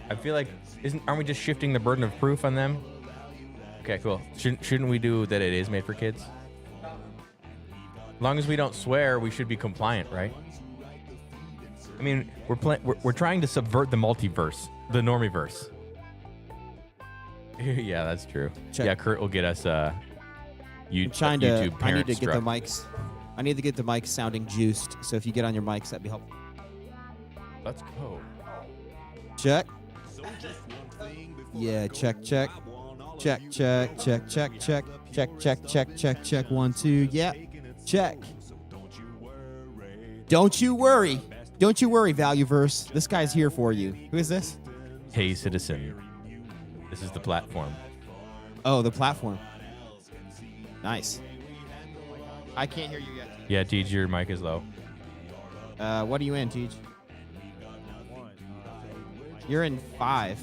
I feel like aren't we just shifting the burden of proof on them? Okay, cool. Shouldn't we do that? It is made for kids. As long as we don't swear, we should be compliant, right? I mean, we're trying to subvert the multiverse, the normieverse. Yeah, that's true. Check. Yeah, Kurt will get us YouTube I need parent to struck. get the mics. I need to get the mics sounding juiced. So if you get on your mics, that'd be helpful. Let's go. Check. Yeah, check, check. Check, check, check, check, check. Check, check, check, check, check. 1, 2. Yeah. Check. Don't you worry. Don't you worry, Valueverse. This guy's here for you. Who is this? Hey, citizen. This is the platform. Oh, the platform. Nice. I can't hear you yet. Yeah, Tej, your mic is low. What are you in, Tej? You're in 5.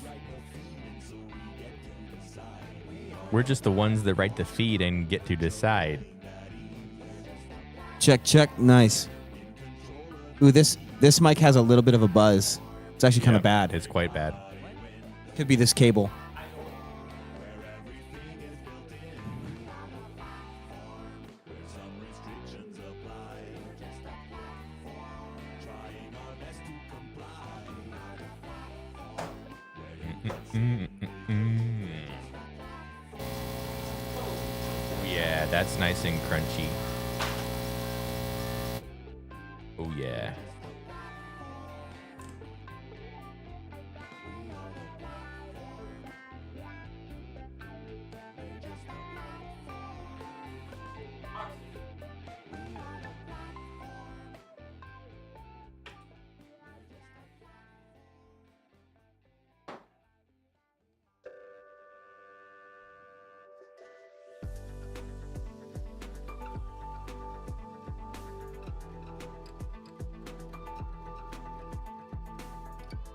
We're just the ones that write the feed and get to decide. Check, check. Nice. Ooh, this mic has a little bit of a buzz. It's actually kind of bad. It's quite bad. Could be this cable. Yeah, that's nice and crunchy. Oh yeah.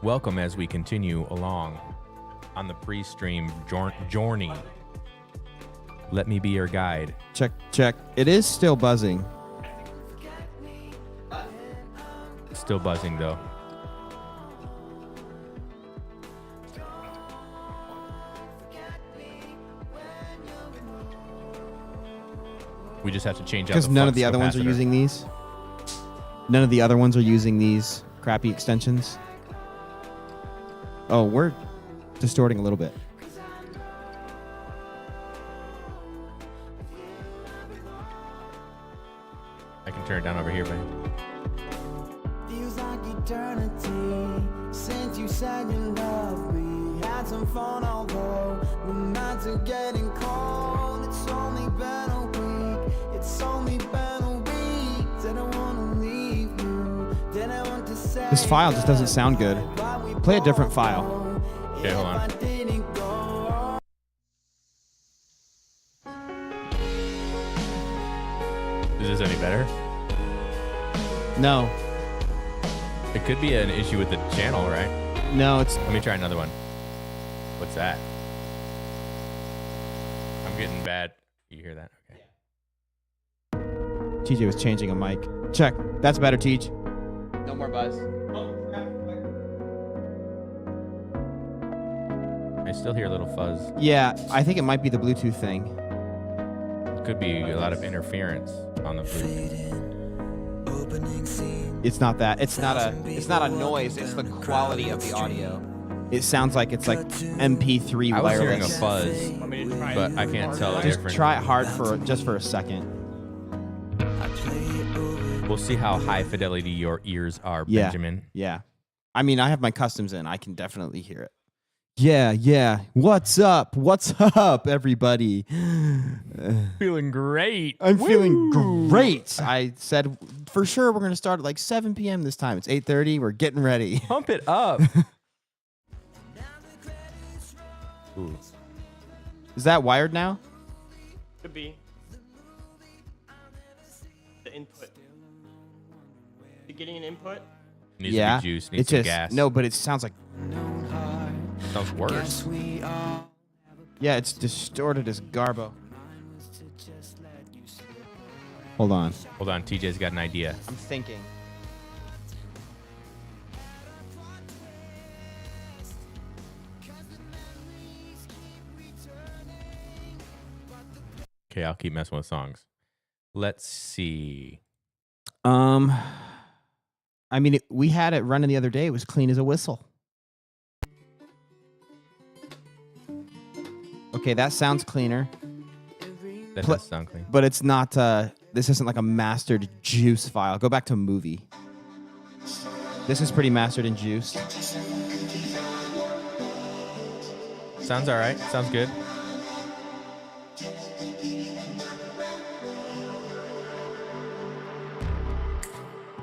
Welcome as we continue along on the pre-stream journey. Let me be your guide. Check, check. It is still buzzing. Still buzzing though. We just have to change out Because the none of flux the other ones are capacitor. using these. None of the other ones are using these crappy extensions. Oh, we're distorting a little bit. I can turn it down over here, man. Feels like eternity since you said you love me. Had some fun, although we're not to getting cold. It's only been a week. It's only been a week. Didn't wanna leave you. Didn't want to say This file just doesn't sound good. Play a different file. Okay, hold on. Is this any better? No. It could be an issue with the channel, right? No, it's... Let me try another one. What's that? I'm getting bad. You hear that? Okay. TJ was changing a mic. Check. That's better, TJ. No more buzz. I still hear a little fuzz. Yeah, I think it might be the Bluetooth thing. Could be a lot of interference on the Bluetooth. It's not that. It's not a noise. It's the quality of the audio. It sounds like it's like MP3 I was hearing a wireless. fuzz, but I can't tell the Just difference. try it hard for a second. We'll see how high fidelity your ears are, Yeah. Benjamin. Yeah. I mean, I have my customs in. I can definitely hear it. Yeah, yeah. What's up? What's up, everybody? Feeling great. I'm feeling great. I said for sure we're going to start at like 7 p.m. this time. It's 8:30. We're getting ready. Pump it up. Ooh. Is that wired now? Could be. The input. You getting an input? Needs Yeah. to be juice. Needs It's some just gas. no, but it sounds like Sounds worse. yeah, it's distorted as garbo. Hold on. Hold on. TJ's got an idea. I'm thinking. Okay, I'll keep messing with songs. Let's see. I mean, we had it running the other day. It was clean as a whistle. Okay, that sounds cleaner, That Pl- does sound clean. but it's not. This isn't like a mastered juice file. Go back to movie. This is pretty mastered and juiced. Sounds all right. Sounds good.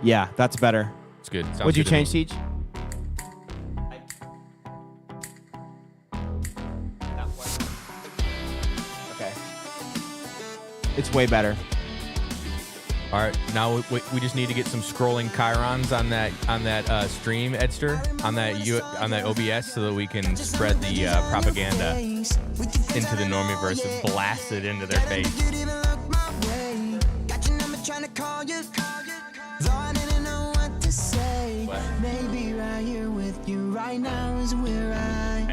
Yeah, that's better. It's good. Sounds What'd you good to me. change, Siege? Okay. It's way better. All right, now we just need to get some scrolling chirons on that stream, Edster, on that OBS, so that we can spread the propaganda into the Normieverse and blast it into their face. What? Maybe right here with you right now is where I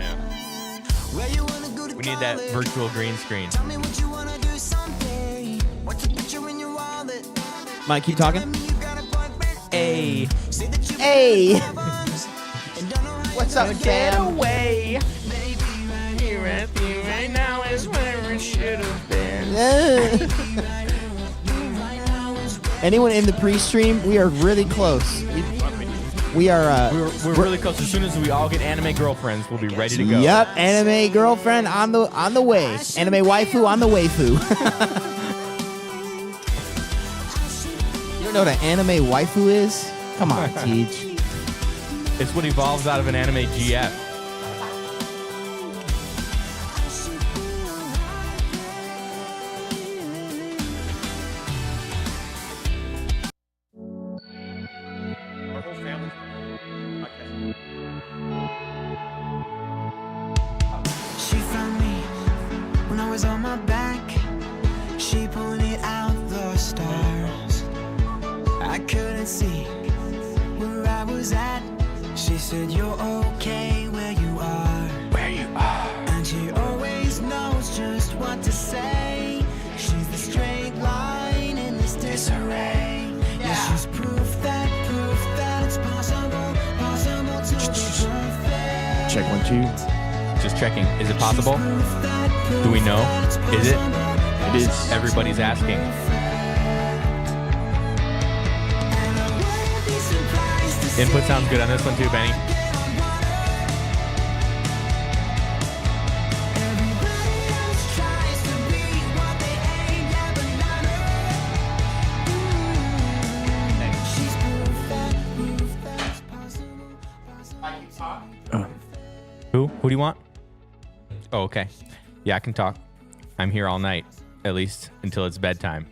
Where you wanna go to We need that college? virtual green screen. Tell me what you wanna do someday. What's your picture in your wallet? Mike, keep talking. Tell me you got a boyfriend. Hey, Say that you Hey, love us and don't know how what's you up, fam? away. Maybe right here Right now is where it should have been. Anyone in the pre-stream? We are really close. We are. We're really close. As soon as we all get anime girlfriends, we'll be ready to go. Yep, anime girlfriend on the way. Anime waifu on the waifu. You don't know what an anime waifu is? Come on, Teach. It's what evolves out of an anime GF. Our whole family. She found me when I was on my back. She pointed out the stars. I couldn't see where I was at. She said, "You're okay where you are." Where you are. And she always knows just what to say. She's the straight line in this disarray. Yeah, she's proof that it's possible to be perfect. Check 1, 2. Just checking. Is it possible? Do we know? Is it? It is. Everybody's asking. Input sounds good on this one too, Benny. Who? Who do you want? Oh, okay. Yeah, I can talk. I'm here all night, at least until it's bedtime.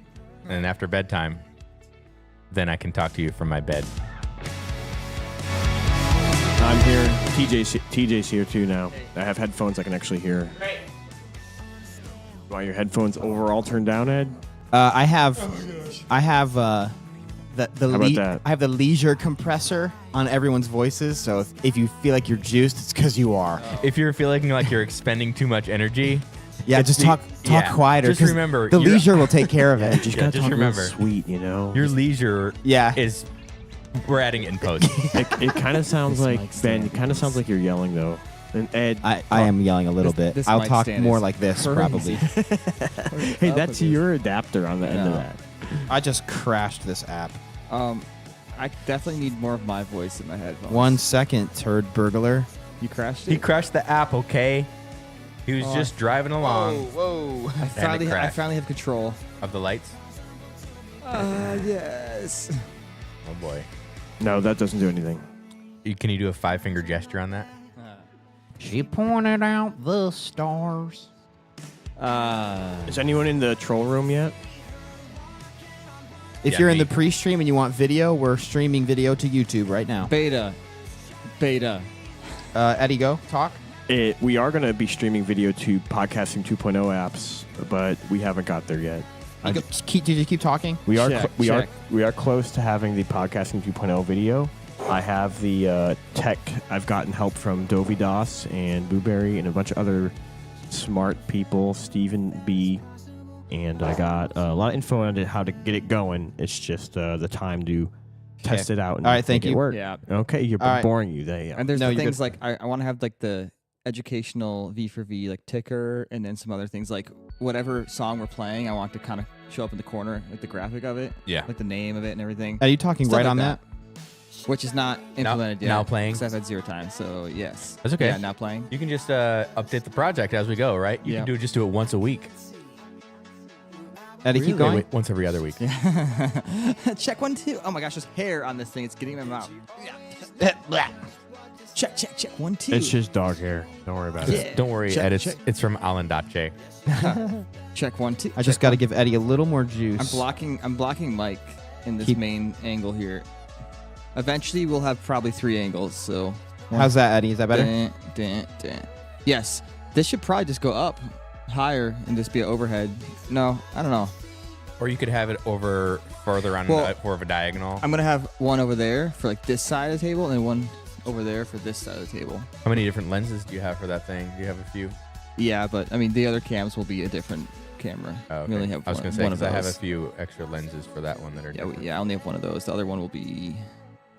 And then after bedtime, then I can talk to you from my bed. I'm here. TJ's here too now. I have headphones I can actually hear. Want your headphones overall turned down, Ed? I have the about that? I have the leisure compressor on everyone's voices. So if you feel like you're juiced, it's because you are. If you're feeling like you're expending too much energy, Yeah, just talk yeah. quieter. Just 'cause remember, the you're- leisure will take care of it. Just Yeah, gotta just talk remember. real sweet, you know? your leisure Yeah. is, we're adding it in post. It kind of sounds like, Ben, it kind of sounds like you're yelling, though. And Ed, I am yelling a little bit. this I'll mic talk stand more is like this crazy. probably. hey, up that's with this? your adapter on the end of No. that. I just crashed this app. I definitely need more of my voice in my headphones. 1 second, turd burglar. You crashed it? He crashed the app, okay? He was Oh, just driving along Whoa. I finally, crashed. I finally have control. of the lights. Yes. Oh boy. No, that doesn't do anything. Can you do a 5-finger gesture on that? She pointed out the stars. Is anyone in the troll room yet? If Yeah, you're in me. the pre-stream and you want video, we're streaming video to YouTube right now. Beta. Eddie, go. Talk. We are going to be streaming video to Podcasting 2.0 apps, but we haven't got there yet. Did you keep talking? We are Check, we check. are close to having the Podcasting 2.0 video. I have the tech. I've gotten help from Doerfel-verse and Blueberry and a bunch of other smart people. Stephen B. and I got a lot of info on how to get it going. It's just the time to test it out. And All right, thank make it you. work. Yeah. Okay, you're All right. boring you. There you go. And there's No, the you're things good. like I want to have like the educational V for V like ticker, and then some other things like whatever song we're playing, I want to kind of show up in the corner, like the graphic of it, Yeah. like the name of it and everything. Are you talking Stuff right like on that? Which is not implemented yet. now playing? 'cause I've had 0 time, so yes. That's okay. Yeah, now playing. You can just update the project as we go, right? You Yeah. can just do it once a week. Eddie, keep Wait, going. wait, once every other week. Check 1, 2. Oh my gosh, there's hair on this thing. It's getting in my mouth. Check 1, 2. It's just dog hair. Don't worry about it. Yeah. Don't worry, Check, Ed. check. It's from Alan Dache. Check 1, 2. I just got to give Eddie a little more juice. I'm blocking Mike in this Keep- main angle here. Eventually, we'll have probably 3 angles. So How's that, Eddie? Is that better? Dun. Yes, this should probably just go up higher and just be an overhead. No, I don't know. Or you could have it over further on Well, more of a diagonal. I'm gonna have one over there for like this side of the table, and one over there for this side of the table. How many different lenses do you have for that thing? Do you have a few? Yeah, but I mean the other cams will be a different camera. Oh, okay. We only have I was one, going to say, one of 'cause I have a those. few extra lenses for that one that are Yeah, different. I only have one of those. The other one will be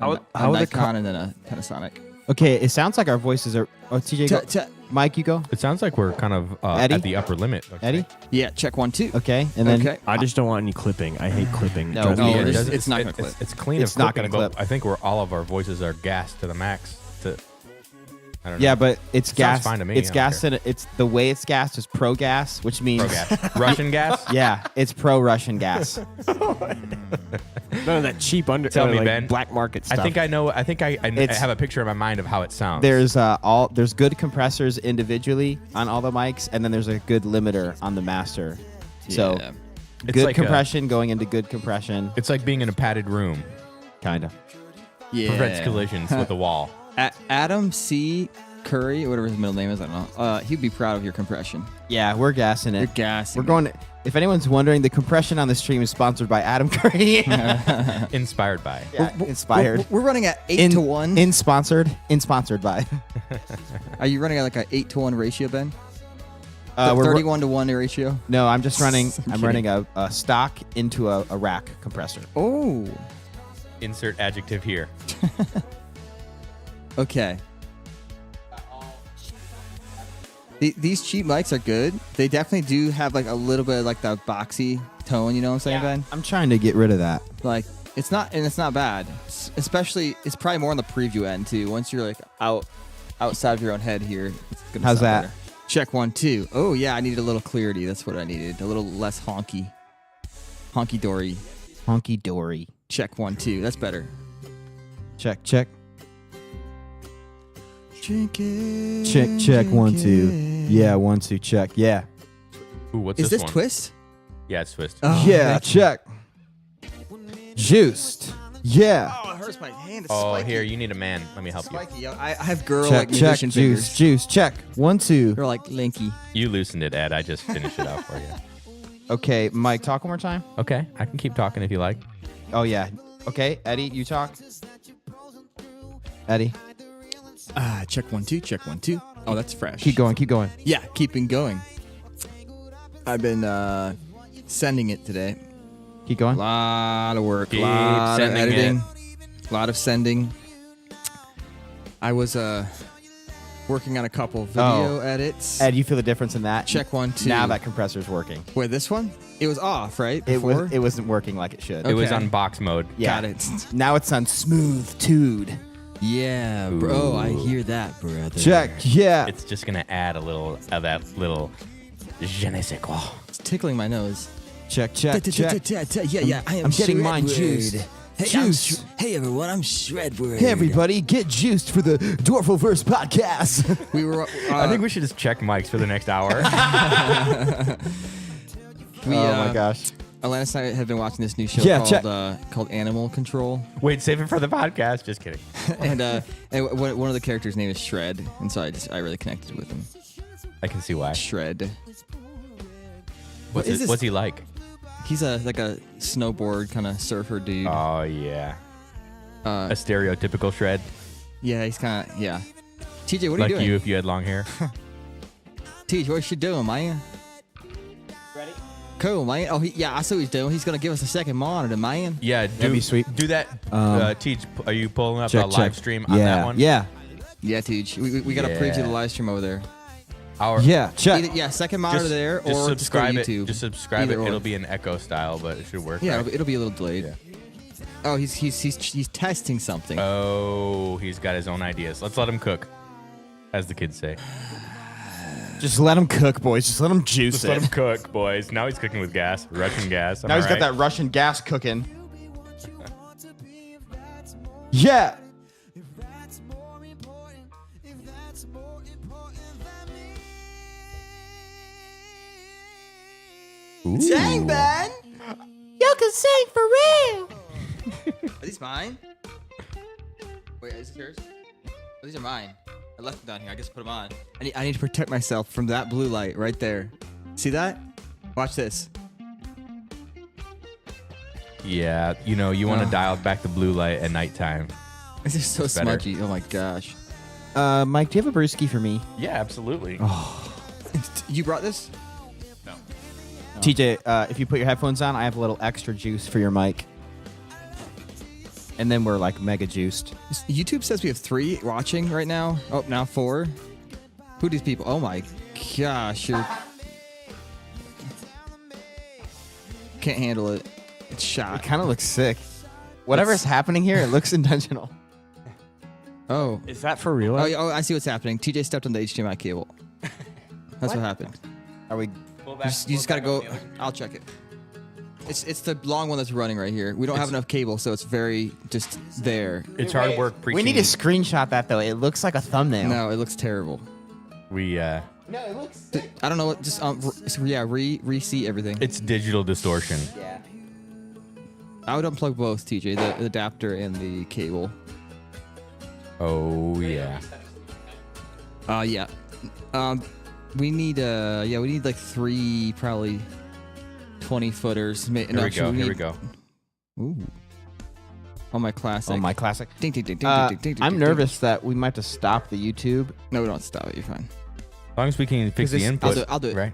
How- a how the Nikon and then a Panasonic. Okay, it sounds like our voices are. Oh, TJ, go. Mike, you go. It sounds like we're kind of Eddie? at the upper limit. don't you Eddie? think? Yeah, check 1, 2. Okay, and then Okay. I just don't want any clipping. I hate clipping. No, Drives me no, Yeah, it crazy. it's- doesn't- not gonna clip. It's clean It's of not clipping, gonna but clip. I think all of our voices are gassed to the max. I don't know. yeah, but it's Sounds gas. fine to me, It's I don't gas, care. and it's the way it's gassed is pro gas, which means Pro gas. Russian gas? yeah, it's pro Russian gas. None of that cheap Tell me, like Ben. black market stuff. I think I know. I think I It's- have a picture in my mind of how it sounds. There's good compressors individually on all the mics, and then there's a good limiter on the master. So Yeah. It's good like compression going into good compression, It's like being in a padded room. kind of. Yeah. Prevents collisions with the wall. Adam C. Curry, whatever his middle name is, I don't know. He'd be proud of your compression. Yeah, we're gassing You're it. gassing. We're going. If anyone's wondering, the compression on the stream is sponsored by Adam Curry. Inspired by. Yeah, inspired. We're running at 8 to 1. In sponsored by. Are you running at like a 8 to 1 ratio, Ben? We're 31 to 1 ratio? No, I'm just running. I'm I'm running a stock into a rack compressor. Oh. Insert adjective here. Okay. These cheap mics are good. They definitely do have like a little bit of like the boxy tone, you know what I'm saying, Ben? I'm trying to get rid of that. Like it's not bad. Especially it's probably more on the preview end too. Once you're like outside of your own head here, it's gonna How's sound that? better. Check 1, 2. Oh yeah, I needed a little clarity. That's what I needed. A little less honky dory. Honky dory. Check 1, 2. That's better. Check, check. Drink it. Check, 1, 2. Yeah, 1, 2, check. Yeah. Ooh, what's Is this this one? twist? Yeah, it's twist. Oh, Yeah, thank you. check. Juiced. Yeah. Oh, it hurts my hand. It's Oh, spiky. here, you need a man. Let me help you. Spiky. Yo, I have girl Check, like check. musician Juice, fingers. juice. Check. 1, 2. They're like linky. You loosened it, Ed. I just finished it out for you. Okay, Mike, talk one more time. Okay, I can keep talking if you like. Oh, yeah. Okay, Eddie, you talk. Eddie, Check 1, 2. Check 1, 2. Oh, that's fresh. keep going, keep going. Yeah, keeping going. I've been sending it today. Keep A going. lot of work. Keep A lot of sending editing. A lot of sending. I was working on a couple video edits. Ed, you feel the difference in that? Check 1, 2. Now that compressor's working. Wait, this one? It was off, right? It Before? wasn't working like it should. It was Okay. on box mode. Yeah. Got it. Now it's on smooth tude. Yeah, bro. I hear that, brother. Check. Yeah. It's just gonna add a little of that little je ne sais quoi. It's tickling my nose. Check, check, check. Yeah, I am I'm getting mine juiced. Juice. Hey, everyone, I'm Shredward. Hey, everybody, get juiced for the Doerfel-verse podcast. We were. I think we should just check mics for the next hour. Oh my gosh. Alanis and I have been watching this new show Yeah, called check. called Animal Control, Wait, save it for the podcast. Just kidding. and one of the characters' name is Shred, and so I really connected with him. I can see why. Shred. What's, is this? what's he like? He's like a snowboard kind of surfer dude. Oh yeah, a Uh, stereotypical shred, yeah, he's kind of yeah. TJ, what are like you doing? you if you had long hair. TJ, what you doing, man? Ready? Cool, man. Oh, I see what he's doing. He's gonna give us a second monitor, man. Yeah, That'd be sweet. Do that. Teach, are you pulling up Check, a live check. stream on Yeah, that one? yeah, Yeah, Teach. We gotta preview the live stream over there. yeah. Check. Either, second monitor there, or just go to subscribe it. YouTube. Just subscribe Either it. or. It'll be an echo style, but it should work. Yeah, right? it'll be a little delayed. Yeah. Oh, he's testing something. Oh, he's got his own ideas. Let's let him cook, as the kids say. Just let him cook, boys. Just let him juice Just it. let him cook, boys. Now he's cooking with gas, Russian gas. Now he's got that Russian gas cooking. Yeah. Dang, man! You can sing for real. Are these mine? Wait, is this yours? Oh, these are mine. I left them down here. I guess put them on. I need to protect myself from that blue light right there. See that? Watch this. Yeah, you know, you want to dial back the blue light at nighttime. This is so It's better. smudgy. Oh my gosh. Mike, do you have a brewski for me? Yeah, absolutely. You brought this? TJ, if you put your headphones on, I have a little extra juice for your mic. And then we're like mega juiced. YouTube says we have 3 watching right now. Oh, now 4. Who are these people? Oh my gosh, you're... Can't handle it. It's It shot. kind of looks sick. Whatever's happening here, it looks intentional. Oh. Is that for real? Oh, I see what's happening. TJ stepped on the HDMI cable. That's what happened. Are we? You just gotta go. I'll check it. It's the long one that's running right here. We don't have enough cable, so it's very just there. It's hard work preaching. We need to screenshot that though. It looks like a thumbnail. No, it looks terrible. We No, it looks. I don't know what. Just re-see everything. it's digital distortion. Yeah. I would unplug both, TJ, the adapter and the cable. Oh yeah. Yeah. We need like 3 probably 20-footers. Here we go. Ooh. Oh my classic. Oh my classic. Ding, ding, ding, ding, ding, ding, ding, I'm ding, nervous that we might have to stop the YouTube. Ding. No, we don't stop it. You're fine. As long as we can fix the this- input. I'll do it. Right.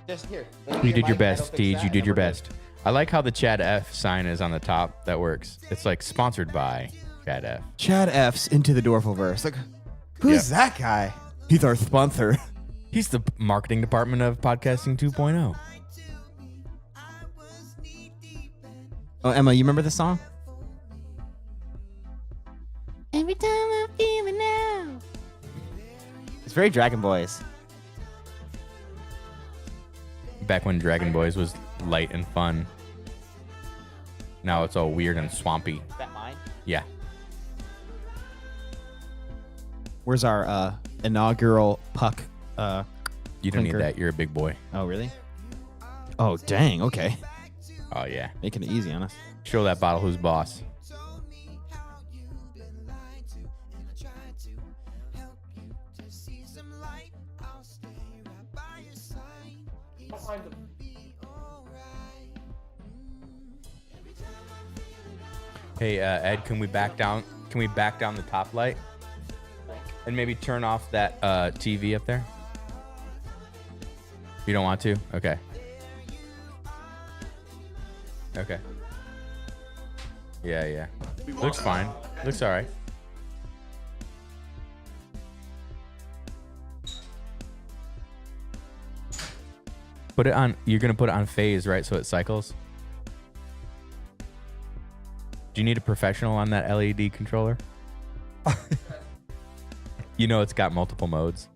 Just here. You did your best, Tej. You did your best. I like how the Chad F sign is on the top. That works. It's like sponsored by Chad F. Chad F's into the Doerfel-verse. Like, who's that guy? He's our sponsor. He's the marketing department of Podcasting 2.0. Oh, Emma, you remember this song? Every time I feel it now. It's very Dragon Boys. Back when Dragon Boys was light and fun. Now it's all weird and swampy. Is that mine? Yeah. Where's our inaugural puck? You don't need Clinker. that. You're a big boy. Oh, really? Oh, dang. Okay. Oh, yeah. Making it easy on us. Show that bottle who's boss. Hey, Ed, can we back down? Can we back down the top light? And maybe turn off that TV up there? You don't want to? Okay. Okay. Yeah, yeah. Looks fine. Looks all right. Put it on. You're gonna put it on phase, right? So it cycles. Do you need a professional on that LED controller? You know it's got multiple modes.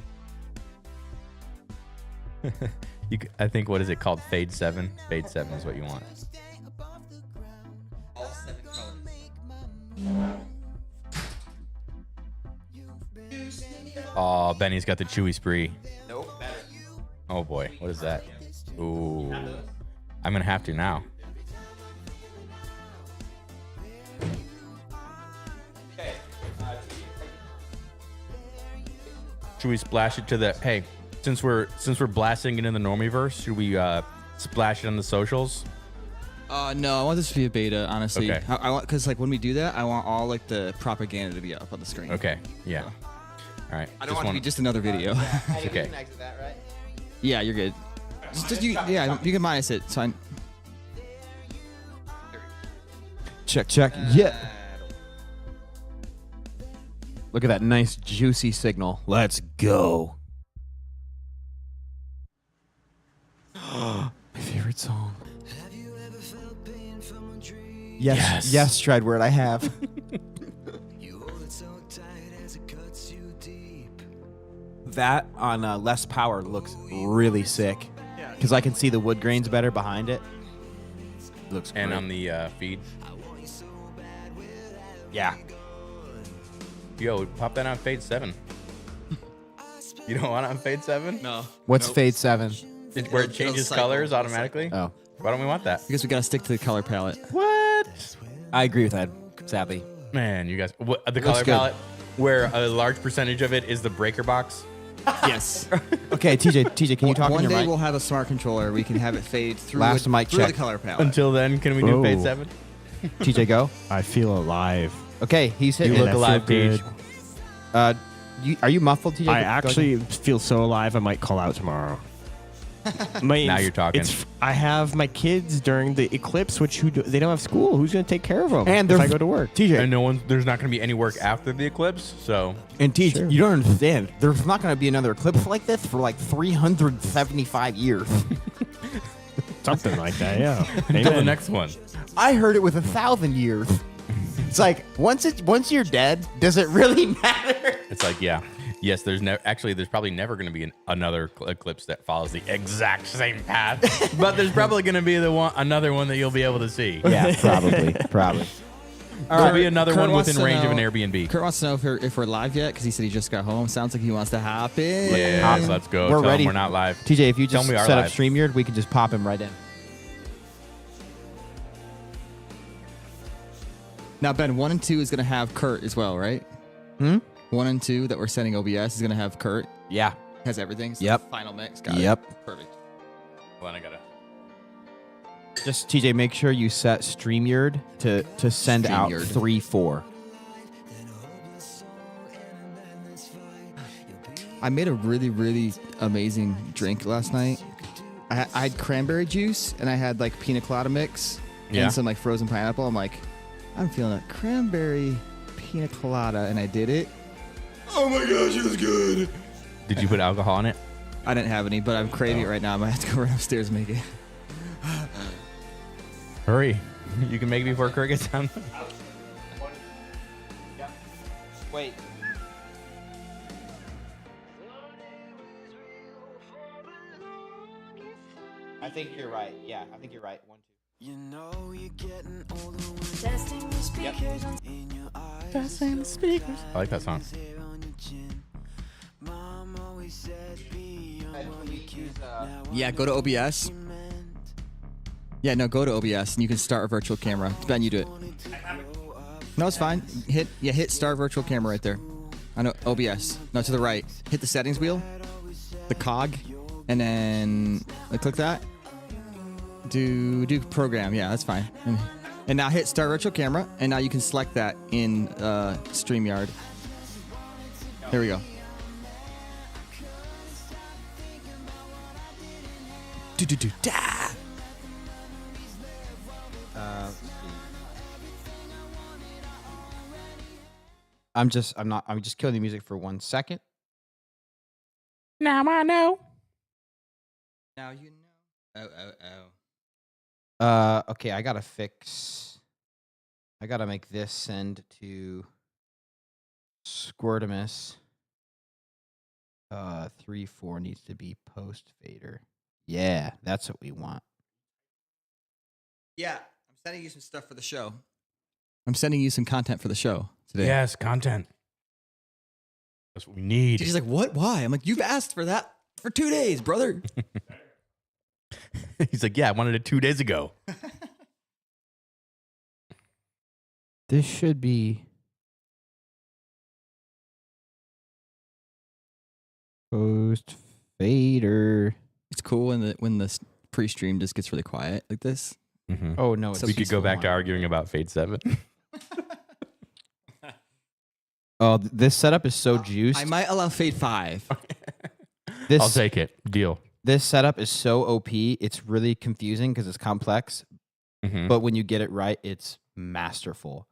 I think, what is it called? Fade 7? Fade 7 is what you want. All 7 colors. Oh, Benny's got the chewy spree. Nope. Oh boy, what is that? Ooh. I'm gonna have to now. Should we splash it to the? Hey, since we're blasting it in the Normiverse, should we splash it on the socials? No, I want this to be a beta, honestly. Okay. I want, because like when we do that, I want all like the propaganda to be up on the screen. Okay. Yeah. All right. I don't want it to be just another video. Okay. Yeah, you're good. Just you can minus it. It's fine. Check. Yeah. Look at that nice juicy signal. Let's go. My favorite song. Yes, Strideward, I have. That on less power looks really sick. Because I can see the wood grains better behind it. Looks great. And on the feed. Yeah. Yo, pop that on Fade 7. You don't want it on Fade 7? No. What's Fade 7? It's where it changes cycle. colors automatically? Oh. Why don't we want that? Because we gotta stick to the color palette. What? I agree with that, sadly. Man, you guys. What, the Looks color good. palette, where a large percentage of it is the breaker box. Yes. Okay, TJ, can you talk One in your day mic? we'll have a smart controller. We can have it fade through, Last mic through check. the color palette. Until then, can we do Whoa. Fade 7? TJ, go. I feel alive. Okay, he's You hitting look it. alive, good. Peach. Are you muffled, TJ? I Go actually again. feel so alive. I might call out tomorrow. Now you're talking. I have my kids during the eclipse, which they don't have school. Who's going to take care of them And if they're I go to work? TJ And there's not going to be any work after the eclipse, so and TJ, Sure. you don't understand. There's not going to be another eclipse like this for like 375 years. Something like that, yeah. until the Amen. next one. I heard it with 1,000 years. It's like once you're dead, does it really matter? It's like, yeah. Yes, there's probably never going to be another eclipse that follows the exact same path, but there's probably going to be another one that you'll be able to see. Yeah, probably. There'll be another Kurt one wants within to range of an know- Airbnb. Kurt wants to know if we're live yet because he said he just got home. Sounds like he wants to hop in. Yeah, let's go. We're Tell 'em ready. We're not live. TJ, if you Tell just me we are set up live. StreamYard, we can just pop him right in. Now, Ben, 1 and 2 is going to have Kurt as well, right? 1 and 2 that we're sending OBS is going to have Kurt. Yeah. Has everything. So Yep. Final mix. Got it. Yep. Perfect. Hold on, I gotta. Just TJ, make sure you set StreamYard to send out StreamYard. 3-4. I made a really, really amazing drink last night. I had cranberry juice and I had like pina colada mix Yeah. and some like frozen pineapple. I'm like, I'm feeling a cranberry pina colada, and I did it. Oh my gosh, it was good. Did you put alcohol in it? I didn't have any, but I'm craving it right now. I might have to go right upstairs and make it. Hurry. You can make it before Kurt gets down. Wait. I think you're right. Yeah, I think you're right. 1, 2. You know you're getting older when Testing the speakers on in your eyes. I like that song. Hair on your chin. Mom always said be young while you can. Now Yeah, go to OBS. Yeah, no, go to OBS and you can start a virtual camera. Ben, you do it. No, it's fine. Hit start virtual camera right there. I know OBS. No, to the right. Hit the settings wheel, the cog, and then click that. Do program. Yeah, that's fine. And now hit start virtual camera, and now you can select that in StreamYard. There we go. Da. Let's see. I'm just killing the music for 1 second. Now I know. Now you know. Oh. Okay, I gotta make this send to Squirtimus. 3-4 needs to be post fader. Yeah, that's what we want. Yeah, I'm sending you some stuff for the show. I'm sending you some content for the show today. Yes, content. That's what we need. She's like, what? Why? I'm like, you've asked for that for 2 days, brother. He's like, yeah, I wanted it 2 days ago. This should be post fader. It's cool when the pre-stream just gets really quiet like this. Mm-hmm. Oh no, it's So We could go peaceful back to one. arguing about Fade 7. Oh, this setup is so juiced. I might allow Fade 5. This I'll take it. Deal. This setup is so OP. It's really confusing because it's complex, Mhm. but when you get it right, it's masterful.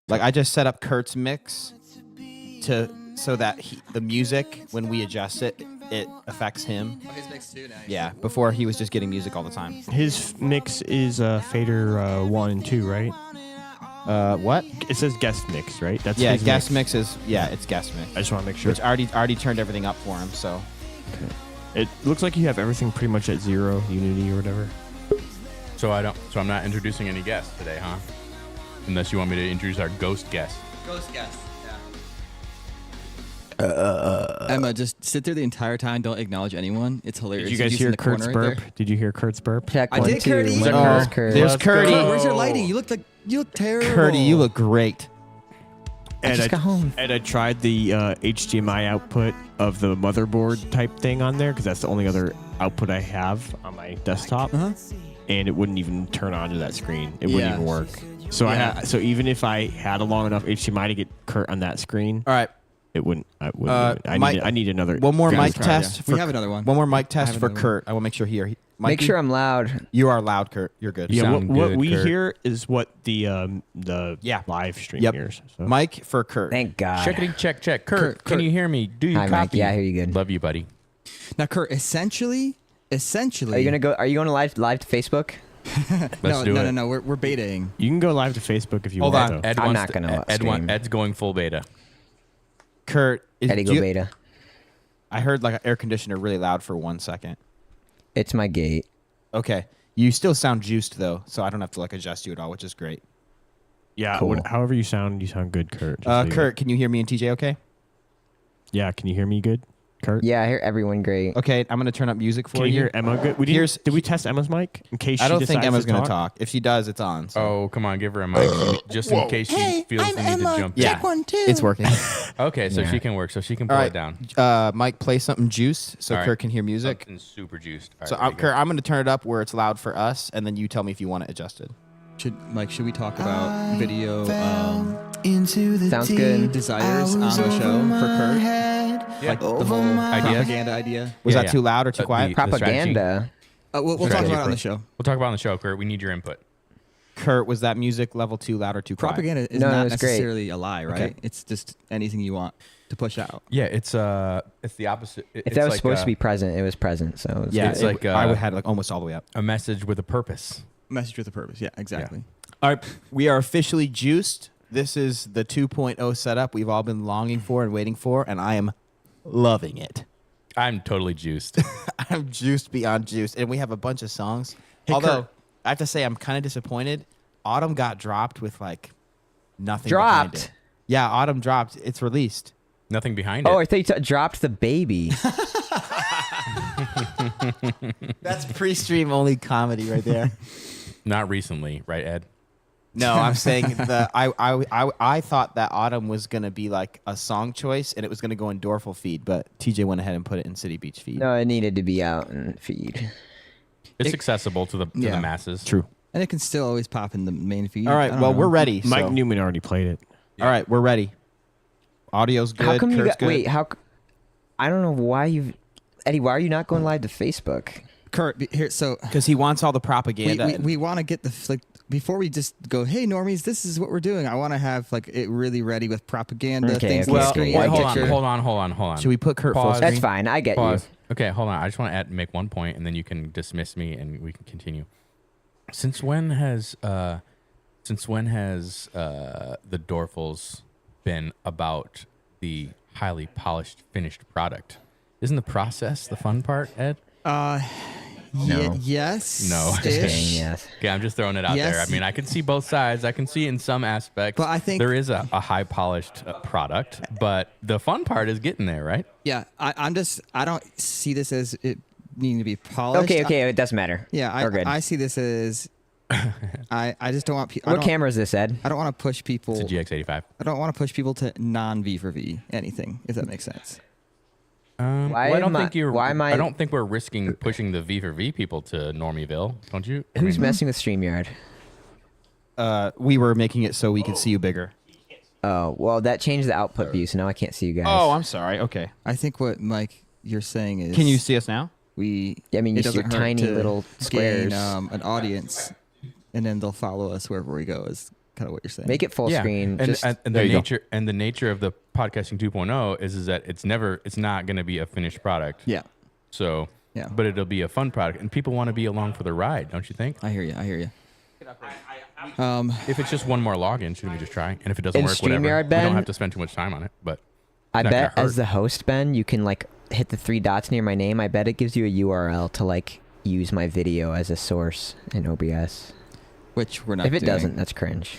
Like I just set up Kurt's mix so that the music, when we adjust it, it affects him. Oh, his mix too. Nice. Yeah, before he was just getting music all the time. His mix is fader 1 and 2, right? What? It says guest mix, right? That's Yeah, his guest mix is it's guest mix. I just want to make sure. Which already turned everything up for him. So It looks like you have everything pretty much at 0 Unity or whatever. So I'm not introducing any guests today, huh? Unless you want me to introduce our ghost guest. Ghost guest. Yeah. Emma, just sit there the entire time. Don't acknowledge anyone. It's hilarious. Did you guys Just in hear the corner Kurt's right burp? there. Did you hear Kurt's burp? Check I 1, did, 2. Curdy. There's Oh, Kurt. there's Curdy. Kurt, where's your lighting? You look terrible. Curdy, you look great. I just got home. And I tried the HDMI output of the motherboard type thing on there because that's the only other output I have on my desktop, Uh-huh. and it wouldn't even turn on to that screen. It Yeah. wouldn't even work. So Yeah. so even if I had a long enough HDMI to get Kurt on that screen, All right. it wouldn't. I Mike- need another. One more graphics mic card. test. We for- have another one. One more mic I test have for another one. Kurt. I will make sure he. Make Mikey, sure I'm loud. you are loud, Kurt. You're good. Yeah, Sound what good, we Kurt. hear is what the Yeah. live stream Yep. hears. So. Mike for Kurt. Thank God. Check. Kurt, can Kurt. you hear me? Do you Hi, copy? Mike. Yeah, I hear you good. Love you, buddy. Now, Kurt, essentially. Are you going to live to Facebook? Let's do it. No. We're betaing. You can go live to Facebook if you Hold want. on. Though. Ed I'm wants not to- gonna Ed, stream. Ed's going full beta. Kurt. Eddie do go you- beta. I heard like an air conditioner really loud for 1 second. It's my gate. Okay. You still sound juiced though, so I don't have to like adjust you at all, which is great. Yeah, Cool. however you sound good, Kurt. Just leave Kurt, it. can you hear me and TJ okay? Yeah, can you hear me good, Kurt? Yeah, I hear everyone great. Okay, I'm gonna turn up music for Can you hear Emma good? Did we test Emma's mic in case I she don't think decides Emma's to gonna talk. If she does, it's on. So. Oh, come on, give her a mic just in case she feels the need to jump. in. Yeah, it's working. Okay, so Yeah. she can work. So she can All pull right, it down. Mike, play something juice so All right. Kurt can hear music. Something super juiced. All So, right, ready, go. Kurt, I'm gonna turn it up where it's loud for us, and then you tell me if you want it adjusted. Should we talk about video Into the Sounds good. desires on the show for Kurt? Yeah. Like the whole Ideas? propaganda idea? Was Yeah, that yeah. too loud or too The- quiet? Propaganda. We'll talk Strategy about it on the approach. show. We'll talk about it on the show, Kurt. We need your input. Kurt, was that music level too loud or too quiet? Propaganda is No, not it's great. necessarily a lie, right? Okay. It's just anything you want to push out. Yeah, it's the opposite. If that was supposed to be present, it was present. So it was Yeah, It's it- like, I would had like almost all the way up. a message with a purpose. Message with a purpose. Yeah, exactly. All right, we are officially juiced. This is the 2.0 setup we've all been longing for and waiting for, and I am loving it. I'm totally juiced. I'm juiced beyond juiced, and we have a bunch of songs. Hey, Although Kurt. I have to say, I'm kind of disappointed. Autumn got dropped with like nothing. Dropped? behind it. Yeah, Autumn dropped. It's released. Nothing behind it. Oh, I thought you dropped the baby. That's pre-stream only comedy right there. Not recently, right, Ed? No, I'm saying I thought that Autumn was gonna be like a song choice, and it was gonna go in Doerfel feed, but TJ went ahead and put it in City Beach feed. No, it needed to be out and feed. It's accessible to the Yeah. masses. True. And it can still always pop in the main feed. All right, I don't well know. we're ready. Mike so- Newman already played it. All right, we're ready. Audio's good. How come you Kurt's got? good. Wait, I don't know why you, Eddie. Why are you not going live to Facebook? Kurt, here. So Because he wants all the propaganda. we want to get the like before we just go. Hey, normies, this is what we're doing. I want to have like it really ready with propaganda Okay, things. okay, on the okay. screen, Well, hold picture. on. Hold on. Should we put Kurt full Pause. screen? That's fine. I get Pause. you. Okay, hold on. I just want to make one point, and then you can dismiss me, and we can continue. Since when has the Doerfels been about the highly polished finished product? Isn't the process the fun part, Ed? No. Yes. No. Just kidding. Ish. Yes. Okay, I'm just throwing it out there. Yes. I mean, I can see both sides. I can see in some aspects, But I think- there is a high polished product, but the fun part is getting there, right? Yeah, I don't see this as it needing to be polished. Okay. It doesn't matter. Yeah, We're good. I see this as I just don't want people. What camera is this, Ed? I don't want to push people. It's a GX85. I don't want to push people to non V for V anything, if that makes sense. Well, Why I don't am I- think you're. why am I I- don't think we're risking pushing the V for V people to Normieville, don't you? I Who's mean, messing with StreamYard? We were making it so we could see you bigger. Oh, well, that changed the output view, so now I can't see you guys. Oh, I'm sorry. Okay. I think what Mike you're saying is. Can you see us now? I mean, it you see doesn't your hurt tiny to little squares. gain an audience, and then they'll follow us wherever we go. Is kind of what you're saying. Make it full screen. And, Just, and There the you go. nature of the podcasting 2.0 is that it's not going to be a finished product. Yeah. So Yeah. but it'll be a fun product, and people want to be along for the ride, don't you think? I hear you. If it's just one more login, shouldn't we just try? And if it doesn't In work, whatever. StreamYard, We Ben, don't have to spend too much time on it, but I not gonna bet as hurt. the host, Ben, you can like hit the 3 dots near my name. I bet it gives you a URL to like use my video as a source in OBS. Which we're not. If it doing. doesn't, that's cringe.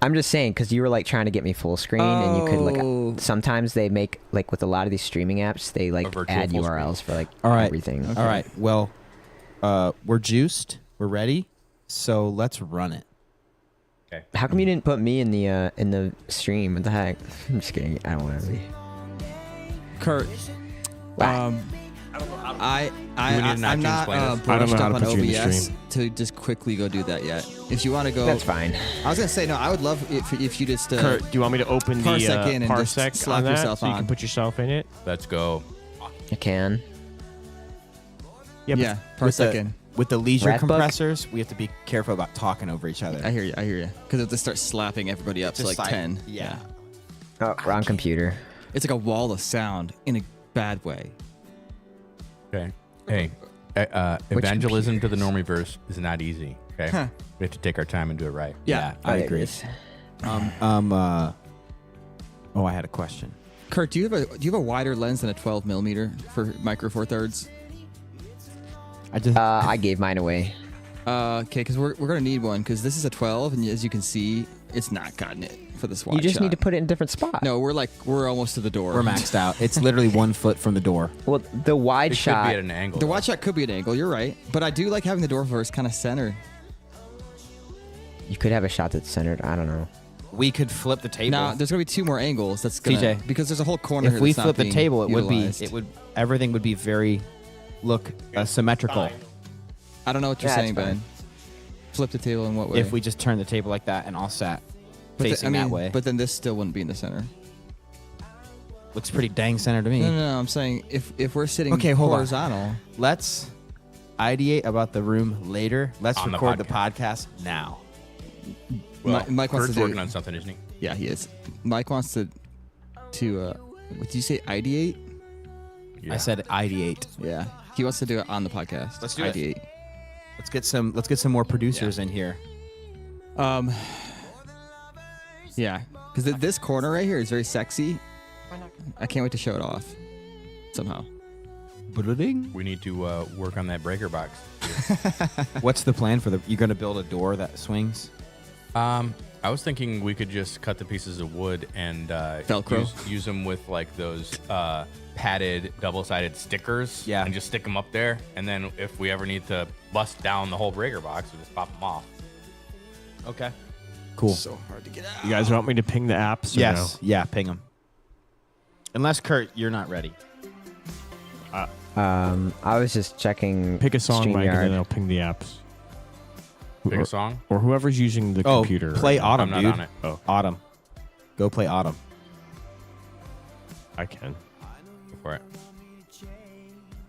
I'm just saying because you were like trying to get me full screen, and you could Oh. like. Sometimes they make like with a lot of these streaming apps, they like virtual add full URLs for like All right. everything. All right. Well, we're juiced. We're ready. So let's run it. How come you didn't put me in the stream? What the heck? I'm just kidding. I don't want to be. Kurt. Wow. I'm not I don't brushed know how up to on put you in the OBS stream. to just quickly go do that yet. If you want to go, That's fine. I was gonna say no. I would love if you just Kurt, do you want me to open the Parsec in and just Parsec slap on that yourself so you on. can put yourself in it? let's go. I can. yeah, per with the- second. With the leisure Rat book? compressors, we have to be careful about talking over each other. I hear you. Because if they start slapping everybody up to Just like 10, Yeah. Oh, wrong computer. it's like a wall of sound in a bad way. Okay. Hey, evangelism to the Normieverse is not easy. Okay. Huh. We have to take our time and do it right. Yeah, I There it agree. is. Oh, I had a question. Kurt, do you have a wider lens than a 12 millimeter for micro four thirds? I just I gave mine away. Okay, because we're gonna need one because this is a 12, and as you can see, it's not cutting it for this wide You just shot. need to put it in a different spot. No, we're almost to the door. we're maxed out. It's literally 1 foot from the door. Well, the wide It shot. should be at an angle. The wide shot could be an angle. You're right, but I do like having the Doerfel-verse kind of center. You could have a shot that's centered. I don't know. We could flip the table. Now there's gonna be 2 more angles. That's gonna TJ, because there's a whole corner. if here we that's not flip the being table, utilized. everything would be very symmetrical. I don't know what you're Yeah, saying, it's fine. Ben. Flip the table in what way? If we just turn the table like that and all sat But the- facing that way. But then this still wouldn't be in the center. Looks pretty dang center to me. No. I'm saying if we're sitting Okay, hold on. horizontal. Let's ideate about the room later. Let's On the record the podcast now. Well, Mike wants Kurt's to do working it. on something, isn't he? Yeah, he is. Mike wants to what did you say? Ideate? Yeah. I said ideate. Yeah. He wants to do it on the podcast. Let's do it. Ideate. Let's get some more producers in here. Yeah, because this corner right here is very sexy. I can't wait to show it off somehow. We need to work on that breaker box. What's the plan for you're going to build a door that swings? I was thinking we could just cut the pieces of wood and Velcro? use them with like those padded double-sided stickers. Yeah. And just stick them up there. And then if we ever need to bust down the whole breaker box, we just pop them off. Okay. Cool. So hard to get out. You guys want me to ping the apps? Or Yes. Yeah, ping them. Unless, Kurt, you're not ready. I was just checking. No? Pick a song, Mike, and StreamYard. then I'll ping the apps. Pick a song. Or whoever's using the computer. Play right now. Autumn, I'm not dude. on it. Oh, Autumn. Go play Autumn. I can. Go for it.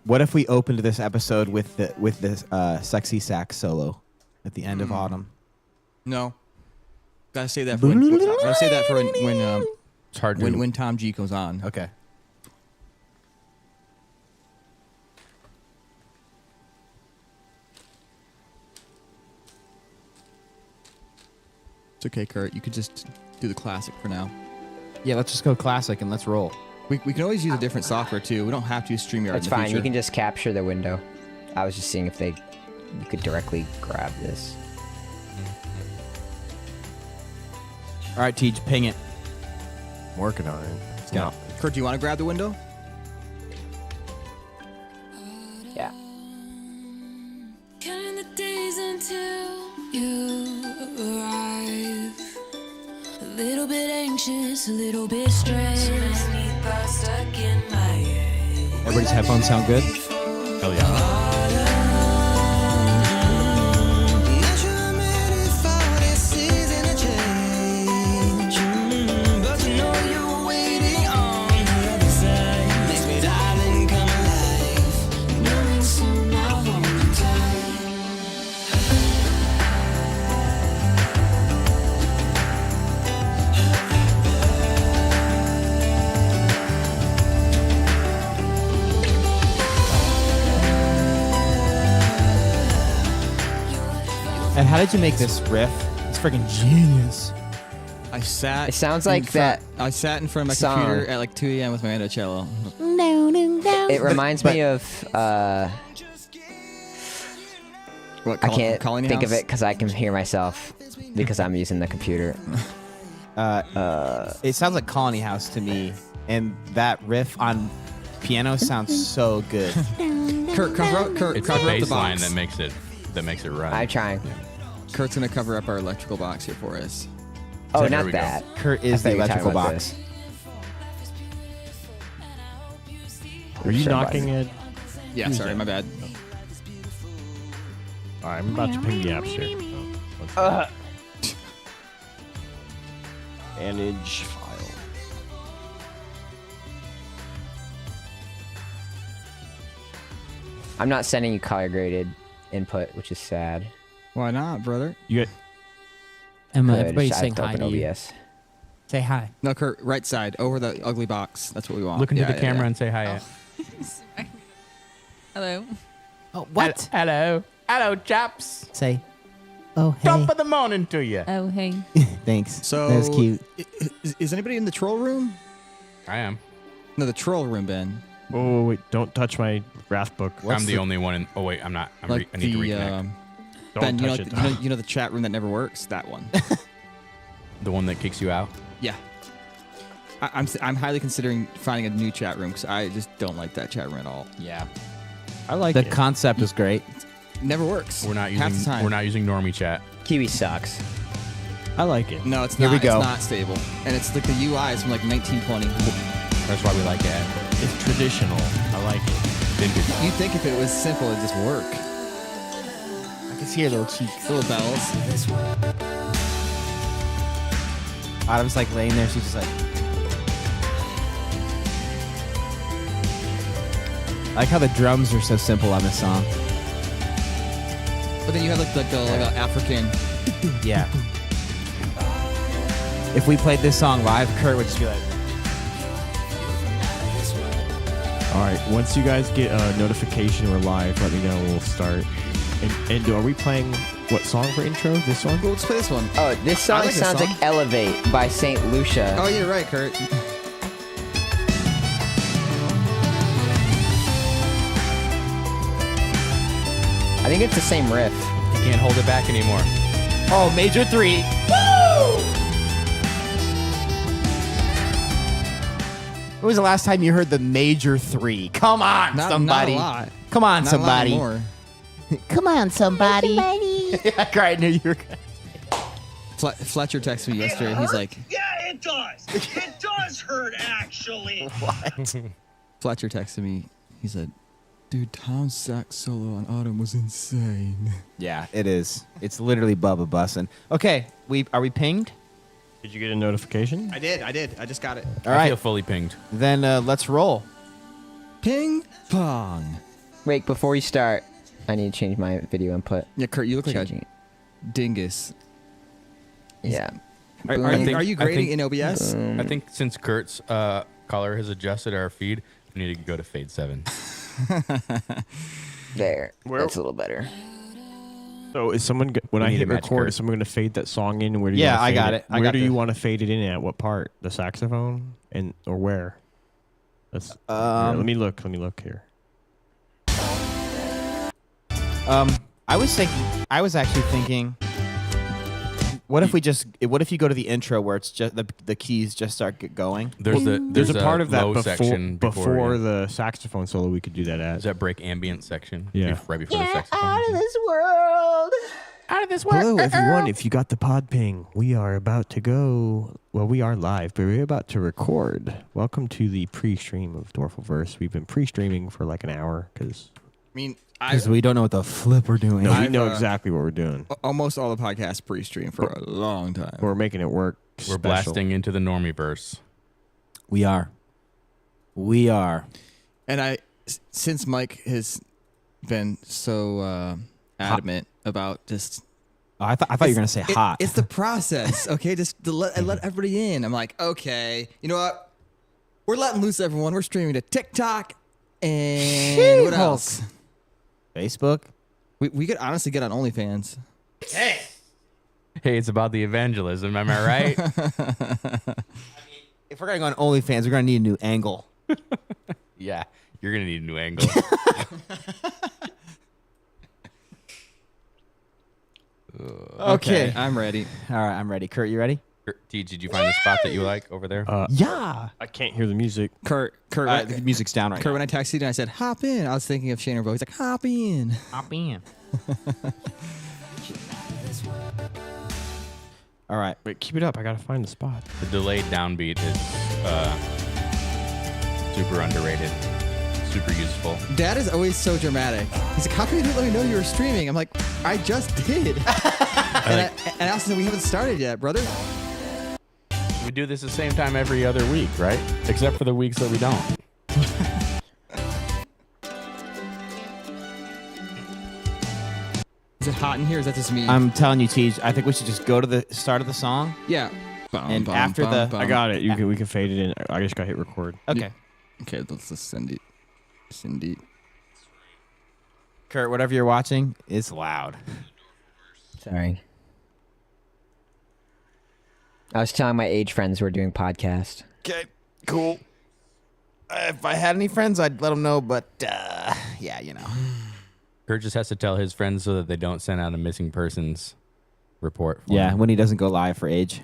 What if we opened this episode with this sexy sax solo at the end of Autumn? No. Gotta say that for when It's hard to when Tom G goes on. Okay. It's okay, Kurt. You could just do the classic for now. Yeah, let's just go classic and let's roll. We can always use a different software too. We don't have to use StreamYard. That's in the fine. future. You can just capture the window. I was just seeing if you could directly grab this. All right, Teach, ping it. I'm working on it. It's Yeah. not. Kurt, do you want to grab the window? Yeah. Counting the days until you arrive. A little bit anxious, a little bit stressed. Many thoughts stuck in my head. Everybody's headphones sound good? Hell yeah. Makes me darling come alive. Knowing someone how did you make this riff? It's freaking genius. I sat. It sounds in like front- that I sat in front of my song. computer at like 2 a.m. with my cello. It reminds me of. What? I can't Colony think of House? it because I can hear myself because I'm using the computer. It sounds like Colony House to me, and that riff on piano sounds so good. Kurt, Kurt, It's the cover up the bass line box. that makes it run. I'm trying. Kurt's gonna cover up our electrical box here for us. Oh, There not we go. that. Kurt I is thought the you were talking electrical about box. this. Are you Sure, knocking it? Yeah, Who's sorry, that? my bad. All right, I'm about to ping the apps here. Oh, one second. Manage file. I'm not sending you color graded input, which is sad. Why not, brother? You get Emma, Good, everybody's I have saying to hi open to you. OBS. Say hi. No, Kurt, right side, over the ugly box. That's what we want. Look into Yeah, the yeah, camera yeah. and say hi. Hello. Oh, what? Hello. Hello, chaps. Say, oh, hey. Top of the morning to you. Oh, hey. Thanks. So That was cute. Is anybody in the troll room? I am. No, the troll room, Ben. Oh wait! Don't touch my wrath book. What's I'm the the- only one in. Oh wait, I'm not. I Like need to the reconnect. Don't Ben, touch it. you know the chat room that never works. That one. The one that kicks you out. Yeah. I'm highly considering finding a new chat room because I just don't like that chat room at all. Yeah. I like The it. concept was great. Never works. We're not Half the using. time. We're not using normie chat. Kiwi sucks. I like it. No, it's Here not. we go. It's not stable, and it's like the UI is from like 1920. That's why we like it. It's traditional. I like it. Vintage. You'd think if it was simple, it'd just work. I can see her little cheeks. Little bells. Autumn's like laying there. She's just like. I like how the drums are so simple on this song. But then you have like the African. Yeah. If we played this song live, Kurt would just be like, All right. Once you guys get a notification we're live, let me know. We'll start. And are we playing what song for intro? This one? Well, let's play this one. Oh, this song like this sounds song. like Elevate by St. Lucia. Oh, you're right, Kurt. I think it's the same riff. You can't hold it back anymore. oh, major 3. When was the last time you heard the major 3? Come on, somebody. Not a lot. Come on, Not somebody. A lot anymore. Come on, somebody. I cried near you were gonna- Fletcher texted me yesterday. He's like, Yeah, it does. It does hurt, actually. Fletcher texted me. He said, dude, Tom's sax solo on Autumn was insane. Yeah, it is. It's literally Bubba bussin'. Okay, are we pinged? Did you get a notification? I did. I just got it. All I right, feel fully pinged. then let's roll. Ping pong. Wait, before you start, I need to change my video input. Yeah, Kurt, you look like Changing a dingus. it. Yeah. Are you grading in OBS? I think since Kurt's color has adjusted our feed, we need to go to fade 7. There. Where- That's a little better. So is someone when We I need hit to match record? Kurt. Is someone going to fade that song in? Where do you Yeah, wanna I fade got it. I Where got do you this. want to fade it in at? What part? The saxophone and or where? Let's, here, let me look. Let me look here. I was actually thinking, what if you go to the intro where it's just the keys just start going? There's a part of that low section before the saxophone solo. We could do that Does at. that break ambient section? Yeah. Right before the saxophone. this world. Out of this world. Hello, everyone. If you got the pod ping, we are about to go. Well, we are live, but we're about to record. Welcome to the pre-stream of Doerfel-verse. We've been pre-streaming for like an hour because I mean, Because we don't know what the flip we're doing. we I've, know exactly what we're doing. almost all the podcasts pre-stream for a long time. We're making it work. We're special. blasting into the normie-verse. We are. And since Mike has been so adamant about just Oh, I thought you were gonna say hot. It's the process, okay? Just to let everybody in. I'm like, okay, you know what? We're letting loose, everyone. We're streaming to TikTok and what else? Facebook. We could honestly get on OnlyFans. Hey, it's about the evangelism. Am I right? If we're gonna go on OnlyFans, we're gonna need a new angle. Yeah, you're gonna need a new angle. Okay. I'm ready. All right, I'm ready. Kurt, you ready? T, did you find the spot that you like over there? Yeah. I can't hear the music. Kurt, The music's down right Kurt, when I texted you and I said, hop in, I was thinking of Shane Revolt. He's like, hop in. now. Hop in. All right. Wait, keep it up. I gotta find the spot. The delayed downbeat is super underrated, super useful. Dad is always so dramatic. He's like, how come you didn't let me know you were streaming? I'm like, I just did. and I also said, we haven't started yet, brother. We do this the same time every other week, right? Except for the weeks that we don't. Is it hot in here? Is that just me? I'm telling you, Tej, I think we should just go to the start of the song. yeah. And after the- I got it. We can fade it in. I just got to hit record. Okay. Okay, let's just send it. Kurt, whatever you're watching is loud. Sorry. I was telling my age friends we're doing podcast. Okay, cool. If I had any friends, I'd let them know, but yeah, you know. Kurt just has to tell his friends so that they don't send out a missing persons report. For Yeah, him. when he doesn't go live for age.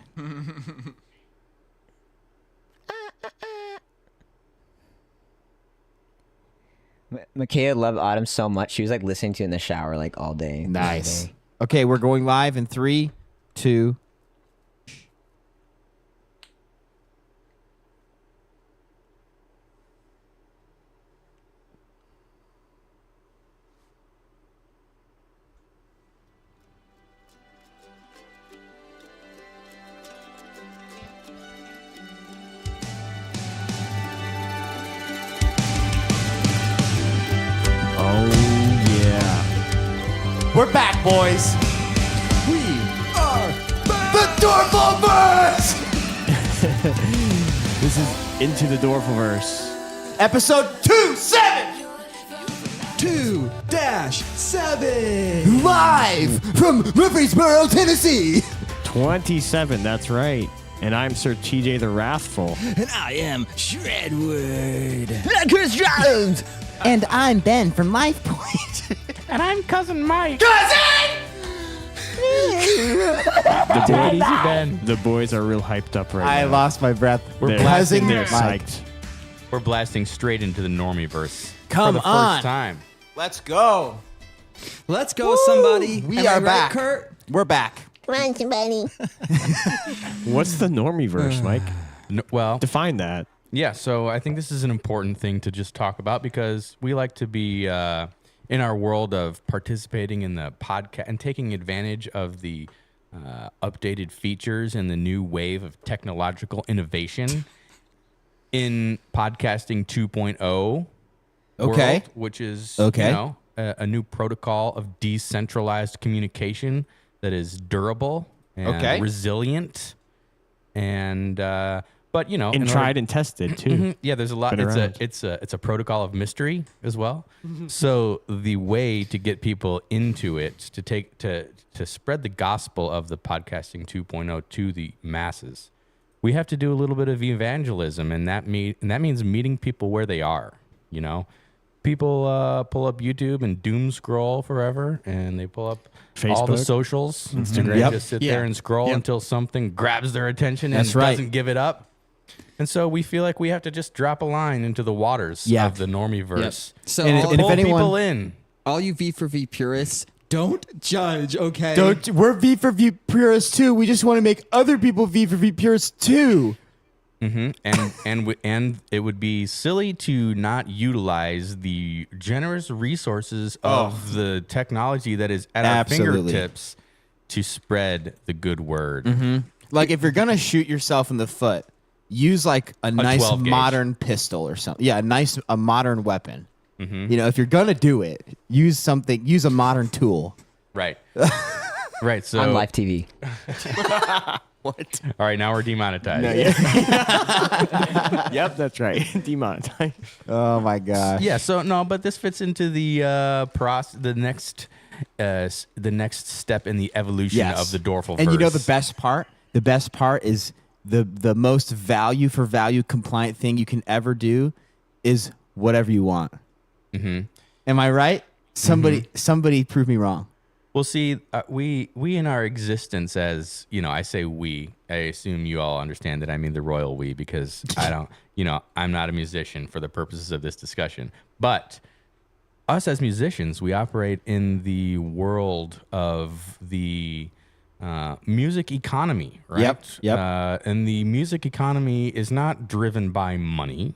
Michaela loved Autumn so much. She was like listening to it in the shower like all day. Nice. Okay, we're going live in 3, 2. Oh, yeah. We're back, boys. We are The Doerfel-verse! This is Into the Doerfel-verse. Episode 27! 2-7. Live from Murfreesboro, Tennessee. 27, that's right. And I'm Sir TJ the Wrathful. And I am Shredwood. Chris Jones! And I'm Ben from Life Point. And I'm Cousin Mike. The boys are real hyped up right I now. lost my breath. They're buzzing They're Mike. psyched. We're blasting straight into the normie-verse. Come for the on. first time. Let's go. Let's go, somebody. We Am I are right, back. Kurt? We're back. Run, somebody. What's the normie-verse, Mike? Well, Define that. yeah, so I think this is an important thing to just talk about because we like to be in our world of participating in the podcast and taking advantage of the updated features and the new wave of technological innovation in podcasting 2.0 Okay. world, which is Okay. you know, a new protocol of decentralized communication that is durable and Okay. resilient and but you know And in tried order- and tested, too. Mhm. Yeah, there's a lot. Been around. It's a protocol of mystery as well. So the way to get people into it, to spread the gospel of the podcasting 2.0 to the masses, we have to do a little bit of evangelism, and that means meeting people where they are. You know, people pull up YouTube and doom scroll forever, and they pull up all the Facebook. socials, Instagram. and they Yep. just sit Yeah. there and scroll Yep. until something grabs their attention and That's right. doesn't give it up. And so we feel like we have to just drop a line into the waters Yeah. of the normie-verse. So And all, if Pull anyone- people in. all you V for V purists, don't judge, okay? We're V for V purists too. We just want to make other people V for V purists too. And it would be silly to not utilize the generous resources of the technology that is at Absolutely. our fingertips to spread the good word. Like if you're gonna shoot yourself in the foot, use like a nice 12 gauge. modern pistol or something. Yeah, a modern weapon. You know, if you're gonna do it, use a modern tool. Right. Right. So On live TV. all right, now we're demonetized. Yep, that's right. Demonetized. Oh my gosh. Yeah, so no, but this fits into the the next the next step in the evolution of the Doerfel-verse. And you know the best part? The best part is the most value for value compliant thing you can ever do is whatever you want. Mm-hmm. Am I right? Somebody prove me wrong. Well, see, we in our existence as, I say we, I assume you all understand that I mean the royal we, because I don't, I'm not a musician for the purposes of this discussion. But us as musicians, we operate in the world of the music economy, right? Yep. And the music economy is not driven by money.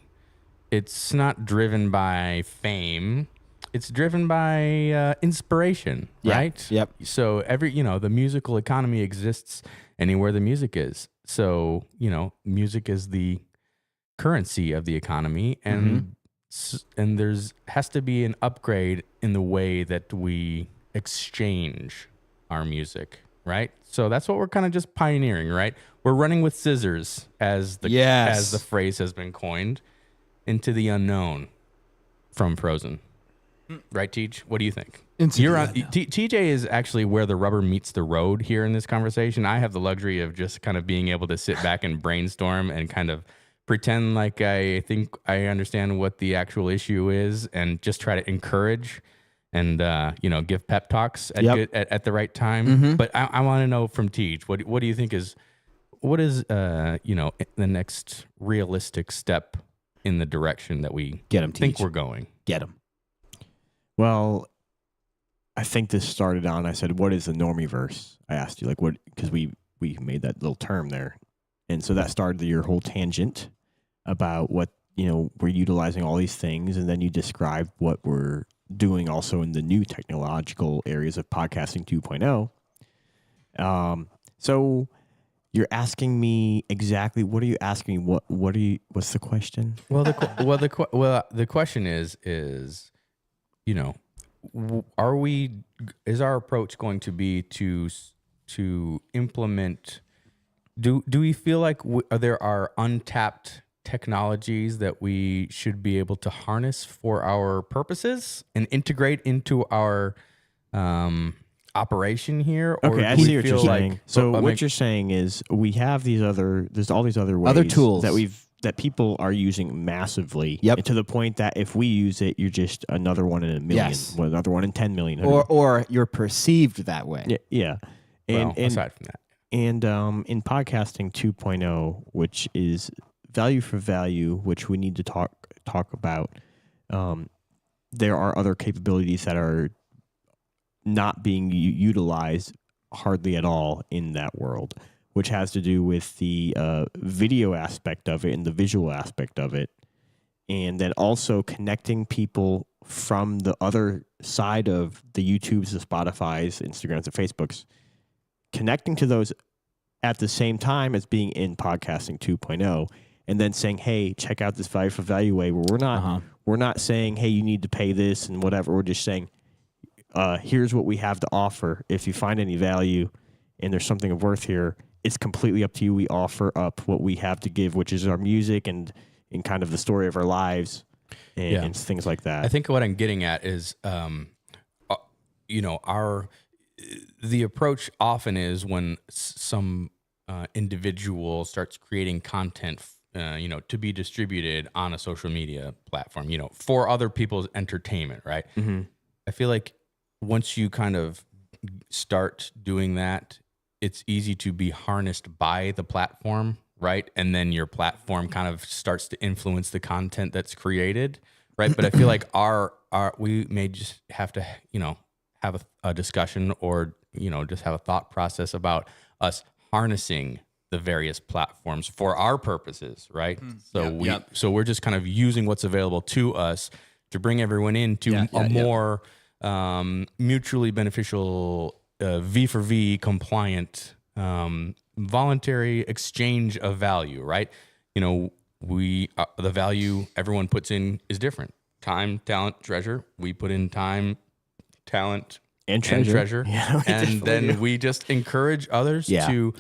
It's not driven by fame. It's driven by inspiration, right? Yep. So the musical economy exists anywhere the music is. So, music is the currency of the economy, and and there's has to be an upgrade in the way that we exchange our music, right? So that's what we're kind of just pioneering, right? We're running with scissors, as the phrase has been coined, into the unknown from Frozen. Right, Tej? What do you think? TJ is actually where the rubber meets the road here in this conversation. I have the luxury of just kind of being able to sit back and brainstorm and kind of pretend like I think I understand what the actual issue is, and just try to encourage and give pep talks at the right time. But I want to know from Tej, what do you think is the next realistic step in the direction that we think we're going? Get him. Well, I think this started on, I said, what is the normie-verse? I asked you, what, because we made that little term there. And so that started your whole tangent about what, we're utilizing all these things. And then you described what we're doing also in the new technological areas of podcasting 2.0. So you're asking me exactly, what are you asking me? What's the question? Well, the question is, is our approach going to be to implement? Do we feel like there are untapped technologies that we should be able to harness for our purposes and integrate into our operation here? Okay, I see what you're saying. So what you're saying is we have there's all these other ways, other tools that people are using massively, and to the point that if we use it, you're just another one in a million, another one in 10 million, or you're perceived that way. Yeah. And aside from that, and in podcasting 2.0, which is value for value, which we need to talk about, there are other capabilities that are not being utilized hardly at all in that world, which has to do with the video aspect of it and the visual aspect of it. And then also connecting people from the other side of the YouTubes, the Spotifys, Instagrams, and Facebooks, connecting to those at the same time as being in podcasting 2.0, and then saying, hey, check out this value for value way, where we're not saying, hey, you need to pay this and whatever. We're just saying, here's what we have to offer. If you find any value and there's something of worth here, it's completely up to you. We offer up what we have to give, which is our music and kind of the story of our lives and things like that. I think what I'm getting at is, the approach often is when some individual starts creating content, to be distributed on a social media platform, for other people's entertainment, right? Mm-hmm. I feel like once you kind of start doing that, it's easy to be harnessed by the platform, right? And then your platform kind of starts to influence the content that's created, right? But I feel like we may just have to, have a discussion or, just have a thought process about us harnessing the various platforms for our purposes, right? So we're just kind of using what's available to us to bring everyone into a more mutually beneficial, V for V compliant, voluntary exchange of value, right? The value everyone puts in is different. Time, talent, treasure. We put in time, talent, and treasure. Yeah, and then we just encourage others to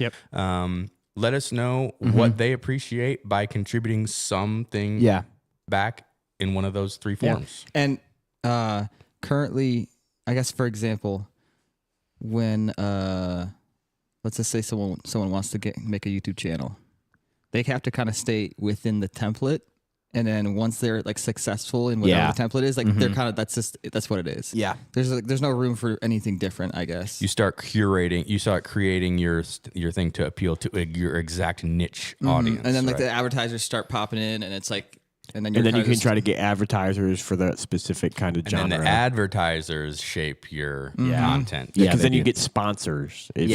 let us know what they appreciate by contributing something back in one of those three forms. And currently, I guess for example, when let's just say someone wants to make a YouTube channel, they have to kind of stay within the template. And then once they're like successful in whatever the template is, like they're kind of that's what it is. Yeah. There's no room for anything different, I guess. You start creating your thing to appeal to your exact niche audience. And then like right? the advertisers start popping in, and it's like, and then you can just try to get advertisers for that specific kind of genre. And then the advertisers shape your content. Yeah, because then you get sponsors. If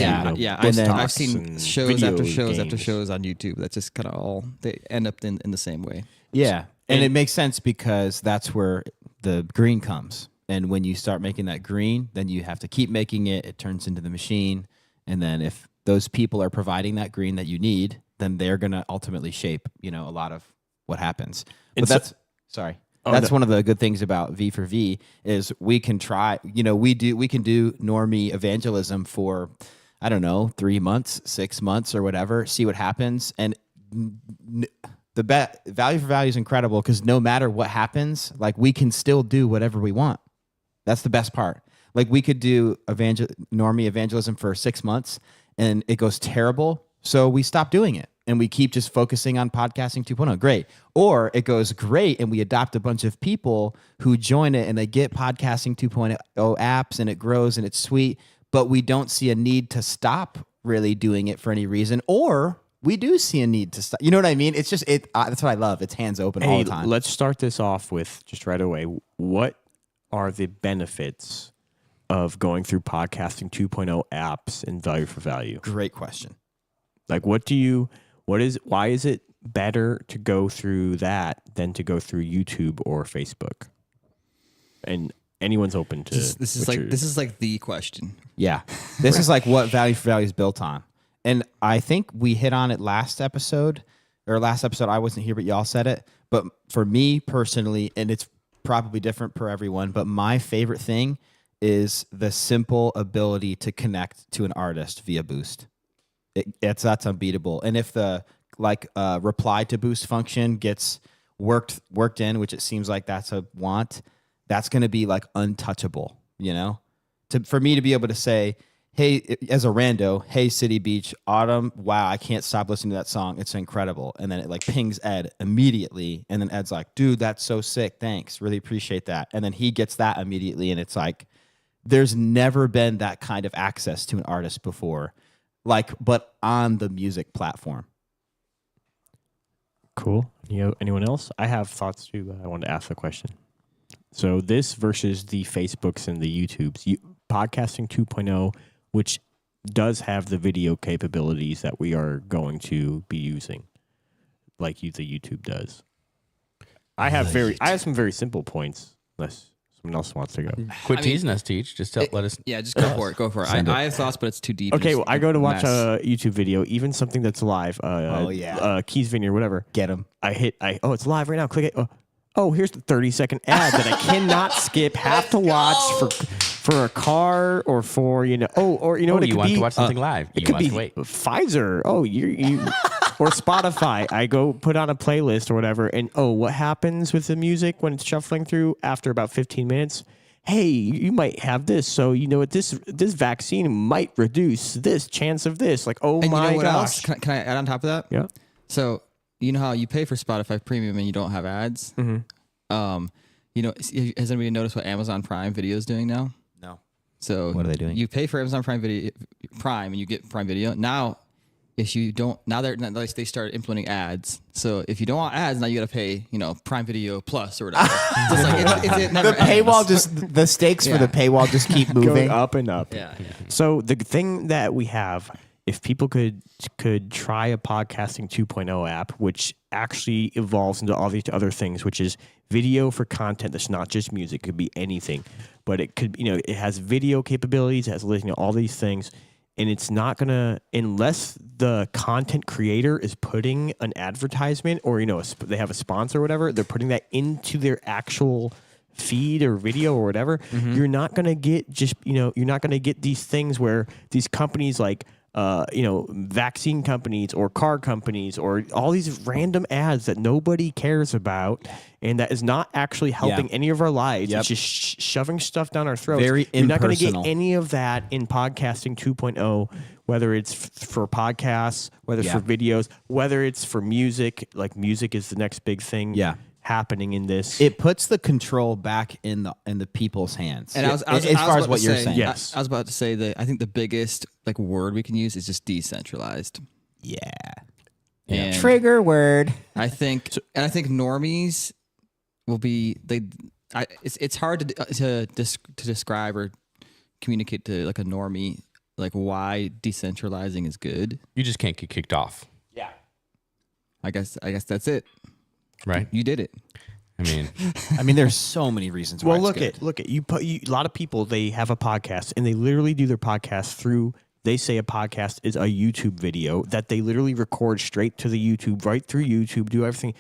I've seen shows after shows after games. shows on YouTube. That's just kind of all they end up in the same way. Yeah. And it makes sense because that's where the green comes. And when you start making that green, then you have to keep making it. It turns into the machine. And then if those people are providing that green that you need, then they're going to ultimately shape, a lot of what happens. But that's one of the good things about V for V is we can try, we can do normie evangelism for, 3 months, 6 months or whatever, see what happens. And the value for value is incredible because no matter what happens, like we can still do whatever we want. That's the best part. Like we could do normie evangelism for 6 months and it goes terrible. So we stop doing it and we keep just focusing on podcasting 2.0. Great. Or it goes great and we adopt a bunch of people who join it and they get podcasting 2.0 apps and it grows and it's sweet, but we don't see a need to stop really doing it for any reason, or we do see a need to stop. You know what I mean? It's just that's what I love. It's hands open all the time. Let's start this off with just right away. What are the benefits of going through podcasting 2.0 apps and value for value? Great question. Like, why is it better to go through that than to go through YouTube or Facebook? And anyone's open to this is like the question. Yeah. This is like what value for value is built on. And I think we hit on it last episode I wasn't here, but y'all said it. But for me personally, and it's probably different per everyone, but my favorite thing is the simple ability to connect to an artist via Boost. That's unbeatable. And if the reply to Boost function gets worked in, which it seems like that's a want, that's going to be like untouchable, for me to be able to say, hey, as a rando, hey, City Beach, Autumn, wow, I can't stop listening to that song. It's incredible. And then it like pings Ed immediately. And then Ed's like, dude, that's so sick. Thanks. Really appreciate that. And then he gets that immediately. And it's like, there's never been that kind of access to an artist before, but on the music platform. Cool. Anyone else? I have thoughts too, but I wanted to ask the question. So this versus the Facebooks and the YouTubes. Podcasting 2.0, which does have the video capabilities that we are going to be using, like the YouTube does. I have some very simple points, unless someone else wants to go. Quit teasing us, Teach. Just let us. Yeah, just go for it. Go for it. I have thoughts, but it's too deep. Okay, well, I go to watch a YouTube video, even something that's live. Keys Vineyard, whatever. Get them. It's live right now. Click it. Oh, here's the 30-second ad that I cannot skip. Have to watch for a car or for what it you could want be, to watch something live. It You could must be wait. Pfizer. Oh, you or Spotify. I go put on a playlist or whatever, and what happens with the music when it's shuffling through after about 15 minutes? Hey, you might have this, so this vaccine might reduce this chance of this. Like, and my you know what gosh. else? Can I add on top of that? Yeah. So you know how you pay for Spotify Premium and you don't have ads? Mm-hmm. Has anybody noticed what Amazon Prime Video is doing now? No. So what are they doing? You pay for Amazon Prime and you get Prime Video. Now, if you don't, they start implementing ads. So if you don't want ads, now you got to pay, Prime Video Plus or whatever. Just like it never the paywall ends. the stakes for the paywall just keep moving going up and up. Yeah. So the thing that we have, if people could try a podcasting 2.0 app, which actually evolves into all these other things, which is video for content that's not just music, it could be anything, but it could, it has video capabilities, it has all these things, and it's not gonna, unless the content creator is putting an advertisement or they have a sponsor or whatever, they're putting that into their actual feed or video or whatever. You're not gonna get you're not gonna get these things where these companies like, vaccine companies or car companies or all these random ads that nobody cares about and that is not actually helping any of our lives. Yep. It's just shoving stuff down our throats. Very You're not going to get impersonal. any of that in podcasting 2.0, whether it's for podcasts, whether it's for videos, whether it's for music. Like music is the next big thing happening in this. It puts the control back in the people's hands. And as far as what you're saying. Yes. I was about to say that I think the biggest like word we can use is just decentralized. Yeah. And Trigger word. I think normies will be it's hard to describe or communicate to like a normie like why decentralizing is good. You just can't get kicked off. Yeah. I guess that's it. Right. You did it. I mean, there's so many reasons why. Well, it's look at you. A lot of people, they have a podcast and they literally do their podcast through. They say a podcast is a YouTube video that they literally record straight to the YouTube, right through YouTube, do everything,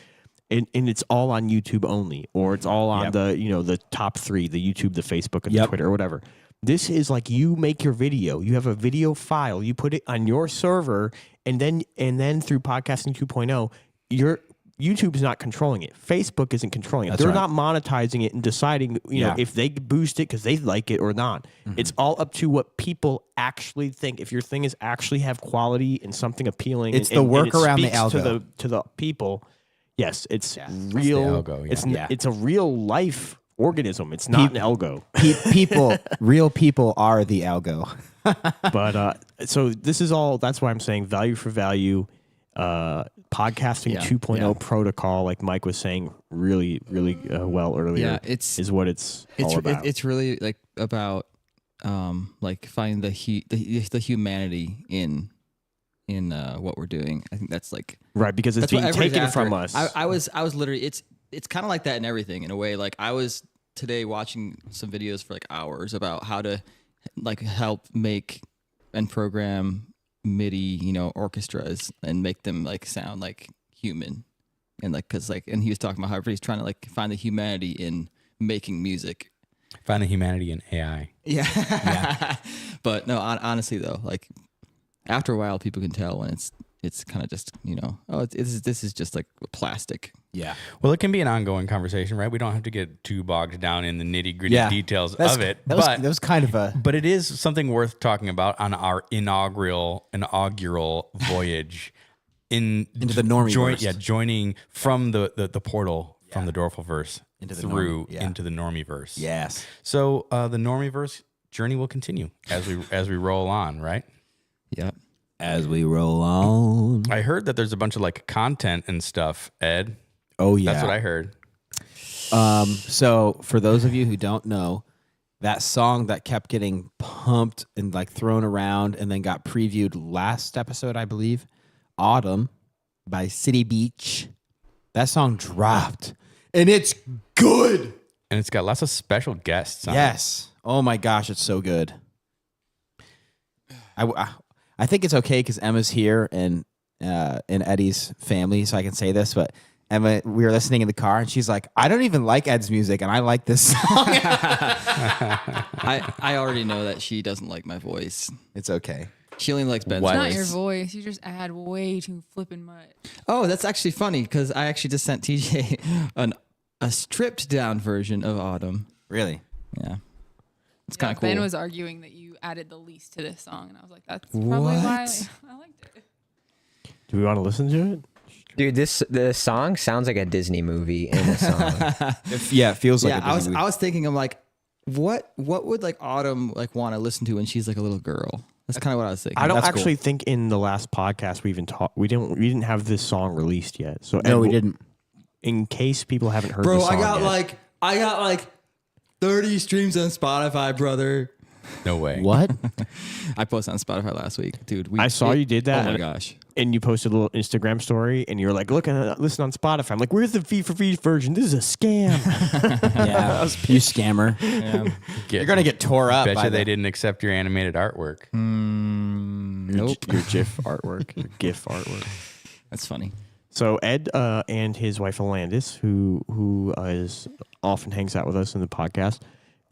and it's all on YouTube only, or it's all on the top 3, the YouTube, the Facebook, and the Twitter, or whatever. This is like you make your video. You have a video file. You put it on your server, and then through podcasting 2.0, your YouTube is not controlling it. Facebook isn't controlling it. That's They're right. not monetizing it and deciding, know, if they boost it because they like it or not. It's all up to what people actually think. If your thing is actually have quality and something appealing, It's and, the work and it around the speaks algo. to the people. Yes, it's real. It's the algo, It's a real life organism. It's not an algo. people, real people are the algo. But so this is all. That's why I'm saying value for value. Podcasting 2.0 protocol, like Mike was saying, really well earlier. Yeah, is what it's all about. It's really like about like finding the humanity in what we're doing. I think that's like right because it's that's what being everybody's taken after. from us. I was literally it's kind of like that in everything in a way. Like I was today watching some videos for like hours about how to like help make and program MIDI, orchestras and make them like sound like human, and like and he was talking about how everybody's trying to like find the humanity in making music. Find the humanity in AI. Yeah. But no, honestly though, like after a while, people can tell when it's kind of just this is just like plastic. Yeah. Well, it can be an ongoing conversation, right? We don't have to get too bogged down in the nitty gritty details of it. That was kind of a. But it is something worth talking about on our inaugural voyage into the normie-verse. joining from the portal from the Doerfel-verse Into the through normie, into the normie-verse. Yes. So the normie-verse journey will continue as we roll on, right? Yep. As we roll on. I heard that there's a bunch of like content and stuff, Ed. Oh yeah. That's what I heard. So for those of you who don't know, that song that kept getting pumped and like thrown around and then got previewed last episode, I believe, Autumn by City Beach. That song dropped and it's good. And it's got lots of special guests on it. Yes. Oh my gosh, it's so good. I think it's okay because Emma's here and Eddie's family, so I can say this, but Emma, we were listening in the car, and she's like, I don't even like Ed's music, and I like this song. I already know that she doesn't like my voice. It's okay. She only likes Ben's What? voice. Not your voice. You just add way too flippin' much. Oh, that's actually funny because I actually just sent TJ a stripped down version of Autumn. Really? Yeah. It's kind of cool. Ben was arguing that you added the least to this song, and I was like, that's probably why I liked it. Do we want to listen to it? Dude, the song sounds like a Disney movie in a song. It feels like a Disney movie. I was thinking, I'm like, what would like Autumn like want to listen to when she's like a little girl? That's kind of what I was thinking. I don't That's actually think in the last podcast we even talked. We didn't have this song released yet. So No, we didn't. In case people haven't heard, Bro, the song I got like 30 streams on Spotify, brother. No way. What? I posted on Spotify last week, dude. I saw you did that. Oh my and- gosh. And you posted a little Instagram story, and you were like, "Look, listen on Spotify." I'm like, "Where's the fee for fees version? This is a scam." Yeah, you scammer. You're gonna get tore up. Bet by you they the- didn't accept your animated artwork. Nope. Your GIF artwork, your GIF artwork. That's funny. So Ed and his wife Alandis, who is often hangs out with us in the podcast,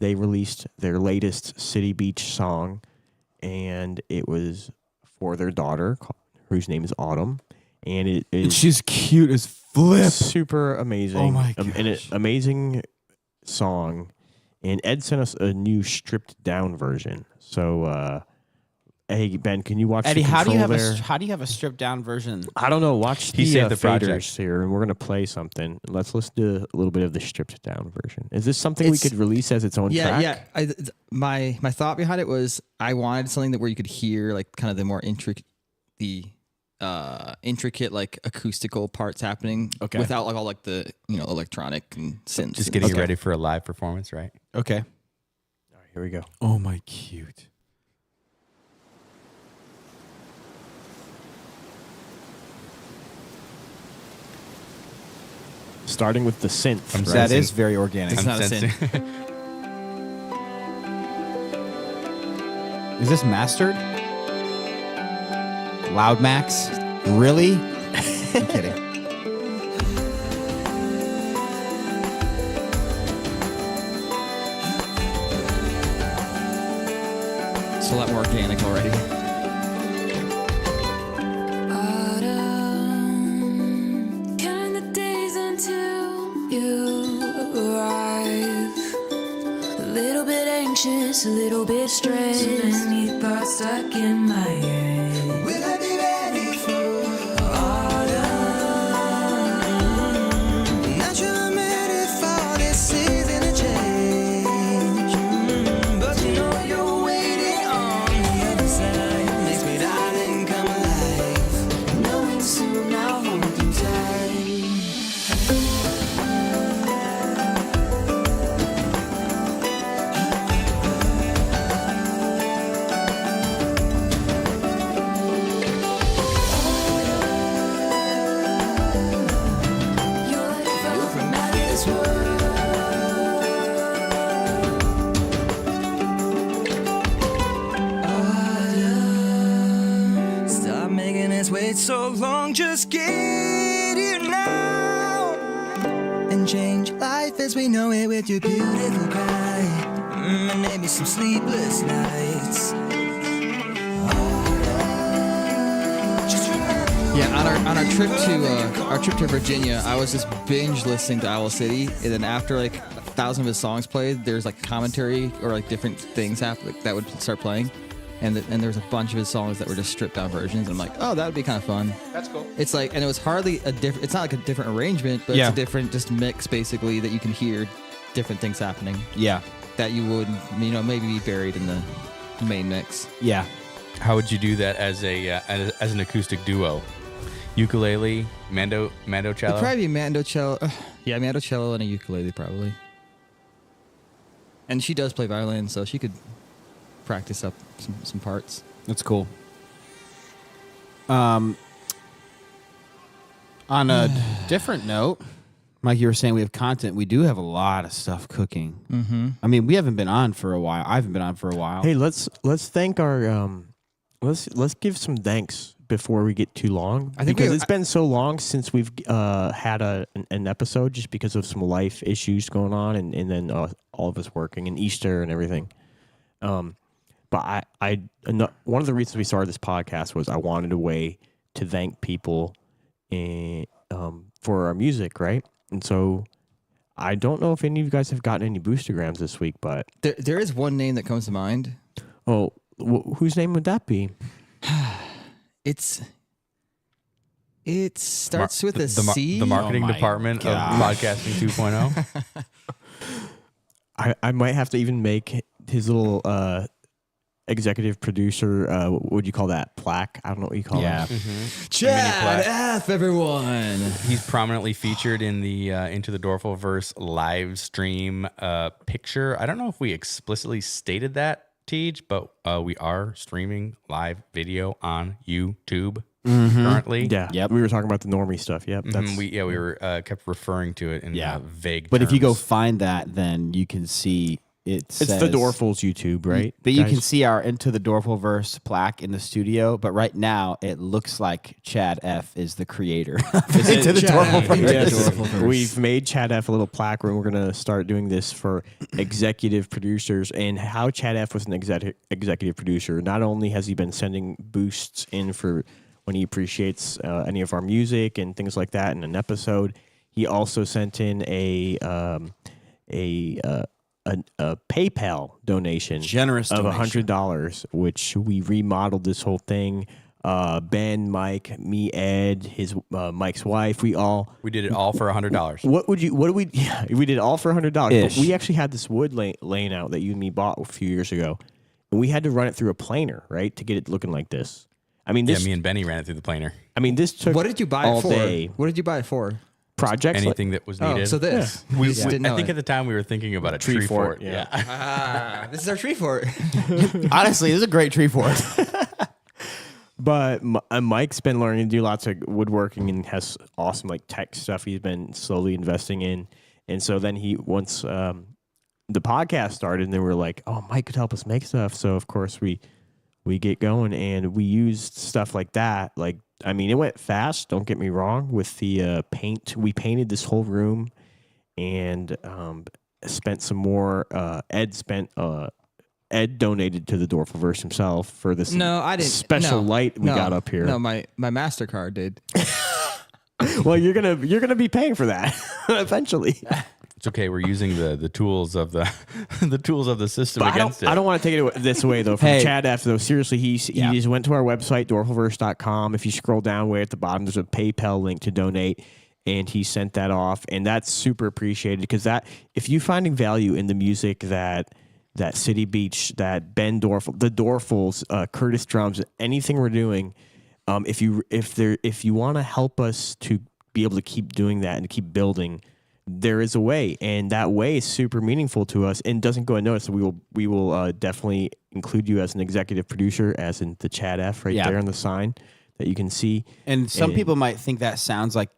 they released their latest City Beach song, and it was for their daughter, whose name is Autumn, and it is She's cute as flip. super amazing. Oh my an amazing song. And Ed sent us a new stripped down version. So, hey Ben, can you watch Eddie, the how do you control have there? how do you have a stripped down version? I don't know. Watch He the, saved the faders project. here, and we're gonna play something. Let's listen to a little bit of the stripped down version. Is this something we It's- could release as its own track? Yeah. My thought behind it was I wanted something that where you could hear like kind of the more intricate like acoustical parts happening. Okay. Without like all like the electronic and synths. Just and getting stuff. you ready for a live performance, right? Okay. All right, here we go. Oh my cute. Starting with the synth. I'm right? That is very organic. It's not a synth. Is this mastered? Loud Max? Really? I'm kidding. It's a lot more organic already. Autumn, counting the days until you arrive. A little bit anxious, a little bit stressed. So many thoughts stuck in my head. Will I be ready for autumn? Not sure I'm ready for this season to change. But you know you're waiting on the other side. Makes me darling come alive. Knowing soon I'll hold you tight. You're from out of this world. Stop making us wait so long. Just get here now and change life as we know it with your beautiful cry. And maybe some sleepless nights. Just remember. Yeah, on our trip to Virginia, I was just binge listening to Owl City, and then after like 1,000 of his songs played, there's like commentary or like different things happen that would start playing, and there's a bunch of his songs that were just stripped down versions. And I'm like, oh, that would be kind of fun. That's cool. It's like, and it was hardly a different. It's not like a different arrangement, but Yeah. it's a different just mix basically that you can hear different things happening Yeah. that you would maybe be buried in the main mix. Yeah. How would you do that as an acoustic duo? Ukulele, mando It'd cello. probably be mando cello. Yeah, mando cello and a ukulele probably. And she does play violin, so she could practice up some parts. That's cool. On a different note, Mike, you were saying we have content. We do have a lot of stuff cooking. Mm-hmm. I mean, we haven't been on for a while. I haven't been on for a while. Hey, let's thank our let's give some thanks before we get too long. I think because it's been so long since we've had an episode just because of some life issues going on and then all of us working and Easter and everything. But one of the reasons we started this podcast was I wanted a way to thank people for our music, right? And so I don't know if any of you guys have gotten any boostergrams this week, but There is one name that comes to mind. oh, whose name would that be? It starts with a the C. The marketing Oh my department of gosh. Podcasting 2.0. I might have to even make his little executive producer. What would you call that? Plaque? I don't know what you call Yeah. it. Chad F. Everyone. He's prominently featured in the Into the Doerfel-verse live stream picture. I don't know if we explicitly stated that, Tej, but we are streaming live video on YouTube currently. Yeah. Yep. We were talking about the normie stuff. Yep. Mhm, we were kept referring to it in Yeah. vague But if you go terms. find that, then you can see It's the Doerfel-verse YouTube, right? But you guys? can see our Into the Doerfel-verse plaque in the studio. But right now, it looks like Chad F is the creator of Into the Doerfel-verse. Yes. We've made Chad F a little plaque where we're going to start doing this for executive producers. And how Chad F was an executive producer, not only has he been sending boosts in for when he appreciates any of our music and things like that in an episode, he also sent in a PayPal donation, Generous of donation. $100, which we remodeled this whole thing. Ben, Mike, me, Ed, his Mike's wife, we did it all for $100. What did we? Yeah, we did it all for $100. But Ish. we actually had this wood laying out that you and me bought a few years ago, and we had to run it through a planer, right, to get it looking like this. I mean, this. Me and Benny ran it through the planer. I mean, this took. What did you buy all it for? day. What did you buy it for? Projects. Anything that was needed. Oh, so this. We, You just didn't know I think it. at the time we were thinking about a tree fort. Yeah. This is our tree fort. Honestly, this is a great tree for it. But Mike's been learning to do lots of woodworking and has awesome like tech stuff he's been slowly investing in. And so then once the podcast started, and they were like, "Oh, Mike could help us make stuff." So of course we get going, and we used stuff like that. Like, I mean, it went fast. Don't get me wrong. With the paint, we painted this whole room, and spent some more. Ed donated to the Doerfel-verse himself for this special light we got up here. No, my MasterCard did. Well, you're gonna be paying for that eventually. It's okay. We're using the tools of the the tools of the system against it. I don't want to take it this way though. From Hey. Chad F. Though, seriously, he just went to our website Doerfel-verse.com. If you scroll down way at the bottom, there's a PayPal link to donate, and he sent that off, and that's super appreciated because that if you finding value in the music that City Beach, that Ben Doerfel, the Doerfels, Curtis Drums, anything we're doing, if you want to help us to be able to keep doing that and keep building, there is a way, and that way is super meaningful to us and doesn't go unnoticed. So we will definitely include you as an executive producer, as in the Chad F right there on the sign that you can see. And some people might think that sounds like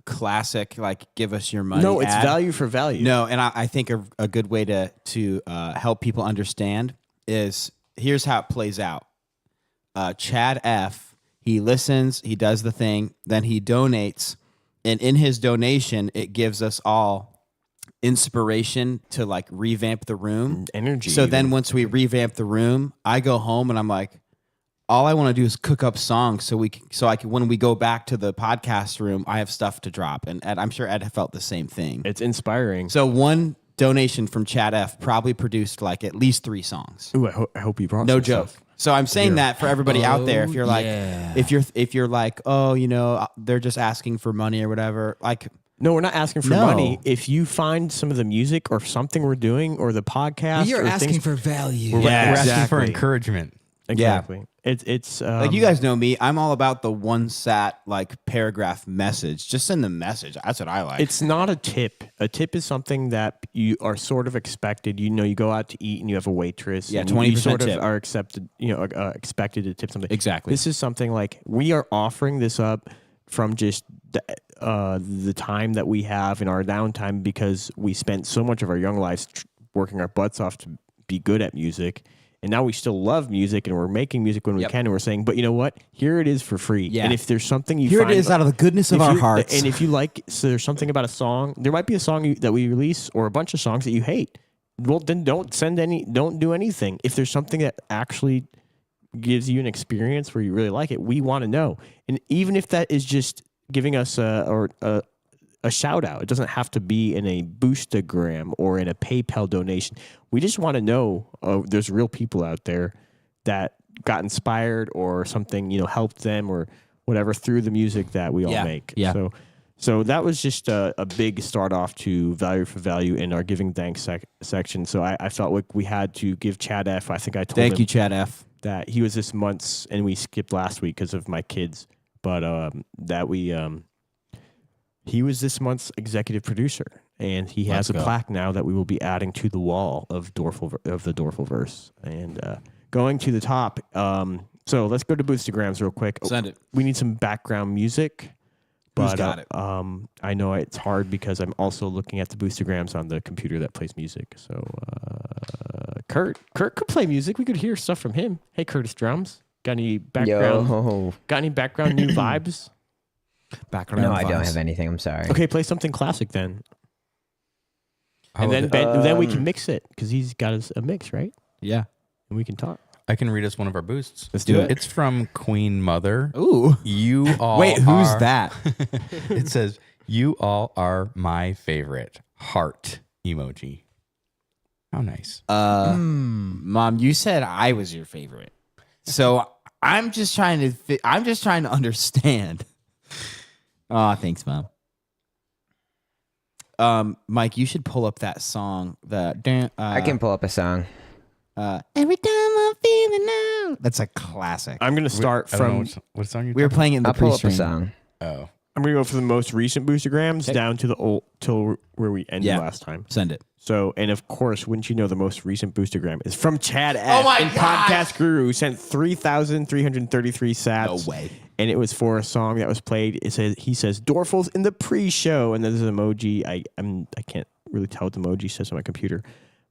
classic, like give us your money. No, it's ad. value for value. No, and I think a good way to help people understand is here's how it plays out. Chad F, he listens, he does the thing, then he donates, and in his donation, it gives us all inspiration to like revamp the room. Energy. So then once we revamp the room, I go home and I'm like, all I want to do is cook up songs so I can when we go back to the podcast room, I have stuff to drop. And I'm sure Ed felt the same thing. It's inspiring. So one donation from Chad F probably produced like at least 3 songs. Ooh, I hope you brought No some joke. stuff. So I'm saying that for everybody out there, if you're like, yeah. if you're like, oh, you know, they're just asking for money or whatever, like. No, we're not asking for No. money. If you find some of the music or something we're doing or the podcast, You're or asking things, for value. We're asking for exactly. encouragement. Exactly. It's Like you guys know me, I'm all about the one sat like paragraph message. Just send the message. That's what I like. It's not a tip. A tip is something that you are sort of expected. You know, you go out to eat and you have a waitress. Yeah, and 20% you sort tip. of are accepted. Expected to tip something. Exactly. This is something like we are offering this up from just the time that we have in our downtime because we spent so much of our young lives working our butts off to be good at music. And now we still love music and we're making music when we can. And we're saying, but you know what? Here it is for free. Yeah. And if there's something you Here find, it is out of the goodness of if our you- hearts. And if you like, so there's something about a song, there might be a song that we release or a bunch of songs that you hate. Well, then don't do anything. If there's something that actually gives you an experience where you really like it, we want to know. And even if that is just giving us a shout out, it doesn't have to be in a Boostagram or in a PayPal donation. We just want to know there's real people out there that got inspired or something, helped them or whatever through the music that we all make. Yeah. So that was just a big start off to value for value in our giving thanks section. So I felt like we had to give Chad F. I think I told Thank him you, Chad F. that he was this month's, and we skipped last week because of my kids, but he was this month's executive producer, and he has a plaque now that we will be adding to the wall of the Doerfel-verse. And going to the top, so let's go to Boostagrams real quick. Send it. We need some background music. Who's But got it? I know it's hard because I'm also looking at the Boostagrams on the computer that plays music. So Kurt. Kurt could play music. We could hear stuff from him. Hey, Curtis Drums. Got any background? Yo. Got any background new vibes? Background No, I don't vibes. have anything. I'm sorry. Okay, play something classic then. How And about then we can mix it because he's got a mix, right? Yeah. And we can talk. I can read us one of our boosts. Let's do it. It's from Queen Mother. Ooh. You all Wait, who's are- that? It says, "You all are my favorite." Heart emoji. How nice. Mom, you said I was your favorite. So I'm just trying to understand. Oh, thanks, Mom. Mike, you should pull up that song. I can pull up a song. Every time I'm feeling out. That's a classic. I'm gonna start I don't know from. what song We were playing it in the I'll pull up a pre-stream. song. Oh, I'm gonna go for the most recent boostergrams down to the old till where we ended Yeah. last time. Send it. So, and of course, wouldn't you know, the most recent boostergram is from Chad F. and Podcast Guru, who sent 3,333 sats. No way. And it was for a song that was played. He says Doerfel's in the pre-show, and then there's an emoji. I can't really tell what the emoji says on my computer,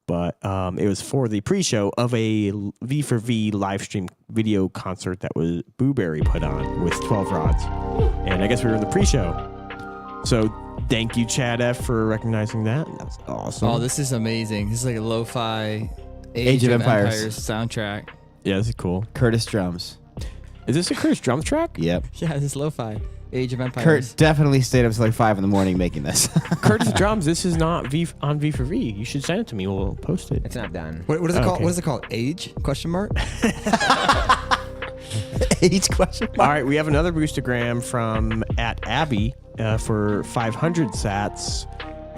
but it was for the pre-show of a V4V live stream video concert that was Booberry put on with 12 rods, and I guess we were in the pre-show. So thank you, Chad F, for recognizing that. That's awesome. Oh, this is amazing. This is like a lo-fi Age of Empires soundtrack. yeah, this is cool. Curtis Drums. Is this a Curtis Drums track? Yep. Yeah, this is lo-fi. Age of Empires. Kurt definitely stayed up till like 5 a.m. making this. Curtis Drums. This is not on V4V. You should send it to me. We'll post it. It's not done. What is it called? Okay. What is it called? Age? Question mark? Age question All right, we have another boostergram from @Abby for 500 sats,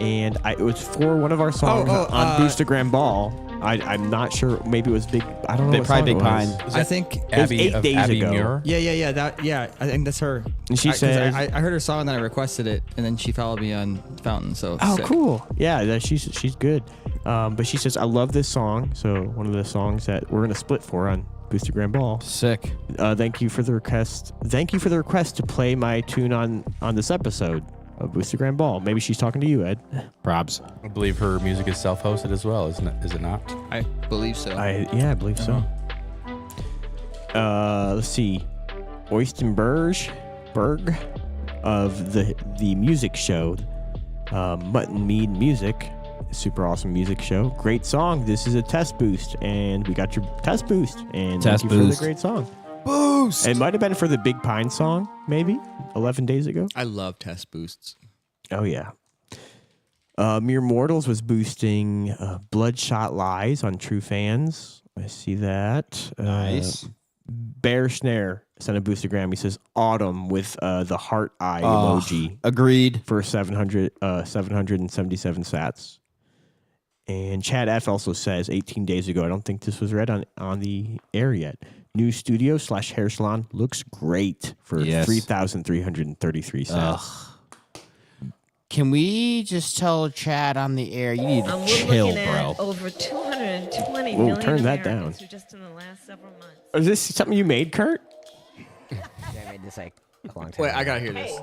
and it was for one of our songs on Boostergram Ball. I'm not sure. Maybe it was Big. I don't know. What Probably song Big it was. Pine. I think. It was 8 of days Abby ago. Muir. Yeah. I think that's her. And she 'Cause says- I heard her song and then I requested it, and then she followed me on Fountain. So Oh, sick. cool. Yeah, she's good. But she says, I love this song. So one of the songs that we're gonna split for on Boostergram Ball. Sick. Thank you for the request. Thank you for the request to play my tune on this episode of Boostergram Ball. Maybe she's talking to you, Ed. Probs. I believe her music is self-hosted as well, isn't it? Is it not? I believe so. I believe so. Let's see. Oystenberg of the music show, Mutton Mead Music. Super awesome music show. Great song. This is a test boost, and we got your test boost. And Test thank you boost. for the great song. Boost. It might have been for the Big Pine song, maybe 11 days ago. I love test boosts. Oh yeah. Mere Mortals was boosting Bloodshot Lies on True Fans. I see that. Nice. Bear Snare sent a boostergram. He says autumn with the heart eye emoji Agreed. for 777 sats. And Chad F also says 18 days ago. I don't think this was read on the air yet. New studio / hair salon looks great for 3,333 sats. Can we just tell Chad on the air, you need to We're chill, looking bro. at over 220 Whoa, million turn that Americans down. who just in the last several months. Is this something you made, Kurt? I made this like a long time Wait, ago. I gotta hear this.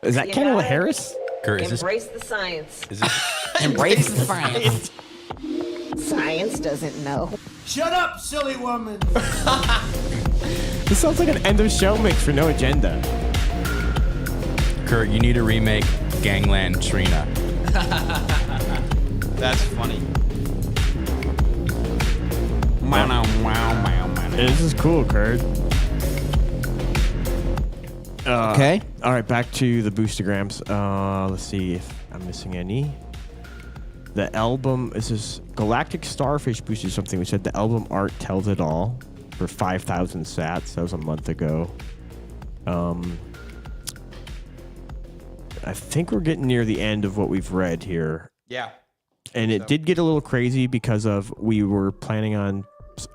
Is that You Kendall got it? Harris? Kurt, is Embrace the science. this Embrace the science. Science doesn't know. Shut up, silly woman! This sounds like an end of show mix for no agenda. Kurt, you need to remake Gangland Trina. That's funny. This is cool, Kurt. Okay. All right, back to the boostergrams. Let's see if I'm missing any. The album, this is Galactic Starfish boosted something. We said the album art tells it all for 5,000 sats. That was a month ago. I think we're getting near the end of what we've read here. Yeah. And it did get a little crazy because of we were planning on,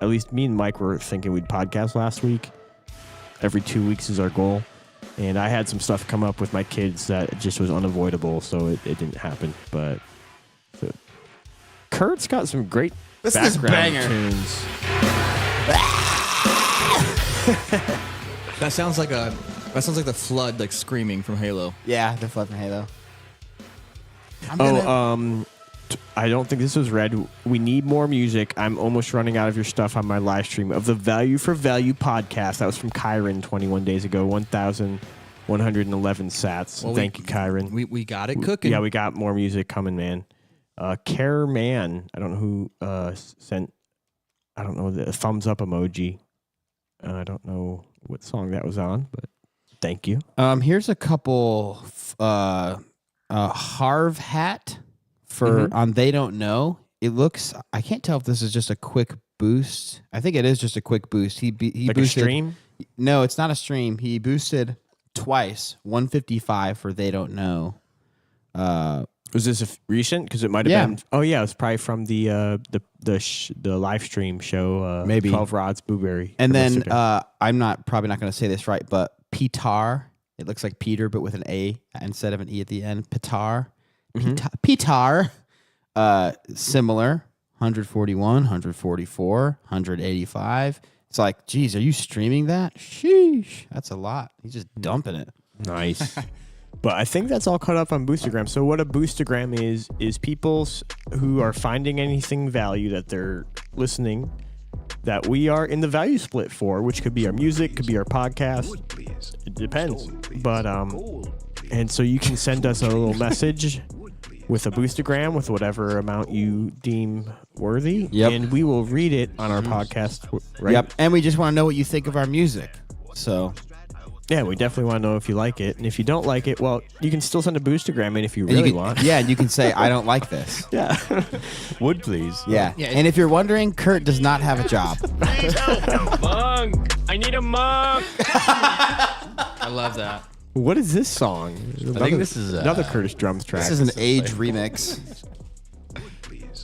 at least me and Mike were thinking we'd podcast last week. Every 2 weeks is our goal. And I had some stuff come up with my kids that just was unavoidable, so it didn't happen. But so, Kurt's got some great background tunes. That sounds like the flood like screaming from Halo. Yeah, the flood from Halo. I don't think this was read. We need more music. I'm almost running out of your stuff on my live stream of the Value for Value podcast. That was from Kyron 21 days ago. 1,111 sats. Well, Thank you, Kyron. We got it cooking. Yeah, we got more music coming, man. Care Man. I don't know who sent. I don't know the thumbs up emoji. I don't know what song that was on, but thank you. Here's a couple. Harv hat for on They Don't Know. It looks. I can't tell if this is just a quick boost. I think it is just a quick boost. He Like boosted, a stream? No, it's not a stream. He boosted twice. 155 for They Don't Know. Was this recent? Because it might have been. Oh yeah, it was probably from the live stream show. Maybe 12 Rods Blueberry. And then yesterday. I'm probably not going to say this right, but Pitar. It looks like Peter, but with an A instead of an E at the end. Pitar. Pitar. Similar. 141, 144, 185. It's like, geez, are you streaming that? Sheesh. That's a lot. He's just dumping it. Nice. But I think that's all caught up on Boostergram. So what a Boostergram is people who are finding anything value that they're listening that we are in the value split for, which could be our music, could be our podcast. It depends. But and so you can send us a little message with a Boostergram with whatever amount you deem worthy. Yep. And we will read it on our podcast. Right? Yep. And we just want to know what you think of our music. So yeah, we definitely want to know if you like it. And if you don't like it, well, you can still send a Boostergram in if you really want. Yeah, and you can say, I don't like this. Yeah. Would please. Yeah. And if you're wondering, Kurt does not have a job. Monk! I need a monk! I love that. What is this song? I think this is another Curtis Drums track. This is an age remix.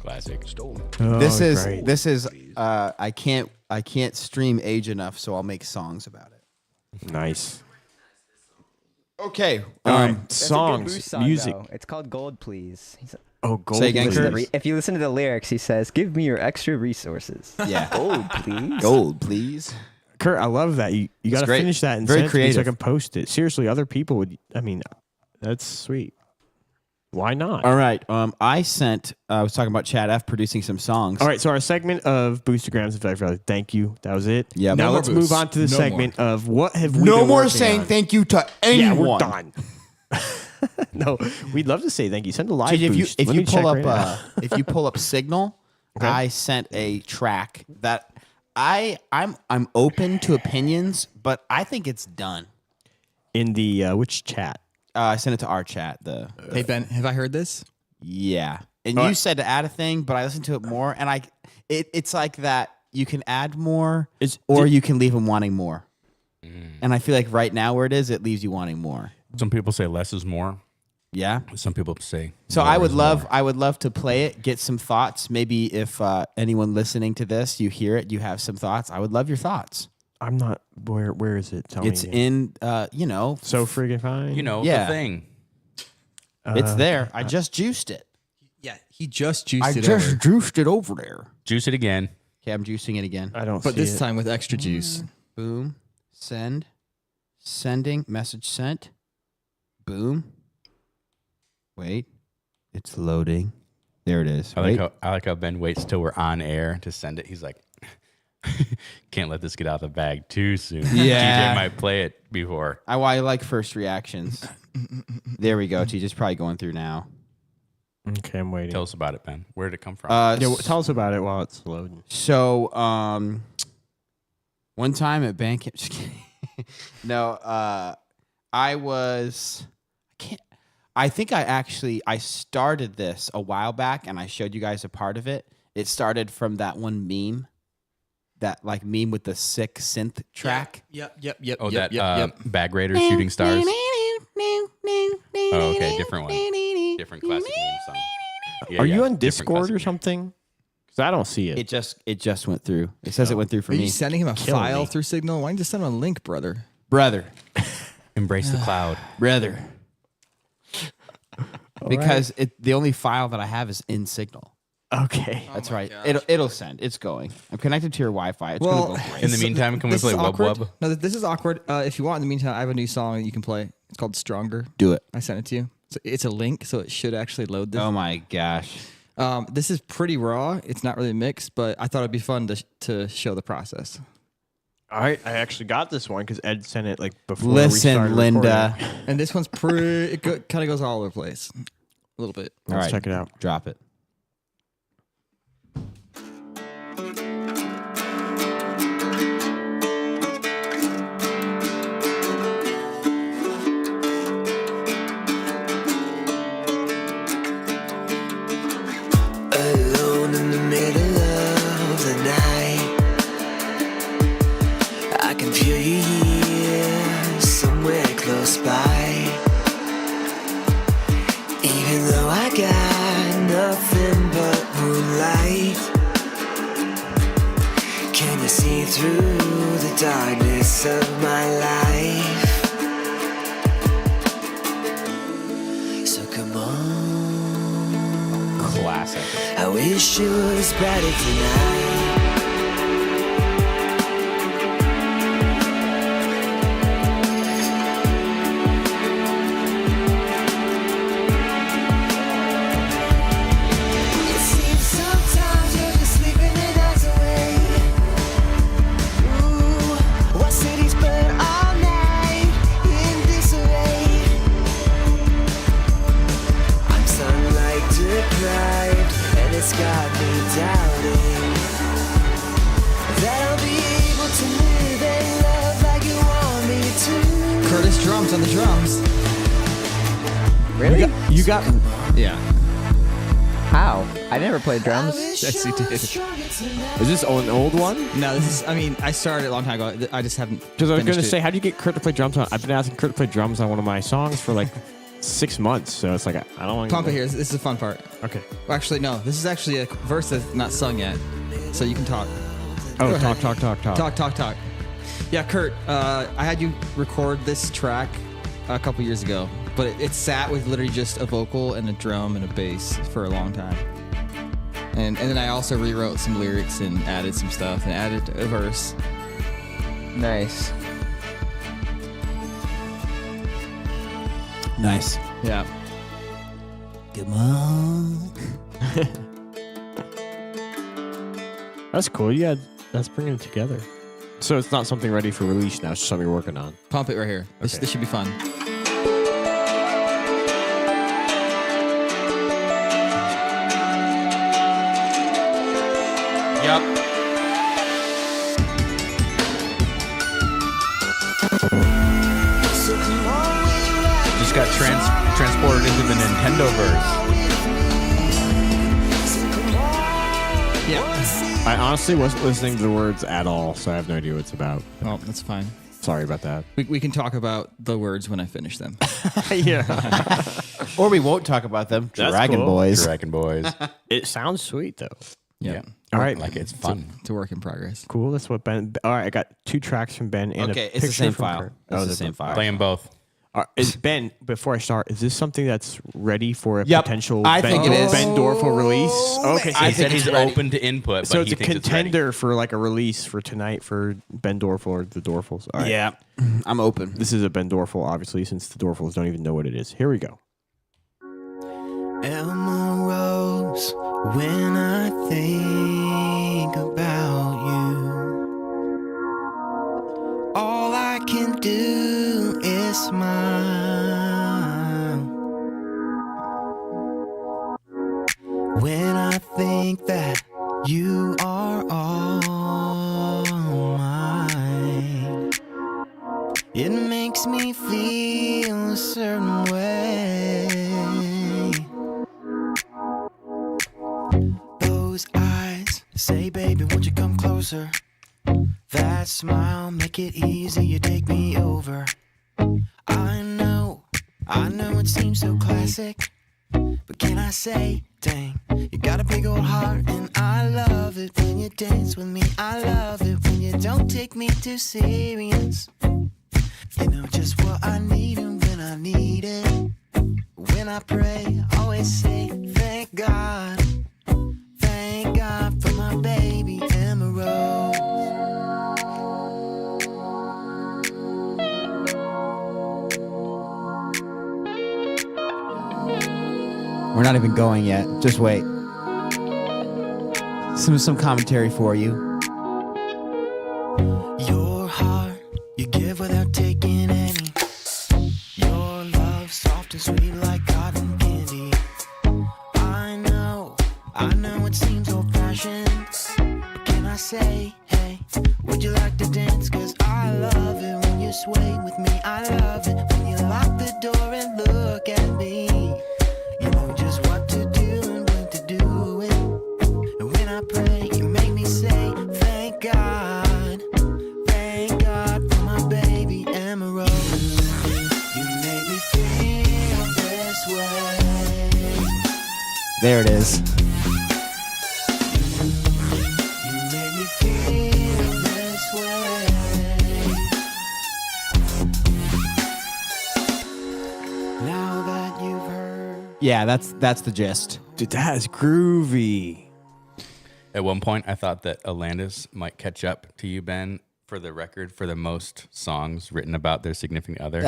Classic. Oh, This is great. I can't stream age enough, so I'll make songs about it. Nice. Okay. All right. That's a good Songs, Boost song, music. though. It's called Gold, Please. Oh, Gold. Say again, Please. Kurt. If you listen to the lyrics, he says, "Give me your extra resources." Yeah. Gold, please. Gold, please. Kurt, I love that. You got to great. finish that and Very send it to me so I creative. can post it. Seriously, other people would. I mean, that's sweet. Why not? All right. I was talking about Chad F producing some songs. All right, so our segment of Boostergrams and Value. Thank you. That was it. Yep. Now No more let's move boosts. on to the No segment of what have we No been more working saying on? thank you to Yeah, anyone. we're done. No, we'd love to say thank you. Send a live Dude, boost. if Let you me pull check up right now. if you pull up Signal, Okay. I sent a track that I'm open to opinions, but I think it's done. In the which chat? I sent it to our chat. Hey Ben, have I heard this? Yeah, and All you right. said to add a thing, but I listened to it more, and it's like that. You can add more, or you can leave them wanting more. And I feel like right now where it is, it leaves you wanting more. Some people say less is more. Yeah. Some people say. So more I would is love more. to play it, get some thoughts. Maybe if anyone listening to this, you hear it, you have some thoughts. I would love your thoughts. I'm not. Where is it? Tell It's me again. in So friggin' fine. Yeah. the thing. It's there. I just juiced it. Yeah, he just juiced it over. juiced it over there. Juice it again. Okay, I'm juicing it again. I don't. But see this it. time with extra juice. Boom. Send. Sending. Message sent. Boom. Wait. It's loading. There it is. I Wait. like how Ben waits till we're on air to send it. He's like, can't let this get out of the bag too soon. Yeah. DJ might play it before. I like first reactions. There we go. TJ's probably going through now. Okay, I'm waiting. Tell us about it, Ben. Where did it come from? Tell us about it while it's loading. So, one time at band camp, just kidding. No, I think I started this a while back and I showed you guys a part of it. It started from that one meme, that like meme with the sick synth track. Yep. Oh, Bag Raiders Shooting Stars. Oh, okay, different one. Different classic meme song. Yeah, Are you yeah, on different Discord classic or meme. something? Because I don't see it. It just went through. It says it went through for Are me. you sending him a Killing file me. through Signal? Why don't you just send him a link, brother? Brother. Embrace the cloud. Brother. Because the only file that I have is in Signal. Okay. That's right. It'll send. It's going. I'm connected to your Wi-Fi. It's Well, gonna go great. In the meantime, can we This play is Wub awkward. Wub? No, this is awkward. If you want, in the meantime, I have a new song that you can play. It's called Stronger. Do it. I sent it to you. It's a link, so it should actually load this. Oh my gosh. This is pretty raw. It's not really mixed, but I thought it'd be fun to show the process. I actually got this one because Ed sent it like before. Listen, we started Linda. recording. And this one's pretty. It kind of goes all over the place, a little bit. Let's check it out. Drop it. Alone in the middle of the night, I can feel you here, somewhere close by. Even though I got nothing but moonlight, can you see through the darkness of my life? So come on, Classic. I wish it was brighter tonight. It seems sometimes you're just sleeping the night away. Ooh, our cities burn all night in disarray. I'm sunlight deprived, and it's got me doubting that I'll be able to live and love like you want me to. Curtis drums on the drums. Really? You got Yeah. How? I never played drums. Yes, you did. Is this an old one? No, this is. I mean, I started a long time ago. I just haven't. Because I was going to finished say, it. how do you get Kurt to play drums on? I've been asking Kurt to play drums on one of my songs for like 6 months. So it's like I don't want Pump it here. This is the fun part. Okay. Well, actually, no. This is actually a verse that's not sung yet, so you can talk. Oh, Go ahead. talk. Yeah, Kurt. I had you record this track a couple years ago, but it sat with literally just a vocal and a drum and a bass for a long time. And then I also rewrote some lyrics and added some stuff and added a verse. Nice. Nice. Yeah. Come on. That's cool. Yeah, that's bringing it together. So it's not something ready for release now. It's just something you're working on. Pump it right here. Okay. This should be fun. Yep. So come on, we ride. Just got transported into the Nintendo-verse. So come on. Yeah. I honestly wasn't listening to the words at all, so I have no idea what it's about. Oh, that's fine. Sorry about that. We can talk about the words when I finish them. Yeah. Or we won't talk about them. That's Dragon cool. Boys. Dragon Boys. It sounds sweet, though. Yeah. All right. Like it's fun. It's a work in progress. Cool. That's what Ben. All right. I got 2 tracks from Ben and Okay, a it's the picture same from file. Kurt. It's the that's same it. file. Play them both. Is Ben, before I start, is this something that's ready for a Yep. potential I Ben, think it is. Ben Doerfel release? Okay. So, He it's- said he's open to input, so but it's he a thinks it's ready. contender for like a release for tonight for Ben Doerfel or the Doerfels. All right. Yeah. I'm open. This is a Ben Doerfel, obviously, since the Doerfels don't even know what it is. Here we go. Elma Rose, when I think about you, all I can do is smile. When I think that you are all mine, it makes me feel a certain way. Those eyes say, baby, won't you come closer? That smile, make it easy, you take me over. I know it seems so classic, but can I say, dang, you got a big old heart, and I love it when you dance with me. I love it when you don't take me too serious. You know just what I need, and when I need it. When I pray, I always say, thank God for my baby Emma Rose. We're not even going yet. Just wait. Some commentary for you. Your heart, you give without taking any. Your love, soft and sweet like cotton candy. I know it seems old-fashioned. But can I say, hey, would you like to dance? 'Cause I love it when you sway with me. I love it when you lock the door and look at me. You know just what to do and when to do it. And when I pray, you make me say, thank God for my baby Emerald. You make me feel this way. There it is. You make me feel this way. Now that you've heard. Yeah, that's the gist. Dude, that is groovy. At one point, I thought that Alanis might catch up to you, Ben, for the record for the most songs written about their significant other.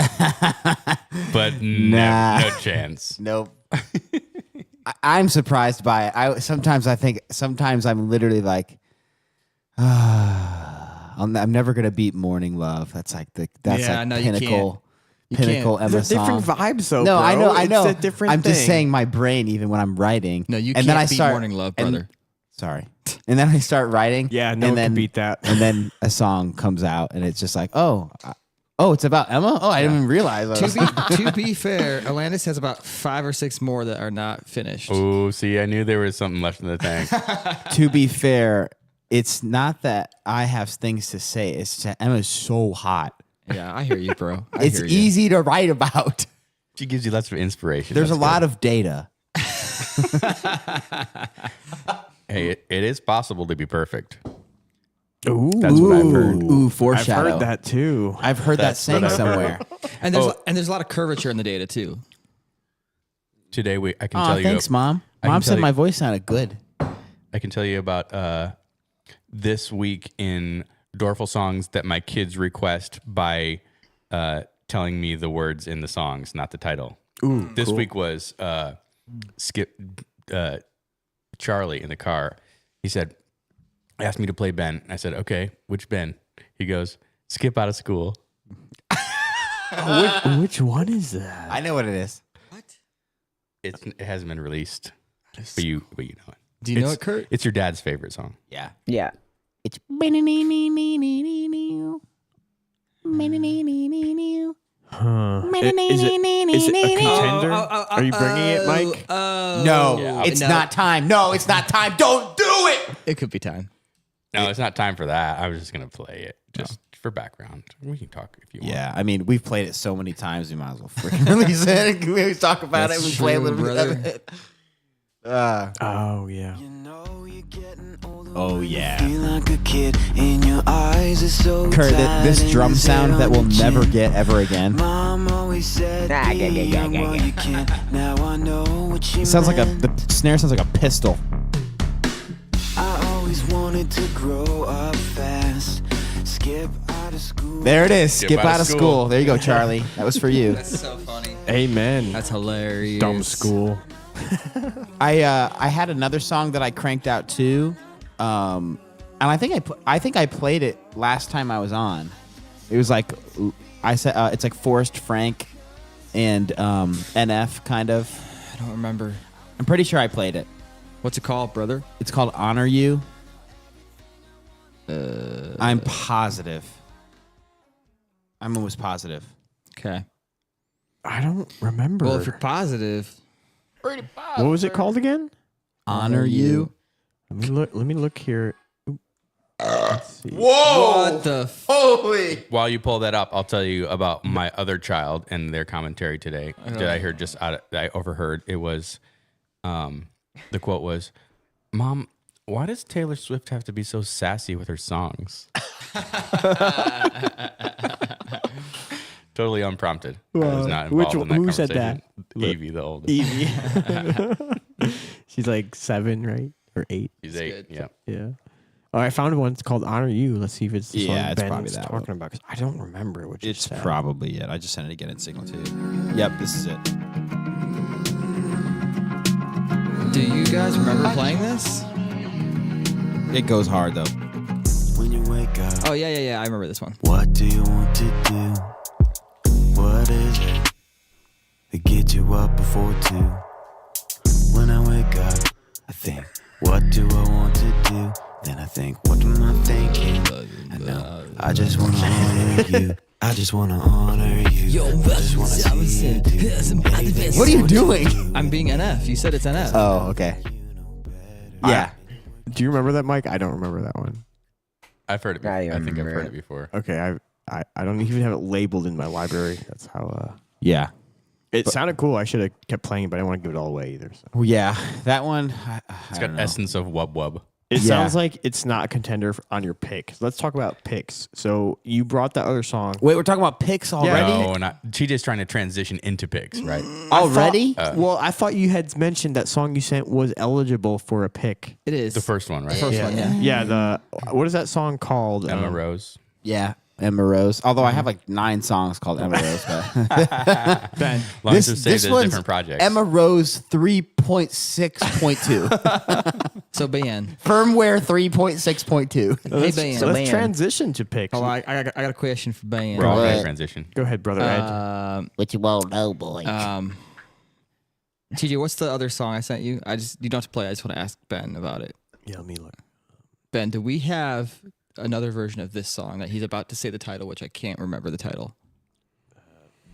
But no chance. Nope. I'm surprised by it. Sometimes I'm literally like, I'm never gonna beat Morning Love. That's like no, you pinnacle. You Pinnacle can't. Emma They're song. different vibes, though. No, bro. I know. It's a different I'm thing. just saying my brain, even when I'm writing. No, you and can't then I beat start, Morning Love, and- brother. Sorry. And then I start writing. Yeah, no and one then, can beat that. And then a song comes out, and it's just like, oh, it's about Emma. Oh, I didn't even realize. To be fair, Alanis has about 5 or 6 more that are not finished. Oh, see, I knew there was something left in the tank. To be fair, it's not that I have things to say. It's that Emma's so hot. Yeah, I hear you, bro. It's easy to write about. She gives you lots of inspiration. There's That's a lot of data. Hey, it is possible to be perfect. Ooh, That's what I've heard. Ooh, I've foreshadow. heard that too. I've heard that That's what saying I've heard. somewhere. And there's a lot of curvature in the data too. Today, I can Oh, tell you. thanks, Mom. I can Mom tell said you- my voice sounded good. I can tell you about this week in Doerfel songs that my kids request by telling me the words in the songs, not the title. Ooh, this cool. week was Charlie in the car. He said, asked me to play Ben. I said, okay, which Ben? He goes, Skip Out of School. Which one is that? I know what it is. It hasn't been released, but you know it. Do you know it, Kurt? It's your dad's favorite song. Yeah. Yeah. It's Huh. Is it a contender? Are you bringing it, Mike? no, it's not time. No, it's not time. Don't do it. It could be time. No, it's not time for that. I was just going to play it just for background. We can talk if you want. Yeah, I mean, we've played it so many times, we might as well freaking release it. We always talk about That's it. We play a true, little bit of brother. it. Oh yeah. Oh, yeah. Feel like a kid in your eyes is so Kurt, tight this and drum you sit sound that on we'll your never chin. get ever again. Mom always said, Ah, be young while you can. Now I know what she It sounds like meant. the snare sounds like a pistol. I always wanted to grow up fast. Skip out of school. There it is. Skip out of school. There you go, Charlie. That was for you. That's so funny. Amen. That's hilarious. Dumb school. I had another song that I cranked out too, and I think I played it last time I was on. It was like I said it's like Forrest Frank and NF kind of. I don't remember. I'm pretty sure I played it. What's it called, brother? It's called Honor You. I'm positive. I'm almost positive. Okay. I don't remember. Well, if you're positive, what was it called again? Honor You. Let me look here. Oop. Let's see. Whoa! what the? Holy! While you pull that up, I'll tell you about my other child and their commentary today that I heard I overheard. It was, the quote was, "Mom, why does Taylor Swift have to be so sassy with her songs?" Totally unprompted. I was not involved in that who said that? conversation. Evie, the oldest. Evie. She's like 7, right? Or 8. She's 8. Yeah. Yeah. Oh, I found one. It's called Honor You. Let's see if it's the Yeah, song it's Ben probably was that talking one. about. 'Cause I don't remember which It's it's probably it. I just sent it again in Signal too. Yep, this is it. Do you guys remember playing this? It goes hard though. When you wake up, Oh yeah. I remember this one. what do you want to do? What is it that gets you up before 2? When I wake up, I think, what do I want to do? Then I think, what am I thinking? I know, I just wanna honor you. I just wanna honor you. I just wanna see you do anything. What are you doing? I'm being NF. You said it's NF. Oh, okay. Yeah. Do you remember that, Mike? I don't remember that one. I've heard it. I I think I've remember heard it. it before. Okay, I don't even have it labeled in my library. That's how. Yeah. It sounded cool. I should have kept playing, but I didn't want to give it all away either. So. Well, yeah. That one. It's got essence of wub wub. It Yeah. sounds like it's not a contender on your pick. Let's talk about picks. So you brought that other song. Wait, we're talking about picks already? No, not. She just trying to transition into picks, right? Already? Well, I thought you had mentioned that song you sent was eligible for a pick. It is. The first one, right? First one, yeah. Yeah. What is that song called? Emma Rose. Yeah. Emma Rose. Although I have like 9 songs called Emma Rose. But Ben. Long as it's saved as one's different projects. Emma Rose 3.6.2. So Ben. Firmware 3.6.2. Hey Ben. Let's transition to picks. Oh, I got a question for Ben. We're all going to What? transition. Go ahead, brother Ed. What you won't know, boy. TJ, what's the other song I sent you? You don't have to play. I just want to ask Ben about it. Yeah, let me look. Ben, do we have another version of this song that he's about to say the title, which I can't remember the title?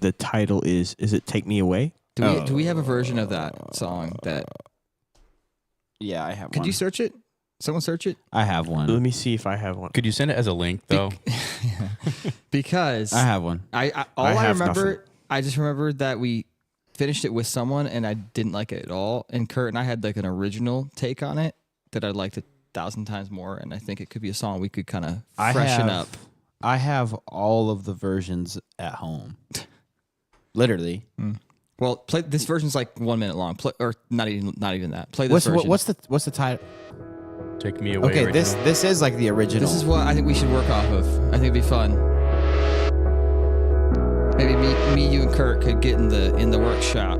The title is it Take Me Away? Do we have a version of that song that? Yeah, I have Could one. you search it? Someone search it? I have one. Let me see if I have one. Could you send it as a link, though? Because I have one. I have remember, nothing. I just remember that we finished it with someone and I didn't like it at all. And Kurt and I had like an original take on it that I liked 1,000 times more. And I think it could be a song we could kind of freshen up. I have all of the versions at home. Literally. Well, play this version's like 1 minute long, or not even that. Play this version. What's the title? Take Me Away. Okay, original. this is like the original. This is what I think we should work off of. I think it'd be fun. Maybe me, you, and Kurt could get in the workshop.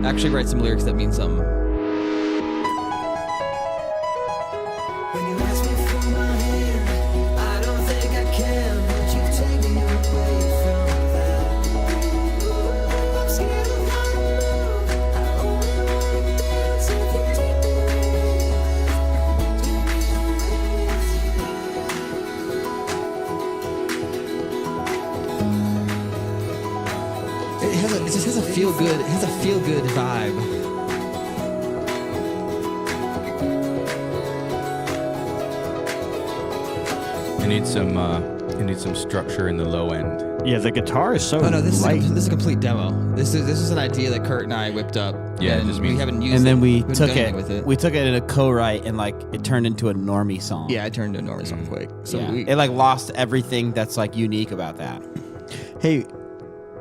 Actually, write some lyrics that mean something. When you ask me for my hand, I don't think I can, but you take me away from that. I'm scared of my love. I only wanna dance if you take me It just has a feel good. It has a feel good vibe. It needs some structure in the low end. Yeah, the guitar is so Oh no, this light. is a complete demo. This is an idea that Kurt and I whipped up. Yeah, it and just we means- haven't used. and then it. we haven't took done it. anything with it. We took it in a co-write and like it turned into a normie song. Yeah, I turned to a Norman song quick. So Yeah. we. It like lost everything that's like unique about that. Hey,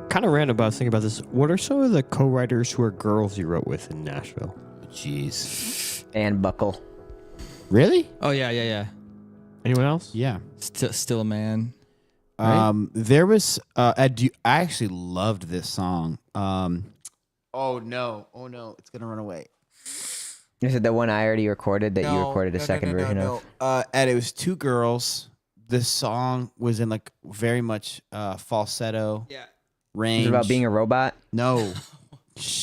kind of random, but I was thinking about this. What are some of the co-writers who are girls you wrote with in Nashville? Jeez. And Buckle. Really? Oh yeah. Anyone else? Yeah. Still a man. Right? There was I actually loved this song. Oh no, it's gonna run away. Is it the one I already recorded that you recorded a second version of? And it was 2 girls. This song was in like very much falsetto. Yeah. Range. Is it about being a robot? No.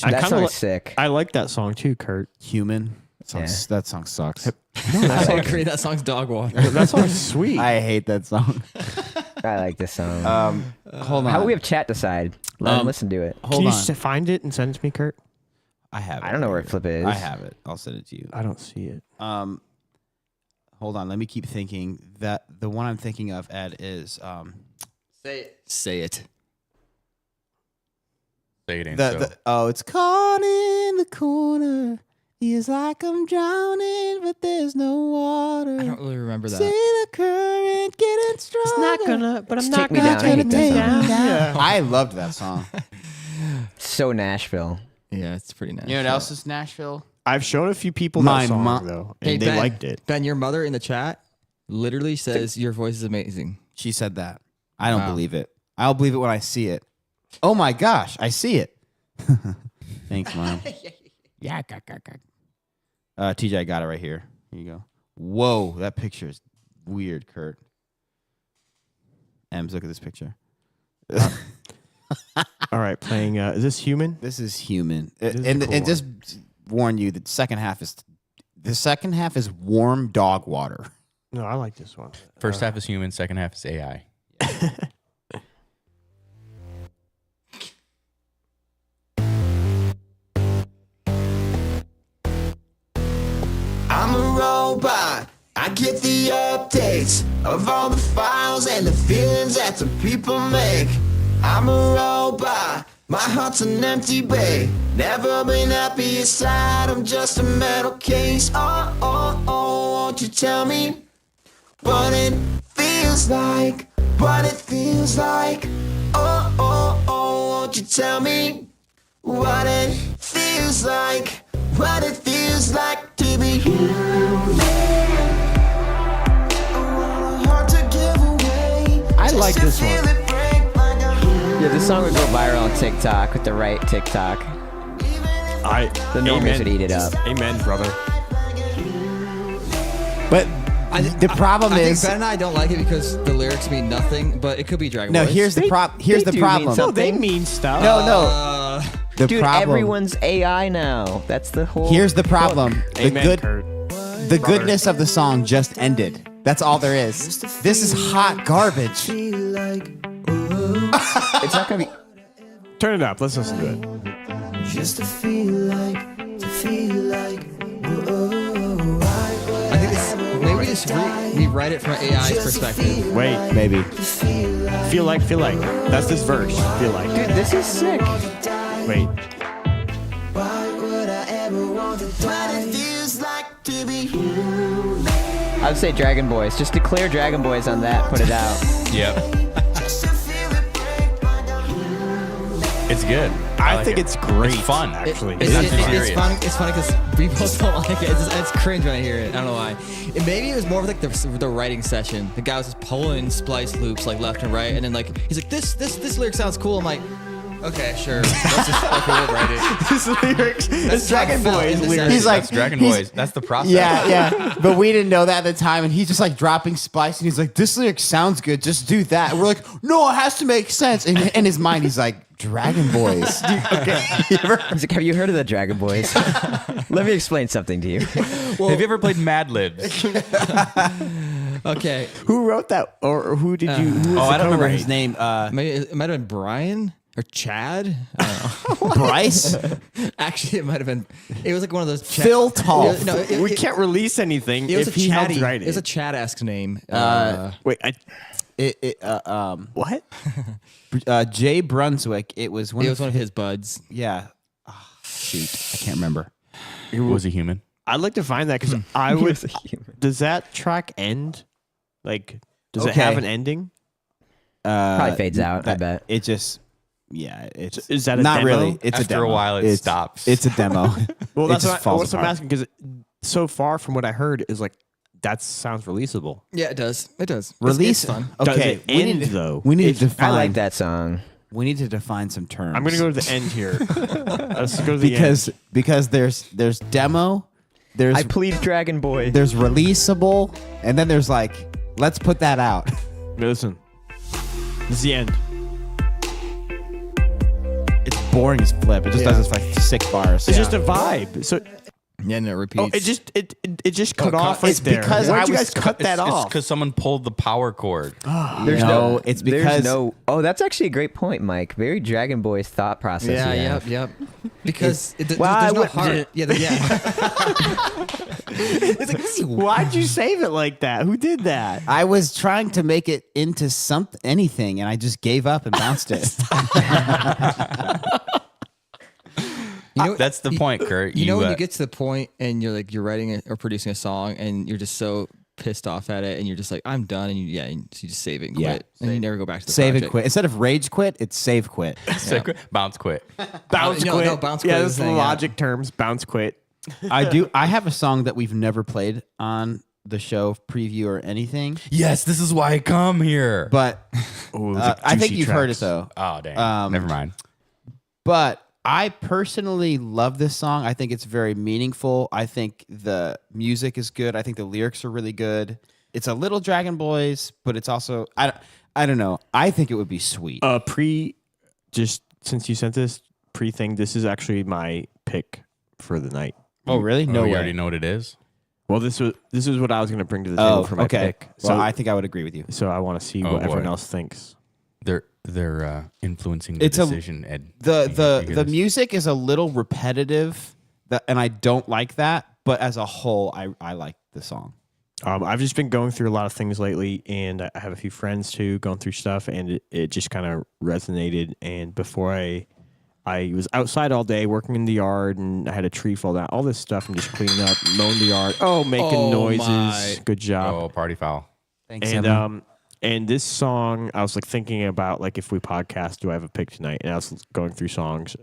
I That kinda song's li- sick. I like that song too, Kurt. Human. That song sucks. I agree. That song's dog water. That song's sweet. I hate that song. I like this song. Hold on. How about we have chat decide? Let them listen to it. Can Hold you on. find it and send it to me, Kurt? I have it. I don't know where right Flip it is. I have it. I'll send it to you. I don't see it. Hold on. Let me keep thinking. That the one I'm thinking of, Ed, is Say it. Say it ain't it's caught in the corner. Feels like I'm drowning, but there's no water. I don't really remember that. See the current getting stronger. but I'm Take Me Down. I hate that song. Yeah. I loved that song. So Nashville. Yeah, it's pretty nice. You know what else is Nashville? I've shown a few people My that song mom- though, Hey, and they Ben, liked it. Ben, your mother in the chat literally says your voice is amazing. She said that. I don't Wow. believe it. I'll believe it when I see it. Oh my gosh, I see it. Thanks, Mom. Yeah. TJ, I got it right here. Here you go. Whoa, that picture is weird, Kurt. Ems, look at this picture. All right, playing. Is this human? This is human. This is a And cool and just warn you, the second half is warm dog water. No, I like this one. First half is human, second half is AI. I'm a robot. I get the updates of all the files and the feelings that the people make. I'm a robot. My heart's an empty bay. Never been happy inside. I'm just a metal case. Oh, oh, oh, won't you tell me what it feels like? What it feels like? Oh, oh, oh, won't you tell me what it feels like? What it feels like to be human. I like this one. Yeah, this song would go viral on TikTok with the right TikTok. The normies would eat it up. Amen, brother. But the problem I is, think Ben and I don't like it because the lyrics mean nothing, but it could be Dragon no. Boys. Here's the problem. Here's the do mean problem. something. They mean stuff. No. The Dude, problem. everyone's AI now. That's the whole. Here's the problem. Amen, Kurt. The goodness of the song just ended. That's all there is. This is hot garbage. It's not gonna be. Turn it up. Let's listen to it. Just to feel like, I think this, maybe we just rewrite it from an AI's perspective. Wait, Maybe. feel like. That's this verse. Feel like. Dude, this is sick. Wait. why would I ever want to die? What it feels like to be human. I would say Dragon Boys. Just declare Dragon Boys on that. Put it out. Yep. Just to feel it break like a human. It's good. I like think it. it's great. It's fun, actually. It's not too serious. It's funny because we both don't like it. It's cringe when I hear it. I don't know why. Maybe it was more of like the writing session. The guy was just pulling splice loops like left and right, and then like he's like this lyric sounds cool. I'm like, okay, sure. Let's just we'll write it. This lyrics. It's Dragon Boys lyrics. He's like That's Dragon Boys. That's the process. Yeah. But we didn't know that at the time, and he's just like dropping spice, and he's like, "This lyric sounds good. Just do that." And we're like, "No, it has to make sense." And in his mind, he's like, "Dragon Boys." Okay. He's like, have you heard of the Dragon Boys? Let me explain something to you. Have you ever played Mad Libs? Okay. Who wrote that, or who did you? Who was I don't remember co-write? His name, Maybe it might have been Brian or Chad. I don't know. Bryce. Actually, it might have been. It was like one of those. Phil Tall. We can't release anything It was if a he helped chatty. write It was a it. Chad-esque name. Wait, what? Jay Brunswick. It was one. It was one of his buds. Yeah. Oh, shoot, I can't remember. Was he human? I'd like to find that because I would. Does that track end? Like, does it have an ending? Probably fades out, I bet. It just. Yeah, it's Is that a not demo? really. It's After a demo. a while, it stops. It's a demo. Well, It that's just what falls I'm apart. asking because so far from what I heard is like that sounds releasable. Yeah, it does. It does. Release. It's fun. Does Okay, it end, though? We need to define. I like that song. We need to define some terms. I'm gonna go to the end here. Let's go to the end. because there's demo, there's I plead Dragon Boy. there's releasable, and then there's like, let's put that out. Listen, this is the end. It's boring as flip. It just does this like 6 bars. It's just a vibe. So Yeah, and it repeats. it just cut off right it's there. because Why'd I you was guys cut that It's off? because someone pulled the power cord. There's no, it's because there's no. Oh, that's actually a great point, Mike. Very Dragon Boys thought process. Yeah, you have. yep. Because Well, there's no I would- heart. Yeah. It's like, why'd you save it like that? Who did that? I was trying to make it into anything, and I just gave up and bounced it. You know, That's the point, Kurt. You know when you get to the point and you're like you're writing or producing a song and you're just so pissed off at it and you're just like I'm done and you just save it and quit and you never go back to the Save project. and quit. Instead of rage quit, it's save quit. Bounce quit. Bounce no, quit. no, bounce quit Yeah, is that's the the thing, yeah. logic terms. Bounce quit. I have a song that we've never played on the show preview or anything, Yes, this is why I come here. but Ooh, those are I think juicy you've heard it tracks. though. Oh, dang. Never mind. But I personally love this song. I think it's very meaningful. I think the music is good. I think the lyrics are really good. It's a little Dragon Boys, but it's also I don't know. I think it would be sweet. Just since you sent this thing, this is actually my pick for the night. Oh, really? No you way. already know what it is? Well, this is what I was going to bring to the table for my pick. So I think I would agree with you. So I want to see what everyone else thinks. They're influencing the decision. Ed, the music is a little repetitive, and I don't like that. But as a whole, I like the song. I've just been going through a lot of things lately, and I have a few friends too going through stuff, and it just kind of resonated. And before I was outside all day working in the yard, and I had a tree fall down, all this stuff, and just cleaning up, mowing the yard. Making noises. My. Good job. Oh, party foul. Thanks, and this song, I was like thinking about like if we podcast, do I have a pick tonight? And I was going through songs,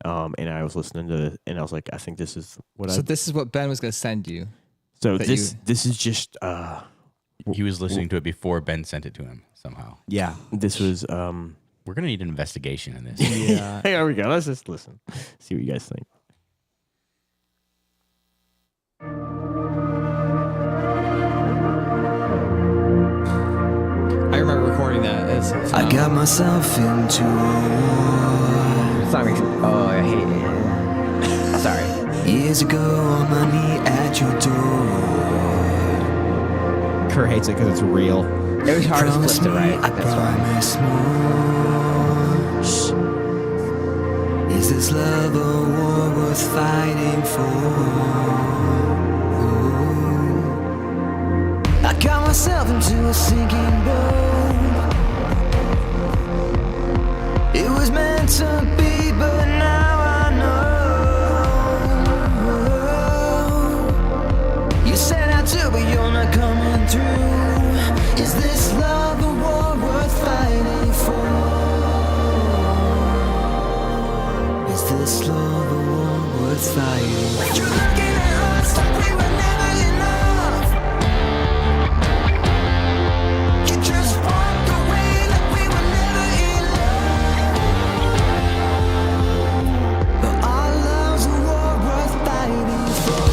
and I was listening to, and I was like, I think this is what. So this is what Ben was going to send you. So this is just. He was listening to it before Ben sent it to him somehow. Yeah, this was. We're gonna need an investigation in this. Yeah. Hey, there we go. Let's just listen. See what you guys think. I remember recording that. I got myself into a Song makes, oh, I hate it. Sorry. years ago on my knee at your door. Kurt hates it because it's real. It was hard to flip to right. I That's why. promise more. Is this love a war worth fighting for? I got myself into a sinking boat. It was meant to be, but now I know. You said I do, but you're not coming through. Is this love a war worth fighting for? Is this love a war worth fighting? You're looking at us like we were never enough. You just walked away like we were never in love. But our love's a war worth fighting for.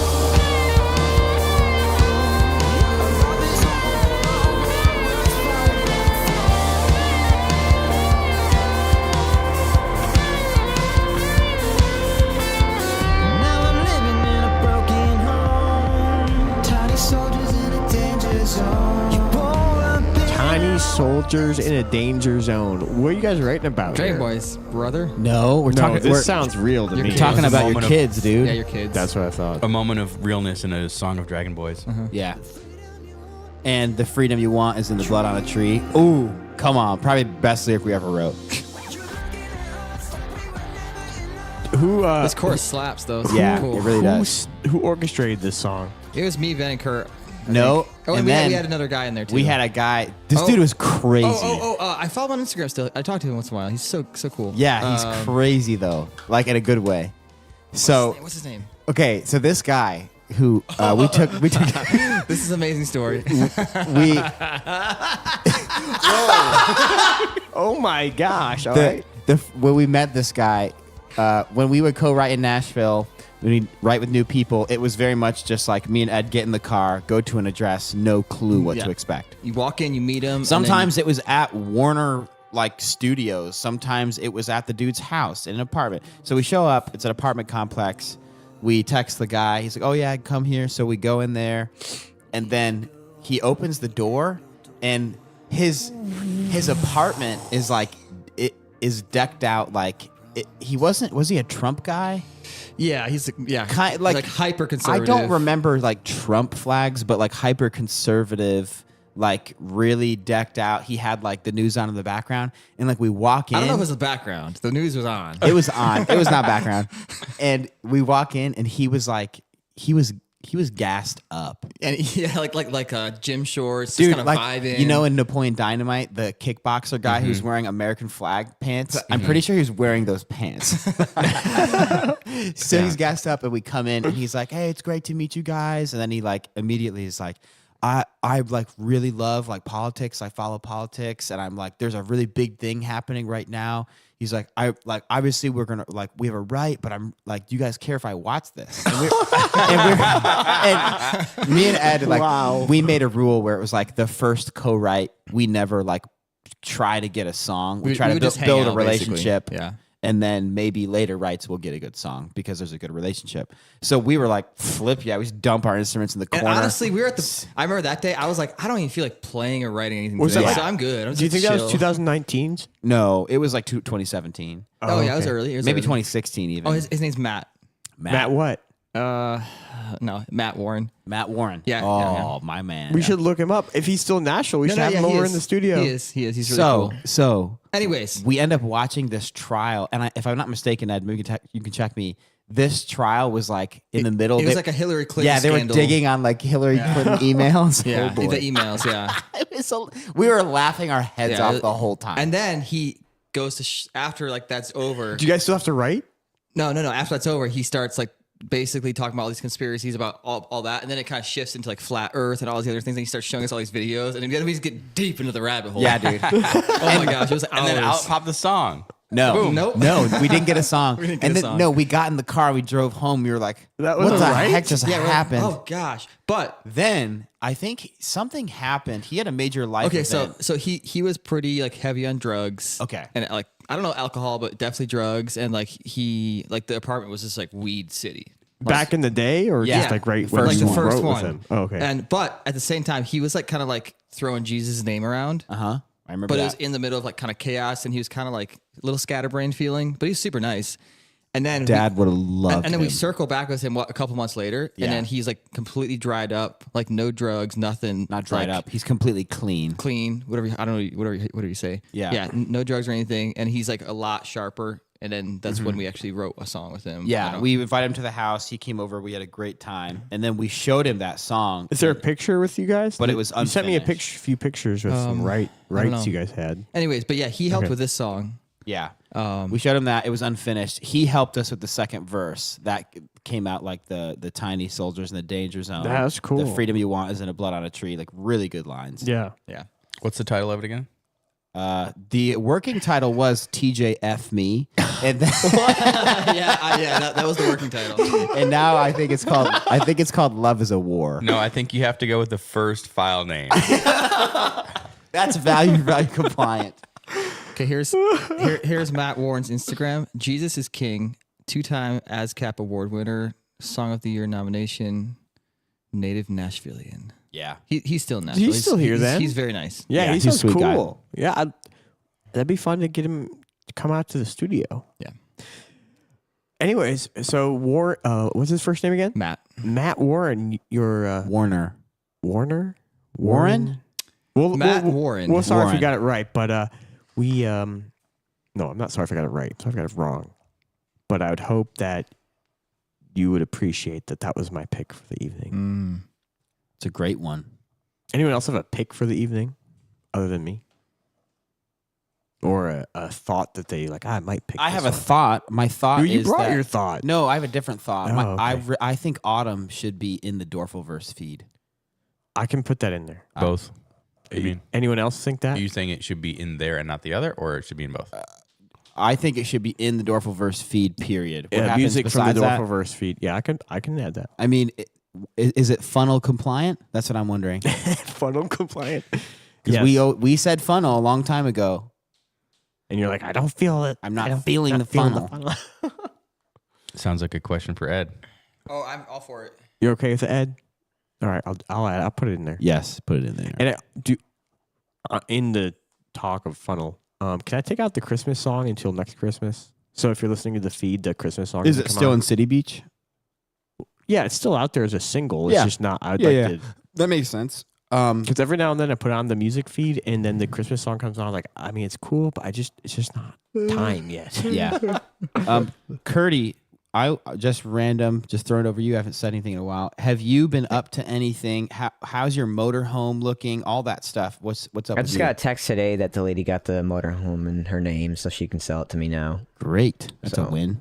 Our love is a war worth fighting for. Now I'm living in a broken home. Tiny soldiers in a danger zone. You bore a big Tiny soldiers in a danger zone. What are you guys writing about? Dragon here? Boys, brother. No, we're No, talking. this we're sounds real to You're me. kidding. talking It's a about your moment of- kids, dude. Yeah, your kids. That's what I thought. A moment of realness in a song of Dragon Boys. Yeah. And the freedom you want is in the blood on a tree. Ooh, come on. Probably best lyric we ever wrote. Who? This chorus slaps though. It's Yeah, cool. it really does. Who orchestrated this song? It was me, Ben, and Kurt. I No, think. Oh, and and we then had another guy in there too. we had a guy. This Oh. dude was crazy. I follow him on Instagram still. I talk to him once in a while. He's so cool. Yeah, he's crazy though, like in a good way. So What's his name? okay, so this guy who we took This is an amazing story. we Oh my gosh! All right. when we met this guy, when we would co-write in Nashville, when we write with new people, it was very much just like me and Ed get in the car, go to an address, no clue what Yeah. to expect. You walk in, you meet him. and Sometimes it was at Warner like studios. Sometimes it was at the dude's house in an apartment. So we show up. It's an apartment complex. We text the guy. He's like, "Oh yeah, come here." So we go in there, and then he opens the door, and his apartment is like it is decked out like he wasn't. Was he a Trump guy? yeah, he's Kind like hyper I conservative. don't remember like Trump flags, but like hyper conservative, like really decked out. He had like the news on in the background, and like we walk in. I don't know if it was the background. The news was on. It was on. It was not background. And we walk in, and he was like, he was gassed up. And yeah, like gym shorts, Dude, just kind of like, vibing. you know, in Napoleon Dynamite, the kickboxer guy who's wearing American flag pants, I'm pretty sure he's wearing those pants. So he's gassed up, and we come in, and he's like, "Hey, it's great to meet you guys." And then he like immediately is like, I like really love like politics. I follow politics, and I'm like, there's a really big thing happening right now. He's like, obviously we have a right, but I'm like, do you guys care if I watch this? And, and me and Ed, like, we made a rule where it was like the first co-write, we never like try to get a song. We try to build a relationship. Basically. Yeah. And then maybe later writes we'll get a good song because there's a good relationship. So we were like, we just dump our instruments in the corner. And honestly, we were at the. I remember that day. I was like, I don't even feel like playing or writing anything. Was today, that so I'm good. Do you think that was 2019? No, it was like 2017. Oh yeah, it was early. It was maybe early. 2016 even. Oh, his name's Matt. Matt what? No, Matt Warren. Matt Warren. Yeah. Oh, my man. We should look him up. If he's still in Nashville, we should have him over in the studio. He is. He's really cool. So, anyways, we end up watching this trial, and if I'm not mistaken, Ed, maybe you can check me. This trial was like in the middle. It was like a Hillary Clinton. Yeah, they scandal. were digging on like Hillary Clinton emails. Yeah, Oh, boy. the emails. Yeah, we were laughing our heads off the whole time. And then he goes to after like that's over. Do you guys still have to write? No. After that's over, he starts like basically talking about all these conspiracies about all that, and then it kind of shifts into like flat Earth and all these other things. And he starts showing us all these videos, and then we just get deep into the rabbit hole. Yeah, dude. Oh my gosh, it was And then out popped the song. No, Nope. no, we didn't get a song. We didn't get a song. No, we got in the car, we drove home. We were like, That was what the right? heck just we're like, happened? oh gosh, but Then I think something happened. He had a major life okay, event. so he was pretty like heavy on drugs. Okay. And like I don't know alcohol, but definitely drugs, and like he like the apartment was just like weed city. Back in the day, or Yeah. just like right The when first you one. wrote one. with him? Oh, okay. But at the same time, he was like kind of like throwing Jesus' name around. I remember But that. it was in the middle of like kind of chaos, and he was kind of like a little scatterbrained feeling, but he's super nice. And then Dad would have loved and then him. we circle back with him a couple months later, Yeah. and then he's like completely dried up, like no drugs, nothing. Not dried like, up. He's completely clean. clean, whatever. I don't know, whatever you say. Yeah. no drugs or anything, and he's like a lot sharper. And then that's when we actually wrote a song with him. I Yeah, don't- we invited him to the house. He came over. We had a great time, and then we showed him that song. Is there a picture with you guys? But it was You sent me a unfinished. few pictures with some rights know. you guys had. Anyways, but yeah, he helped Okay. with this song. Yeah, we showed him that. It was unfinished. He helped us with the second verse. That came out like the tiny soldiers in the danger zone. That's cool. The freedom you want is in a blood on a tree. Like really good lines. Yeah. Yeah. What's the title of it again? The working title was TJF Me, and then, That was the working title. and now I think it's called Love Is a War. No, I think you have to go with the first file name. That's value compliant. Okay, here's Matt Warren's Instagram. Jesus is King, 2-time ASCAP award winner, Song of the Year nomination, native Nashvilleian. Yeah. He's still in Nashville. He's still here then? He's very nice. Yeah, Yeah, he he's a sounds sweet guy. cool. Yeah, that'd be fun to get him to come out to the studio. Yeah. Anyways, so what's his first name again? Matt Warren. You're Warner. Warner? Warren? Well, Matt Warren. Well, sorry if Warren. you got it right, but no, I'm not sorry if I got it right. Sorry if I got it wrong. But I would hope that you would appreciate that was my pick for the evening. It's a great one. Anyone else have a pick for the evening other than me? Or a thought that they like, I might pick I this have a one. thought. My thought You is brought that, your thought. No, I have a different thought. Oh, okay. I think Autumn should be in the Doerfel-verse feed. I can put that in there. Both. I mean, Anyone else think that? are you saying it should be in there and not the other, or it should be in both? I think it should be in the Doerfel-verse feed, period. What happens music from the besides that? Doerfel-verse feed. Yeah, I can add that. I mean, is it funnel compliant? That's what I'm wondering. Funnel compliant. Because we said funnel a long time ago. And you're like, I don't feel it. I'm not feeling the funnel. Sounds like a question for Ed. Oh, I'm all for it. You're okay with it, Ed? All right, I'll put it in there. Yes, put it in there. And in the talk of funnel, can I take out the Christmas song until next Christmas? So if you're listening to the feed, the Christmas song Is doesn't it come still out? in City Beach? Yeah, it's still out there as a single. It's Yeah. just not. I'd Yeah, like yeah. to. That makes sense. Because every now and then I put on the music feed, and then the Christmas song comes on. Like, I mean, it's cool, but it's just not time yet. Yeah. Curdy, I just throwing it over you. I haven't said anything in a while. Have you been up to anything? How's your motorhome looking? All that stuff. What's up I with just you? got a text today that the lady got the motorhome in her name, so she can sell it to me now. Great. That's a So- win.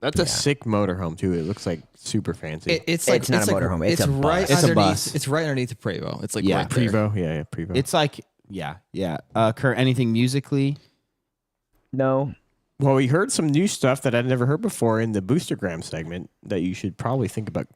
That's a sick motorhome too. It looks like super fancy. It's like It's not a motorhome, it's a right bus. It's a underneath. bus. It's right underneath the Prevost. It's like Yeah. right there. Prevost, yeah, Prevost. It's like, yeah. Kurt, anything musically? No. Well, we heard some new stuff that I'd never heard before in the Boostergram segment that you should probably think about